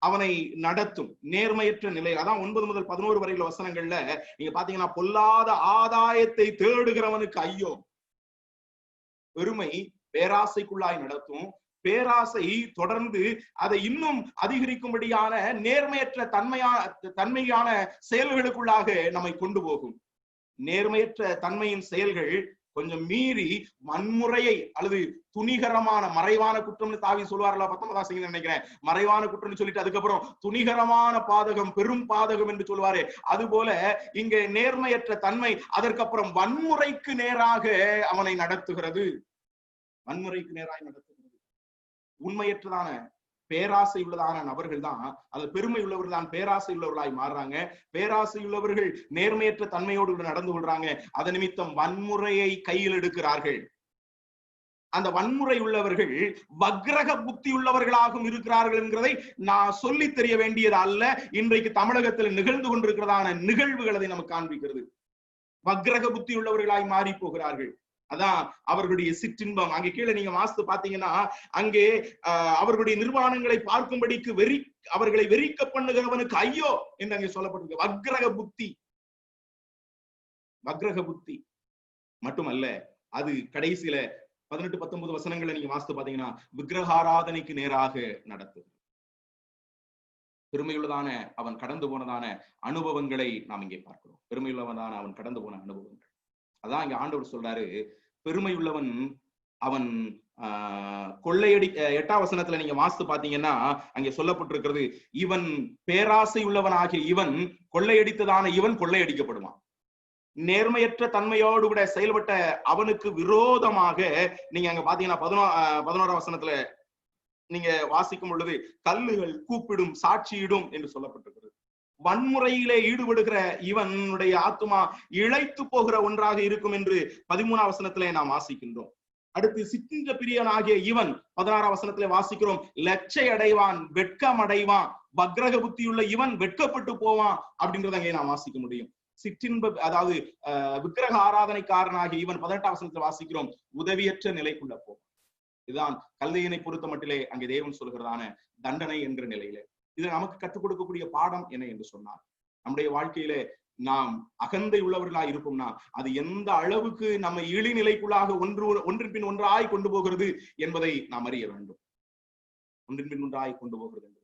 [SPEAKER 6] அவனை நடத்தும். நேர்மையற்ற நிலை. அதான் 9 முதல் 11 வரையில வசனங்கள்ல நீங்க பாத்தீங்கன்னா, பொல்லாத ஆதாயத்தை தேடுகிறவனுக்கு ஐயோ. பெருமை பேராசைக்குள்ளாய் நடத்தும். பேராசை தொடர்ந்து அதை இன்னும் அதிகரிக்கும்படியான நேர்மையற்ற தன்மையான செயல்களுக்குள்ளாக நம்மை கொண்டு போகும். நேர்மையற்ற தன்மையின் செயல்கள் கொஞ்சம் மீறி வன்முறையை அல்லது துணிகரமான மறைவான குற்றம்னு தாவி சொல்வார்களா? 19 நினைக்கிறேன். மறைவான குற்றம்னு சொல்லிட்டு அதுக்கப்புறம் துணிகரமான பாதகம், பெரும் பாதகம் என்று சொல்வாரு. அது போல இங்க நேர்மையற்ற தன்மை அதற்கப்புறம் வன்முறைக்கு நேராக அவனை நடத்துகிறது. வன்முறைக்கு நேராக நடத்துகிறது. உண்மையற்றதான பேராசை உள்ளதான நபர்கள் தான், அது பெருமை உள்ளவர்கள் தான் பேராசை உள்ளவர்களாய் மாறுறாங்க. பேராசை உள்ளவர்கள் நேர்மையற்ற தன்மையோடு நடந்து கொள்றாங்க. அதன் நிமித்தம் வன்முறையை கையில் எடுக்கிறார்கள். அந்த வன்முறை உள்ளவர்கள் வக்ரக புத்தி உள்ளவர்களாகவும் இருக்கிறார்கள் என்கிறதை நான் சொல்லி தெரிய வேண்டியது அல்ல. இன்றைக்கு தமிழகத்தில் நிகழ்ந்து கொண்டிருக்கிறதான நிகழ்வுகள் அதை நமக்கு காண்பிக்கிறது. வக்ரக புத்தி உள்ளவர்களாய் மாறி போகிறார்கள். அதான் அவர்களுடைய சிற்றின்பம். அங்கே கீழே நீங்க வாஸ்து பாத்தீங்கன்னா, அங்கே அவர்களுடைய நிர்வாணங்களை பார்க்கும்படிக்கு அவர்களை வெறிக்க பண்ணுகிறவனுக்கு ஐயோ என்று அங்கே சொல்லப்பட்டிருக்கு. வக்ரக புத்தி. வக்ரக புத்தி மட்டுமல்ல, அது கடைசியில 18-19 வசனங்களை நீங்க வாஸ்து பாத்தீங்கன்னா, விக்கிரகாராதனைக்கு நேராக நடத்துது. பெருமையுள்ளதான அவன் கடந்து போனதான அனுபவங்களை நாம் இங்கே பார்க்கிறோம். பெருமையுள்ளவனான அவன் கடந்து போன அனுபவங்கள். அதான் இங்க ஆண்டவர் சொல்றாரு, பெருமையுள்ளவன் அவன் கொள்ளையடி 8ஆம் வசனத்துல நீங்க வாஸ்து பாத்தீங்கன்னா, அங்கே சொல்லப்பட்டிருக்கிறது, இவன் பேராசை உள்ளவனாகிய இவன் கொள்ளையடித்ததான இவன் கொள்ளையடிக்கப்படுவான். நேர்மையற்ற தன்மையோடு கூட செயல்பட்ட அவனுக்கு விரோதமாக நீங்க அங்க பாத்தீங்கன்னா 11ஆம் வசனத்துல நீங்க வாசிக்கும் பொழுது, கல்லுகள் கூப்பிடும் சாட்சியிடும் என்று சொல்லப்பட்டிருக்கிறது. வன்முறையிலே ஈடுபடுகிற இவனுடைய ஆத்துமா இழைத்து போகிற ஒன்றாக இருக்கும் என்று 13ஆம் வசனத்திலே நாம் வாசிக்கின்றோம். அடுத்து சிற்றின்ப பிரியனாகிய இவன் 16ஆம் வசனத்திலே வாசிக்கிறோம், லட்சை அடைவான், வெட்கம் அடைவான். வக்ரக புத்தியுள்ள இவன் வெட்கப்பட்டு போவான் அப்படின்றத அங்கே நாம் வாசிக்க முடியும். சிற்றின்ப அதாவது விக்கிரக ஆராதனைக்காரனாகிய இவன் 18ஆம் வசனத்தில் வாசிக்கிறோம், உதவியற்ற நிலைக்குள்ள போவான். இதுதான் கல்தையனை பொறுத்த மட்டிலே அங்கே தேவன் சொல்கிறதான தண்டனை என்கிற நிலையிலே. இது நமக்கு கற்றுக் கொடுக்கக்கூடிய பாடம் என்ன என்று சொன்னார், நம்முடைய வாழ்க்கையில நாம் அகந்தை உள்ளவர்களா இருப்போம்னா அது எந்த அளவுக்கு நம்ம இழிநிலைக்குள்ளாக ஒன்றின் பின் ஒன்றாய் கொண்டு போகிறது என்பதை நாம் அறிய வேண்டும். ஒன்றின் பின் ஒன்றாய் கொண்டு போகிறது.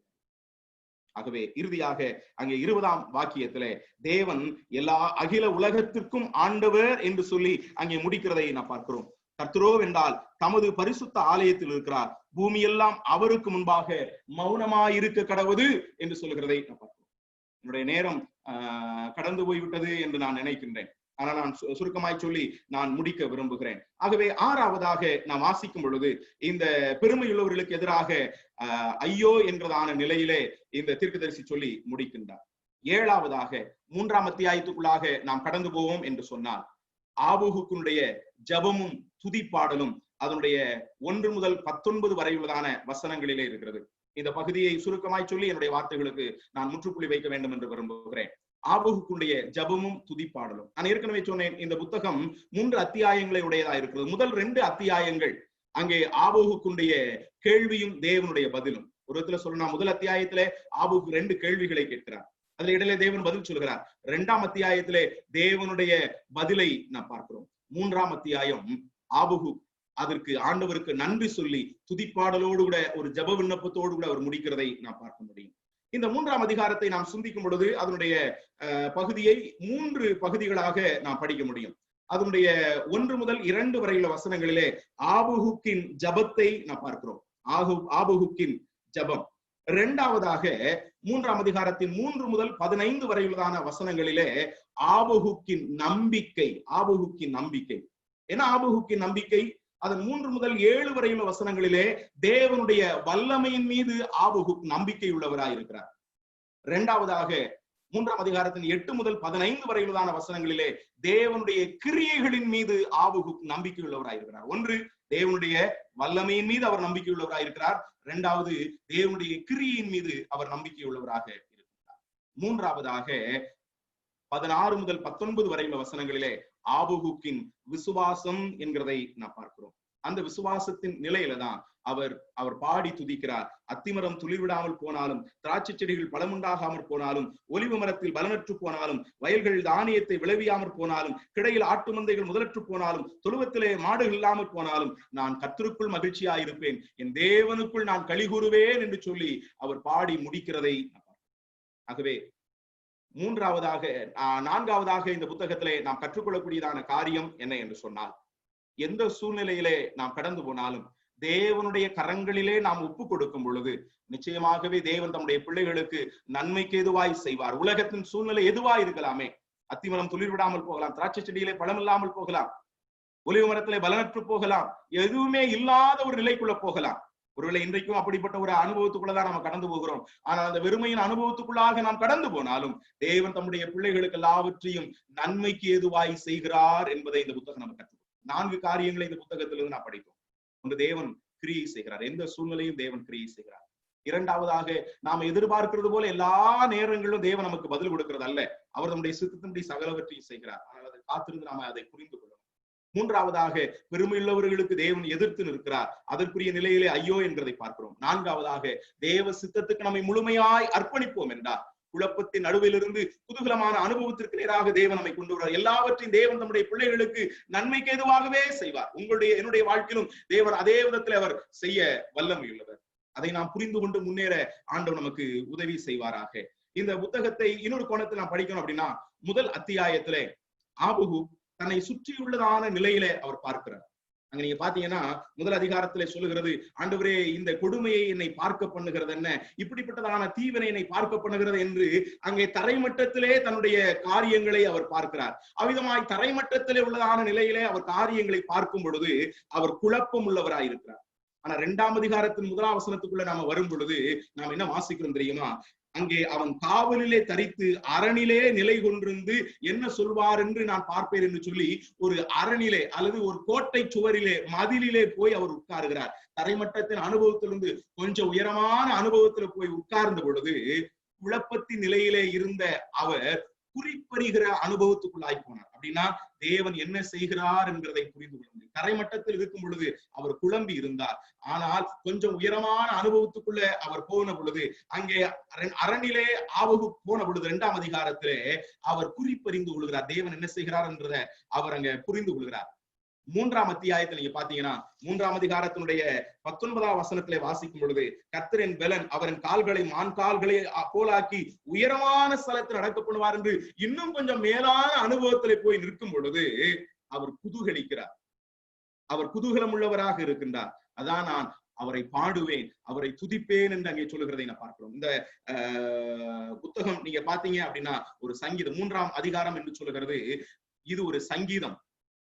[SPEAKER 6] ஆகவே இறுதியாக அங்கே 20ஆம் வாக்கியத்திலே தேவன் எல்லா அகில உலகத்திற்கும் ஆண்டவர் என்று சொல்லி அங்கே முடிக்கிறதை நான் பார்க்கிறோம். கர்த்தரோ என்றால் தமது பரிசுத்த ஆலயத்தில் இருக்கிறார், பூமி எல்லாம் அவருக்கு முன்பாக மௌனமாயிருக்க கடவுது என்று சொல்லுகிறதை நான் பார்க்கிறோம். என்னுடைய நேரம் கடந்து போய்விட்டது என்று நான் நினைக்கின்றேன். ஆனால் நான் சுருக்கமாய் சொல்லி நான் முடிக்க விரும்புகிறேன். ஆகவே 6வதாக நாம் வாசிக்கும் பொழுது இந்த பெருமையுள்ளவர்களுக்கு எதிராக ஐயோ என்கிறதான நிலையிலே இந்த தீர்க்கதரிசி சொல்லி முடிக்கின்றார். 7வதாக 3ஆம் அத்தியாயத்துக்குள்ளாக நாம் கடந்து போவோம் என்று சொன்னால் ஆபூகுக்குடைய ஜபமும் துதிப்பாடலும் அதனுடைய 1 முதல் 19 வரை உள்ளதான வசனங்களிலே இருக்கிறது. இந்த பகுதியை சுருக்கமாய் சொல்லி என்னுடைய வார்த்தைகளுக்கு நான் முற்றுப்புள்ளி வைக்க வேண்டும் என்று விரும்புகிறேன். ஆபூகுக்குடைய ஜபமும் துதிப்பாடலும். நான் ஏற்கனவே சொன்னேன், இந்த புத்தகம் 3 அத்தியாயங்களை உடையதா இருக்கிறது. முதல் 2 அத்தியாயங்கள் அங்கே ஆபூகுக்குடைய கேள்வியும் தேவனுடைய பதிலும். ஒரு விதத்துல சொல்லணும்னா முதல் அத்தியாயத்திலே ஆபூகு 2 கேள்விகளை கேட்கிறார், அதுல இடையிலே தேவன் பதில் சொல்கிறார். 2ஆம் அத்தியாயத்திலே தேவனுடைய பதிலை நான் பார்க்கிறோம். 3ஆம் அத்தியாயம் ஆபூகு அதற்கு ஆண்டவருக்கு நன்றி சொல்லி துதிப்பாடலோடு கூட ஒரு ஜப விண்ணப்பத்தோடு கூட அவர் முடிக்கிறதை நான் பார்க்க முடியும். இந்த 3ஆம் அதிகாரத்தை நாம் சிந்திக்கும் பொழுது அதனுடைய பகுதியை 3 பகுதிகளாக நாம் படிக்க முடியும். அதனுடைய 1 முதல் 2 வரையுள்ள வசனங்களிலே ஆபூகுக்கின் ஜபத்தை நாம் பார்க்கிறோம். ஆபூகுக்கின் ஜபம். 2வதாக 3ஆம் அதிகாரத்தின் 3 முதல் 15 வரையுள்ளதான வசனங்களிலே ஆபூகுக்கின் நம்பிக்கை. ஆபூகுக்கின் நம்பிக்கை என்ன? ஆபூகுக்கின் நம்பிக்கை அதன் 3 முதல் 7 வரையுள்ள வசனங்களிலே தேவனுடைய வல்லமையின் மீது ஆபூகுக் நம்பிக்கை உள்ளவராயிருக்கிறார். 2வதாக 3ஆம் அதிகாரத்தின் 8 முதல் 15 வரையிலான வசனங்களிலே தேவனுடைய கிரியைகளின் மீது ஆபூகுக் நம்பிக்கை உள்ளவராயிருக்கிறார். 1 தேவனுடைய வல்லமையின் மீது அவர் நம்பிக்கை உள்ளவராயிருக்கிறார். 2வது தேவனுடைய கிரியின் மீது அவர் நம்பிக்கை உள்ளவராக இருக்கிறார். 3வதாக 16 முதல் 19 வரையுள்ள வசனங்களிலே ஆபூகுக்கின் விசுவாசம் என்கிறதை நான் பார்க்கிறோம். அந்த விசுவாசத்தின் நிலையில தான் அவர் பாடி துதிக்கிறார். அத்திமரம் துளிர்விடாமல் போனாலும், திராட்சை செடிகள் பலமுண்டாகாமற் போனாலும், ஒலிவு மரத்தில் பலனற்று போனாலும், வயல்கள் தானியத்தை விளைவியாமற் போனாலும், கிடையில் ஆட்டு மந்தைகள் முதலற்று போனாலும், தொழுவத்திலே மாடுகள் இல்லாமற் போனாலும், நான் கர்த்தருக்குள் மகிழ்ச்சியாயிருப்பேன், என் தேவனுக்குள் நான் களி கூறுவேன் என்று சொல்லி அவர் பாடி முடிக்கிறதை. ஆகவே 4வதாக இந்த புத்தகத்திலே நாம் கற்றுக்கொள்ளக்கூடியதான காரியம் என்ன என்று சொன்னால், எந்த சூழ்நிலையிலே நாம் கடந்து போனாலும் தேவனுடைய கரங்களிலே நாம் ஒப்பு கொடுக்கும் பொழுது நிச்சயமாகவே தேவன் தம்முடைய பிள்ளைகளுக்கு நன்மைக்கு எதுவாய் செய்வார். உலகத்தின் சூழ்நிலை எதுவாய் இருக்கலாமே, அத்திமரம் துளிர்விடாமல் போகலாம், திராட்சை செடியிலே பழம் இல்லாமல் போகலாம், ஒலிவு மரத்திலே பலனற்று போகலாம், எதுவுமே இல்லாத ஒரு நிலைக்குள்ள போகலாம். ஒருவேளை இன்றைக்கும் அப்படிப்பட்ட ஒரு அனுபவத்துக்குள்ளதான் நம்ம கடந்து போகிறோம். ஆனால் அந்த வெறுமையின் அனுபவத்துக்குள்ளாக நாம் கடந்து போனாலும் தேவன் தம்முடைய பிள்ளைகளுக்கு எல்லாவற்றையும் நன்மைக்கு ஏதுவாய் செய்கிறார் என்பதை இந்த புத்தகம் நம்ம கற்றுக்கொள்ளும். 4 காரியங்களை இந்த புத்தகத்திலிருந்து நான் படித்தோம். 1, தேவன் கிரியை செய்கிறார், எந்த சூழ்நிலையும் தேவன் கிரியை செய்கிறார். 2வதாக நாம எதிர்பார்க்கிறது போல எல்லா நேரங்களிலும் தேவன் நமக்கு பதில் கொடுக்கிறது அல்ல, அவர் நம்முடைய சித்தத்தின்படி சகலவற்றையும் செய்கிறார். ஆனால் அதை காத்திருந்து நாம அதை புரிந்து கொள்ளணும். 3வதாக பெருமையுள்ளவர்களுக்கு தேவன் எதிர்த்து நிற்கிறார், அதற்குரிய நிலையிலே ஐயோ என்கிறதை பார்க்கிறோம். 4வதாக தேவ சித்தத்துக்கு நம்மை முழுமையாய் அர்ப்பணிப்போம் என்றார். குழப்பத்தின் நடுவிலிருந்து குதூகலமான அனுபவத்திற்கு நேராக தேவன் நம்மை கொண்டு வருவார். எல்லாவற்றையும் தேவன் நம்முடைய பிள்ளைகளுக்கு நன்மைக்கு எதுவாகவே செய்வார். என்னுடைய வாழ்க்கையிலும் தேவன் அதே விதத்தில் அவர் செய்ய வல்லமை உள்ளவர். அதை நாம் புரிந்து கொண்டு முன்னேற ஆண்டவர் நமக்கு உதவி செய்வாராக. இந்த புத்தகத்தை இன்னொரு கோணத்தில் நாம் படிக்கணும் அப்படின்னா, முதல் அத்தியாயத்திலே ஆபூகு தன்னை சுற்றியுள்ளதான நிலையில அவர் பார்க்கிறார். அங்க நீங்க பாத்தீங்கன்னா முதல் அதிகாரத்திலே சொல்லுகிறது, ஆண்டவரே இந்த கொடுமையை என்னை பார்க்க பண்ணுகிறது என்ன, இப்படிப்பட்டதான தீவினை என்னை பார்க்க பண்ணுகிறது என்று அங்கே தரைமட்டத்திலே தன்னுடைய காரியங்களை அவர் பார்க்கிறார். அவ்விதமாய் தரைமட்டத்திலே உள்ளதான நிலையிலே அவர் காரியங்களை பார்க்கும் பொழுது அவர் குழப்பம் உள்ளவராயிருக்கிறார். ஆனா 2ஆம் அதிகாரத்தின் 1ஆம் வசனத்துக்குள்ள நாம வரும் பொழுது நாம் என்ன வாசிக்கிறோம் தெரியுமா? அங்கே அவன் காவலிலே தரித்து அரணிலே நிலை கொண்டிருந்து என்ன சொல்வார் என்று நான் பார்ப்பேன் என்று சொல்லி ஒரு அரணிலே அல்லது ஒரு கோட்டை சுவரிலே மதிலிலே போய் அவர் உட்காருகிறார். தரைமட்டத்தின் அனுபவத்திலிருந்து கொஞ்சம் உயரமான அனுபவத்துல போய் உட்கார்ந்த பொழுது குழப்பத்தின் நிலையிலே இருந்த அவர் குறிப்பறிகிற அனுபவத்துக்குள்ளாய் போனார். அப்படின்னா தேவன் என்ன செய்கிறார் என்கிறதை புரிந்து கொள்ள முடியும். தரைமட்டத்தில் இருக்கும் பொழுது அவர் குழம்பி இருந்தார். ஆனால் கொஞ்சம் உயரமான அனுபவத்துக்குள்ள அவர் போன பொழுது, அங்கே அரணிலே ஆபூகு போன பொழுது 2ஆம் அதிகாரத்திலே அவர் குறிப்பறிந்து கொள்கிறார். தேவன் என்ன செய்கிறார் என்றதை அவர் அங்க புரிந்து கொள்கிறார். 3ஆம் அத்தியாயத்தில் நீங்க பாத்தீங்கன்னா 3ஆம் அதிகாரத்தினுடைய 19ஆம் வசனத்திலே வாசிக்கும் பொழுது, கர்த்தரின் பெலன் அவரின் கால்களை மான் கால்களை போலாக்கி உயரமான ஸ்தலத்தில் நடக்க பண்ணுவார் என்று இன்னும் கொஞ்சம் மேலான அனுபவத்திலே போய் நிற்கும் பொழுது அவர் குதூகலிக்கிறார். அவர் குதூகலம் உள்ளவராக இருக்கின்றார். அதான் நான் அவரை பாடுவேன், அவரை துதிப்பேன் என்று அங்கே சொல்லுகிறதை நான் பார்க்கிறோம். இந்த புத்தகம் நீங்க பாத்தீங்க அப்படின்னா ஒரு சங்கீதம் 3ஆம் அதிகாரம் என்று சொல்லுகிறது. இது ஒரு சங்கீதம்,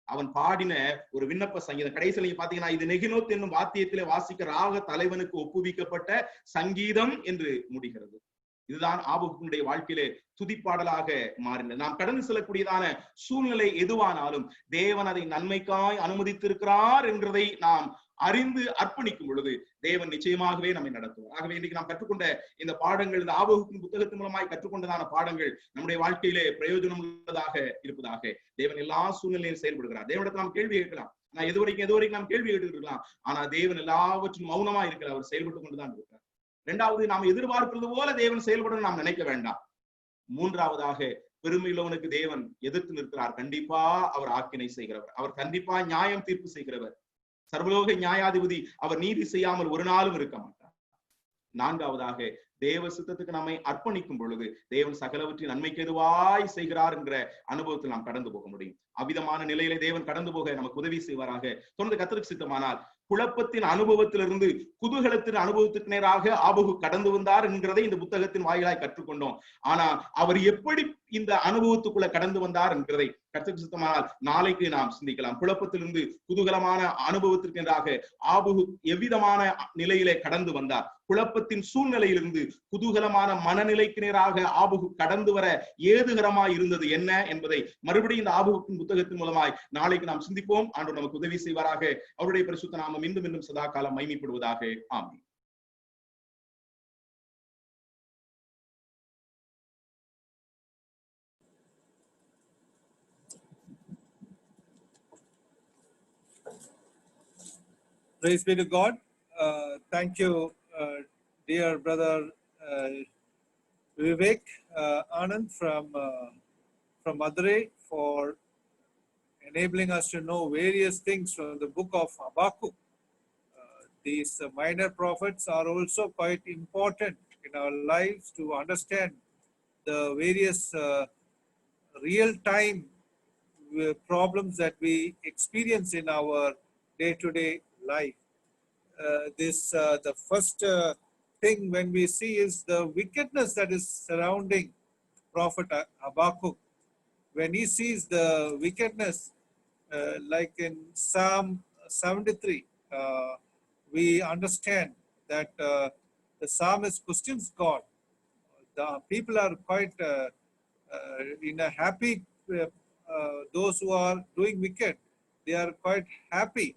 [SPEAKER 6] அவன் பாடின ஒரு விண்ணப்ப சங்கீதம். கடைசியில் நீங்க பாத்தீங்கன்னா இது நெகினோத் என்னும் வாத்தியத்திலே வாசிக்க ராக தலைவனுக்கு ஒப்புவிக்கப்பட்ட சங்கீதம் என்று முடிகிறது. இதுதான் ஆபகுடைய வாழ்க்கையிலே துதிப்பாடலாக மாறினது. நாம் கடந்து செல்லக்கூடியதான சூழ்நிலை எதுவானாலும் தேவன் அதை நன்மைக்காய் அனுமதித்திருக்கிறார் என்றதை நாம் அறிந்து அர்ப்பணிக்கும் பொழுது தேவன் நிச்சயமாகவே நம்மை நடத்துவார். ஆகவே இன்றைக்கு நாம் கற்றுக்கொண்ட இந்த பாடங்கள், இந்த ஆபகுப்பின் புத்தகத்தின் மூலமாய் கற்றுக்கொண்டதான பாடங்கள் நம்முடைய வாழ்க்கையிலே பிரயோஜனம் உள்ளதாக இருப்பதாக. தேவன் எல்லா சூழ்நிலையும் செயல்படுகிறார். தேவனிடத்தில் நாம் கேள்வி கேட்கலாம். ஆனா எதுவரைக்கும் நாம் கேள்வி கேட்டு இருக்கலாம். ஆனா தேவன் எல்லாவற்றும் மௌனமா இருக்கிறார். அவர் செயல்பட்டு கொண்டுதான் இருக்கிறார். இரண்டாவது, நாம் எதிர்பார்க்கிறது போல தேவன் செயல்பட நாம் நினைக்க வேண்டாம். மூன்றாவதாக, பெருமையுள்ளவனுக்கு தேவன் எதிர்த்து நிற்கிறார். கண்டிப்பா அவர் ஆக்கினை செய்கிறவர், அவர் கண்டிப்பா நியாயம் தீர்ப்பு செய்கிறவர். சர்வலோக நியாயாதிபதி, அவர் நீதி செய்யாமல் ஒரு நாளும் இருக்க மாட்டார். நான்காவதாக, தேவ சித்தத்துக்கு நம்மை அர்ப்பணிக்கும் பொழுது தேவன் சகலவற்றின் நன்மைக்கு எதுவாய் செய்கிறார் என்ற அனுபவத்தில் நாம் கடந்து போக முடியும். அவ்விதமான நிலையிலே தேவன் கடந்து போக நமக்கு உதவி செய்வாராக. தொடர்ந்து கர்த்தருக்கு சித்தமானால் குழப்பத்தின் அனுபவத்திலிருந்து குதூகலத்தின் அனுபவத்துக்கு நேராக ஆபகு கடந்து வந்தார் என்கிறதை இந்த புத்தகத்தின் வாயிலாய் கற்றுக்கொண்டோம். ஆனா அவர் எப்படி இந்த அனுபவத்துக்குள்ள கடந்து வந்தார் என்கிறதை கர்த்தருக்கு சித்தமானால் நாளைக்கு நாம் சிந்திக்கலாம். குழப்பத்திலிருந்து குதூகலமான அனுபவத்திற்கு நேராக ஆபகு எவ்விதமான நிலையிலே கடந்து வந்தார், குழப்பத்தின் சூழ்நிலையிலிருந்து குதூகலமான மனநிலைக்கு நேராக ஆபகு கடந்து வர ஏதுகரமாய் இருந்தது என்ன என்பதை மறுபடியும் இந்த ஆபகுப்பின் புத்தகத்தின் மூலமாய் நாளைக்கு நாம் சிந்திப்போம். ஆண்டவர் நமக்கு உதவி செய்வாராக. அவருடைய பரிசுத்த நாமம் மீண்டும் மீண்டும் சதா காலம் மகிமைப்படுவதாக. ஆமென்.
[SPEAKER 1] Praise be to God. Thank you, dear brother Vivek Anand from Madurai, for enabling us to know various things from the book of Habakkuk. These minor prophets are also quite important in our lives to understand the various real-time problems that we experience in our day-to-day life. The first thing when we see is the wickedness that is surrounding Prophet Habakkuk. When he sees the wickedness, like in Psalm 73, we understand that the psalmist questions God. The people are quite in a happy, those who are doing wicked, they are quite happy.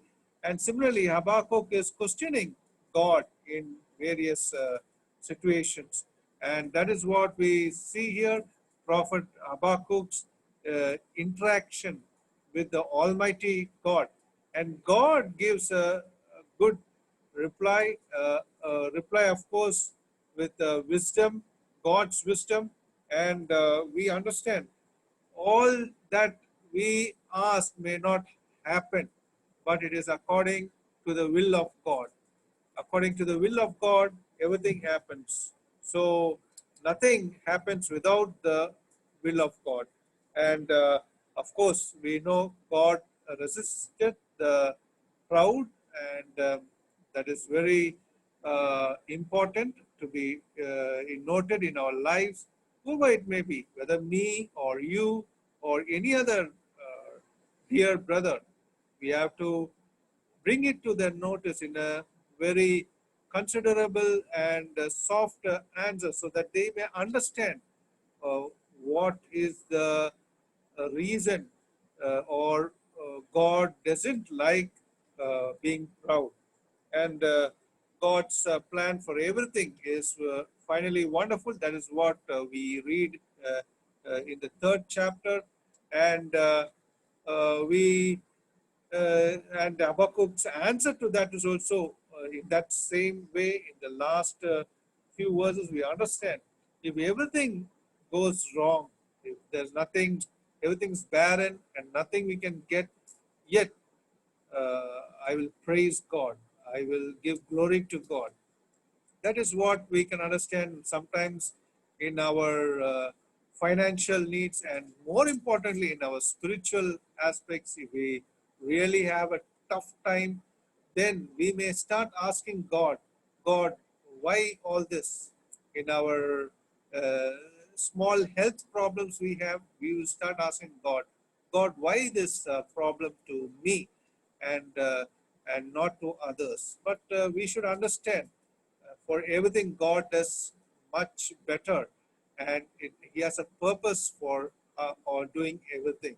[SPEAKER 1] And similarly, Habakkuk is questioning God in various situations. And that is what we see here, Prophet Habakkuk's interaction with the Almighty God. And God gives a good reply, of course, with wisdom, God's wisdom. And we understand all that we ask may not happen, but it is according to the will of God. According to the will of God, everything happens. So nothing happens without the will of God. And of course, we know God resisted the proud, and that is very important to be noted in our lives, whoever it may be, whether me or you or any other dear brother. We have to bring it to their notice in a very considerable and soft answer, so that they may understand what is the reason or God doesn't like being proud. And God's plan for everything is finally wonderful. That is what we read in the 3rd chapter. And and Habakkuk's answer to that is also in that same way. In the last few verses, we understand if everything goes wrong, if there's nothing, everything's barren and nothing we can get, yet I will praise God. I will give glory to God. That is what we can understand sometimes in our financial needs, and more importantly in our spiritual aspects. If we really have a tough time, then we may start asking God, why all this? In our small health problems we have, we will start asking God, why this problem to me, and not to others? But we should understand, for everything God does much better, and He has a purpose for doing everything.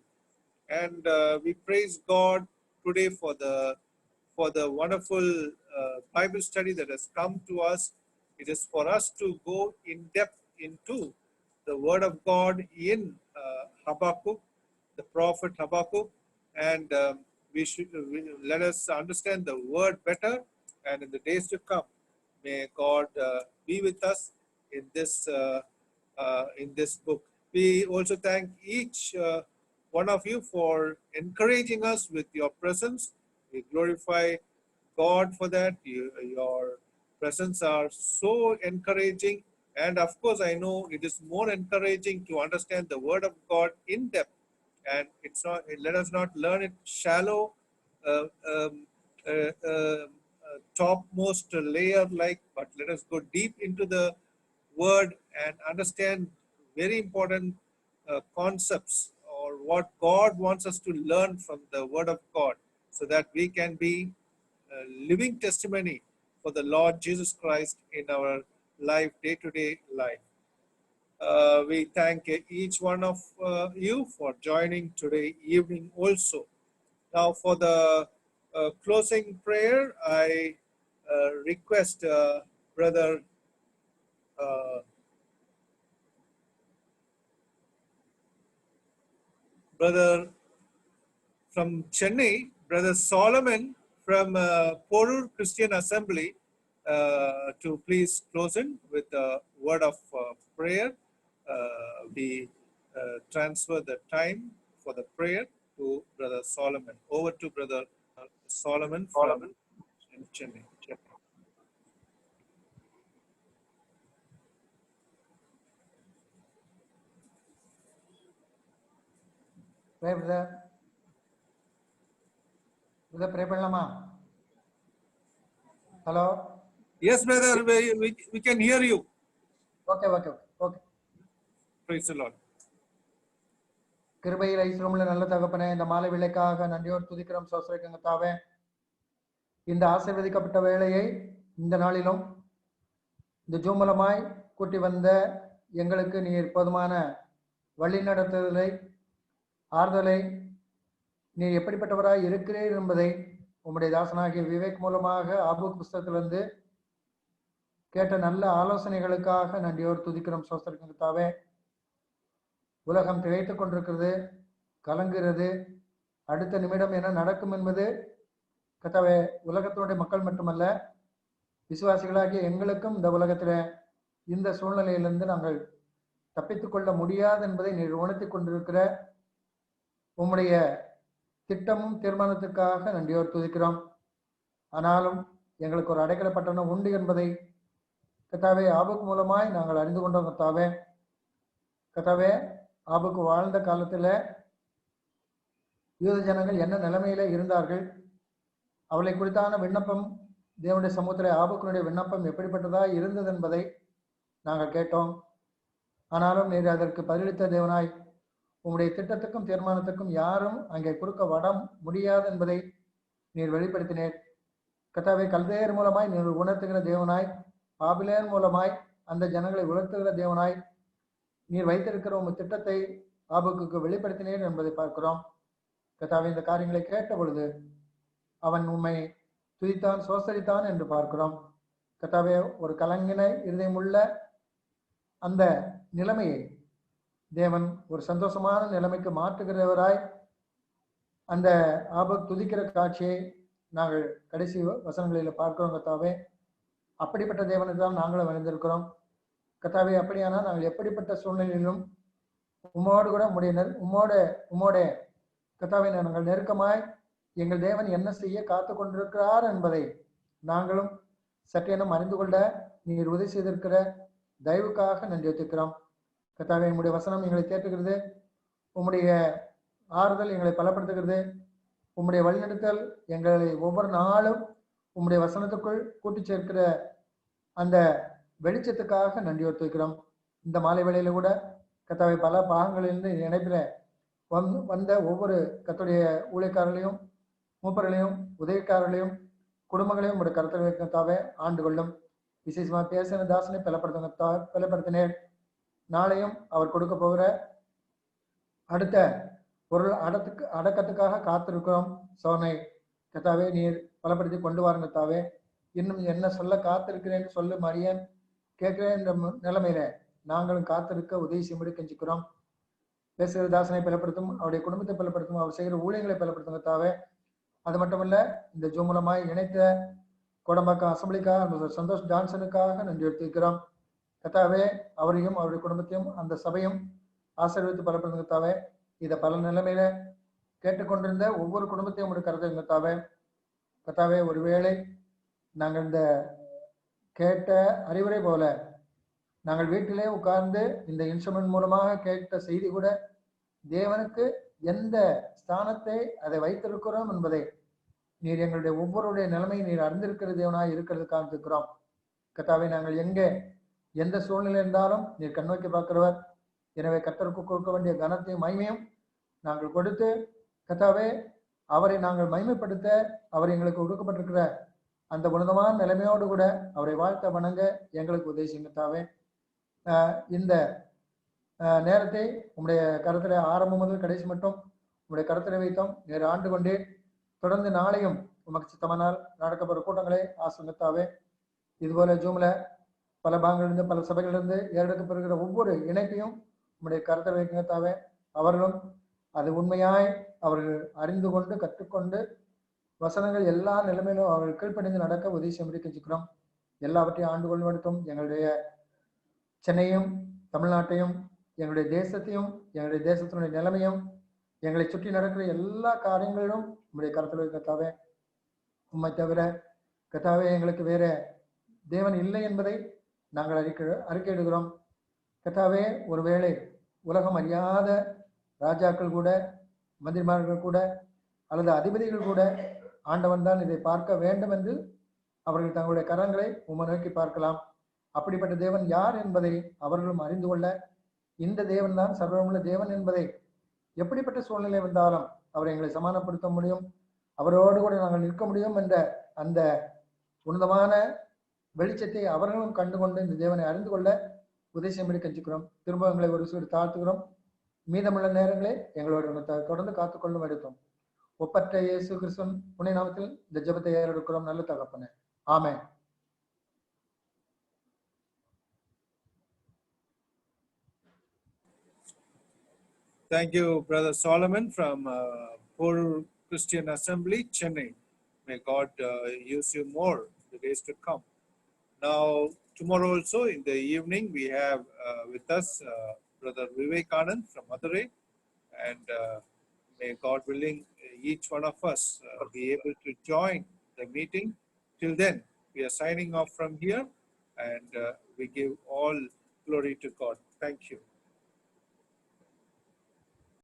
[SPEAKER 1] And we praise God today for the wonderful Bible study that has come to us. It is for us to go in depth into the Word of God in Habakkuk, the prophet Habakkuk, and let us understand the Word better. And in the days to come, may God be with us in this book. We also thank each one of you for encouraging us with your presence. We glorify God for that. Your presence are so encouraging, and of course, I know it is more encouraging to understand the Word of God in depth. And it's not. Let us not learn it shallow, uh, um, topmost layer like, but let us go deep into the Word and understand very important concepts, or what God wants us to learn from the Word of God, so that we can be a living testimony for the Lord Jesus Christ in our life, day-to-day life. We thank each one of you for joining today evening also. Now for the closing prayer, I request Brother from Chennai, Brother Solomon from Porur Christian Assembly, to please close in with a word of prayer. We transfer the time for the prayer to Brother Solomon. Over to Brother Solomon from Chennai.
[SPEAKER 7] Pray, brother. Brother, pray பண்ணலாமா? Hello.
[SPEAKER 1] Yes, brother, we can hear you.
[SPEAKER 7] Okay.
[SPEAKER 1] Praise the Lord.
[SPEAKER 7] கிருபையில் ஐஸ்வரமுள்ள நல்ல தகப்பனே, இந்த மாலை வேளைக்காக நன்றியோடு துதிக்கிறோம், சோஸ்திரிக்கிறோம் கர்த்தாவே. இந்த ஆசீர்வதிக்கப்பட்ட வேளையை இந்த நாளிலும் இந்த ஜூம் மூலமாய் கூட்டி வந்த எங்களுக்கு நீர் போதுமான வழி நடத்துதலை, ஆறுதலை, நீர் எப்படிப்பட்டவராய் இருக்கிறீர் என்பதை உம்முடைய தாசனாகிய விவேக் மூலமாக ஆபூக் புஸ்தகத்திலிருந்து கேட்ட நல்ல ஆலோசனைகளுக்காக நன்றியோடு துதிக்கிறோம், சோஸ்திரிக்கிறோம் கர்த்தாவே. உலகம் திகைத்துக் கொண்டிருக்கிறது, கலங்குகிறது. அடுத்த நிமிடம் என்ன நடக்கும் என்பது கர்த்தாவே உலகத்தினுடைய மக்கள் மட்டுமல்ல, விசுவாசிகளாகிய எங்களுக்கும் இந்த உலகத்தில இந்த சூழ்நிலையிலிருந்து நாங்கள் தப்பித்துக் கொள்ள முடியாது என்பதை நீர் உணர்த்திக் கொண்டிருக்கிற உம்முடைய திட்டமும் தீர்மானத்துக்காக நன்றியோடு துதிக்கிறோம். ஆனாலும் எங்களுக்கு ஒரு அடைக்கல பட்டணம் உண்டு என்பதை கர்த்தாவே ஆபுக்கு மூலமாய் நாங்கள் அறிந்து கொண்டோம். கர்த்தாவே ஆபுக்கு வாழ்ந்த காலத்துல யூத ஜனங்கள் என்ன நிலைமையில இருந்தார்கள், அவளை குறித்தான விண்ணப்பம் தேவனுடைய சமூகத்திலே ஆபுக்குனுடைய விண்ணப்பம் எப்படிப்பட்டதா இருந்தது என்பதை நாங்கள் கேட்டோம். ஆனாலும் நீர் அதற்கு பதிலளித்த தேவனாய் உங்களுடைய திட்டத்துக்கும் தீர்மானத்துக்கும் யாரும் அங்கே குறுக்க வர முடியாது என்பதை நீர் வெளிப்படுத்தினீர். கர்த்தாவே கல்தேயர் மூலமாய் நீர் உணர்த்துகிற தேவனாய், பாபிலேயர் மூலமாய் அந்த ஜனங்களை உணர்த்துகிற தேவனாய் நீர் வைத்திருக்கிற உங்கள் திட்டத்தை ஆபுக்கு வெளிப்படுத்தினீர் என்பதை பார்க்கிறோம். கர்த்தாவே இந்த காரியங்களை கேட்ட பொழுது அவன் உண்மை துதித்தான், சோசரித்தான் என்று பார்க்கிறோம். கர்த்தாவே ஒரு கலங்கின இருதயமுள்ள அந்த நிலைமையை தேவன் ஒரு சந்தோஷமான நிலைமைக்கு மாற்றுகிறவராய் அந்த ஆபத் துதிக்கிற காட்சியை நாங்கள் கடைசி வசனங்களில் பார்க்கிறோம். கர்த்தாவே அப்படிப்பட்ட தேவனை தான் நாங்களும் அறிந்திருக்கிறோம். கர்த்தாவே அப்படியானால் நாங்கள் எப்படிப்பட்ட சூழ்நிலையிலும் உம்மோடு கூட உம்மோட கர்த்தாவை நாங்கள் நெருக்கமாய் எங்கள் தேவன் என்ன செய்ய காத்து கொண்டிருக்கிறார் என்பதை நாங்களும் சற்றேனும் அறிந்து கொள்ள நீர் உதவி செய்திருக்கிற தயவுக்காக நன்றி வைத்திருக்கிறோம். கர்த்தாவே, உம்முடைய வசனம் எங்களை தேற்றுகிறது, உம்முடைய ஆறுதல் எங்களை பலப்படுத்துகிறது, உம்முடைய வழிநடத்தல் எங்களை ஒவ்வொரு நாளும் உம்முடைய வசனத்துக்குள் கூட்டி சேர்க்கிற அந்த வெளிச்சத்துக்காக நன்றி வைத்திருக்கிறோம். இந்த மாலை வேளையில கூட கர்த்தாவே, பல பாகங்களிலிருந்து இணைப்பில வந்த ஒவ்வொரு கர்த்தருடைய ஊழியக்காரர்களையும் மூப்பர்களையும் உதவிக்காரர்களையும் குடும்பங்களையும் ஒரு கருத்தில் வைத்தாவே ஆண்டு கொள்ளும். விசேஷமா பேசின தாசனை பலப்படுத்தினேன். நாளையும் அவர் கொடுக்க போகிற அடுத்த பொருள் அடக்கத்துக்காக காத்திருக்கிறோம். சோனை கத்தாவே, நீர் பலப்படுத்தி கொண்டு வாருங்க தாவே. இன்னும் என்ன சொல்ல காத்திருக்கிறேன்னு சொல்லு மரியன் கேட்கிறேன் என்ற நிலைமையில நாங்களும் காத்திருக்க உதவி செய்யும்படி கெஞ்சிக்கிறோம். பேசுகிற தாசனை பலப்படுத்தும், அவருடைய குடும்பத்தை பலப்படுத்தும், அவர் செய்கிற ஊழியங்களை பலப்படுத்துங்க தாவே. அது மட்டுமல்ல, இந்த ஜூம் மூலமாய் இணைத்த கோடம்பாக்கம் அசம்பிளிக்காக சந்தோஷ் ஜான்சனுக்காக நன்றி எடுத்திருக்கிறோம். கத்தாவே, அவரையும் அவருடைய குடும்பத்தையும் அந்த சபையும் ஆசீர்வதித்து பலப்படுத்துங்க தாவே. இதை பல நிலைமையில கேட்டுக்கொண்டிருந்த ஒவ்வொரு குடும்பத்தையும் ஒரு கருத்து தாவே. கத்தாவே, ஒருவேளை நாங்கள் இந்த கேட்ட அறிவுரை போல நாங்கள் வீட்டிலே உட்கார்ந்து இந்த இன்ஸ்ட்ருமெண்ட் மூலமாக கேட்ட செய்தி கூட தேவனுக்கு எந்த ஸ்தானத்தை அதை வைத்திருக்கிறோம் என்பதை நீர் எங்களுடைய ஒவ்வொருடைய நிலைமையை நீர் அறிந்திருக்கிற தேவனாய் இருக்கிறதுக்காக இருக்கிறோம். கர்த்தாவே, நாங்கள் எங்கே எந்த சூழ்நிலை இருந்தாலும் நீர் கண்ணோக்கி பார்க்கிறவர். எனவே கர்த்தருக்கு கொடுக்க வேண்டிய கனத்தையும் மகிமையும் நாங்கள் கொடுத்து கர்த்தாவே, அவரை நாங்கள் மகிமைப்படுத்த அவர் எங்களுக்கு கொடுக்கப்பட்டிருக்கிற அந்த உன்னதமான நிலைமையோடு கூட அவரை வாழ்த்த வணங்க எங்களுக்கு உதவி செய்யுங்க தாவே. இந்த நேரத்தை உங்களுடைய கருத்துல ஆரம்பம் முதல் கடைசி மட்டும் உங்களுடைய கருத்துல வைத்தோம். நேர ஆண்டு கொண்டே தொடர்ந்து நாளையும் உமக்கு சித்தமானால் நடக்கப்படுற கூட்டங்களை ஆசிரியத்தாவே. இதுபோல ஜூம்ல பல பாகங்களிலிருந்து பல சபைகளிலிருந்து ஏறெடுக்கப்படுகிற ஒவ்வொரு இணைப்பையும் உங்களுடைய கருத்தை வைக்கத்தாவே. அவர்களும் அது உண்மையாய் அவர்கள் அறிந்து கொண்டு கற்றுக்கொண்டு வசனங்கள் எல்லா நிலைமையிலும் அவர்கள் கீழ்ப்படிந்து நடக்க உதவி செய்ய கெஞ்சிக்கிறோம். எல்லாவற்றையும் ஆண்டு கொள்வதும் எங்களுடைய சென்னையும் தமிழ்நாட்டையும் எங்களுடைய தேசத்தையும் எங்களுடைய தேசத்தினுடைய நிலைமையும் எங்களை சுற்றி நடக்கிற எல்லா காரியங்களிலும் உங்களுடைய கருத்தில் வைக்கத்தாவே. உண்மை தவிர கத்தாவே, எங்களுக்கு வேற தேவன் இல்லை என்பதை நாங்கள் அறிக்கையிடுகிறோம். கத்தாவே, ஒருவேளை உலகம் அறியாத ராஜாக்கள் கூட, மந்திரிமார்கள் கூட, அல்லது அதிபதிகள் கூட ஆண்டவன் தான் இதை பார்க்க வேண்டும் என்று அவர்கள் தங்களுடைய கரங்களை உம்மை நோக்கி பார்க்கலாம். அப்படிப்பட்ட தேவன் யார் என்பதை அவர்களும் அறிந்து கொள்ள, இந்த தேவன் தான் சர்வமுள்ள தேவன் என்பதை எப்படிப்பட்ட சூழ்நிலை வந்தாலும் அவரை எங்களை சமாதானப்படுத்த முடியும், அவரோடு கூட நாங்கள் நிற்க முடியும் என்ற அந்த உன்னதமான வெளிச்சத்தை அவர்களும் கண்டுகொண்டு இந்த தேவனை அறிந்து கொள்ள உதவி செய்யும்படி கெஞ்சிக்கிறோம். திரும்ப எங்களை ஒரு சூடு தாழ்த்துகிறோம். மீதமுள்ள நேரங்களை எங்களோட தொடர்ந்து காத்துக்கொள்ளும் எடுத்தோம். ஒப்பற்ற இயேசு கிறிஸ்துவின் புனித நாமத்தில் இந்த ஜெபத்தை ஏறெடுக்கிறோம் நல்ல தகப்பனே. ஆமென்.
[SPEAKER 1] Thank you, Brother Solomon from Poor Christian Assembly, Chennai. May God use you more in the days to come. Now, tomorrow also in the evening, we have with us Brother Vivekanand from Madurai. And may God willing, each one of us be able to join the meeting. Till then, we are signing off from here and we give all glory to God. Thank you.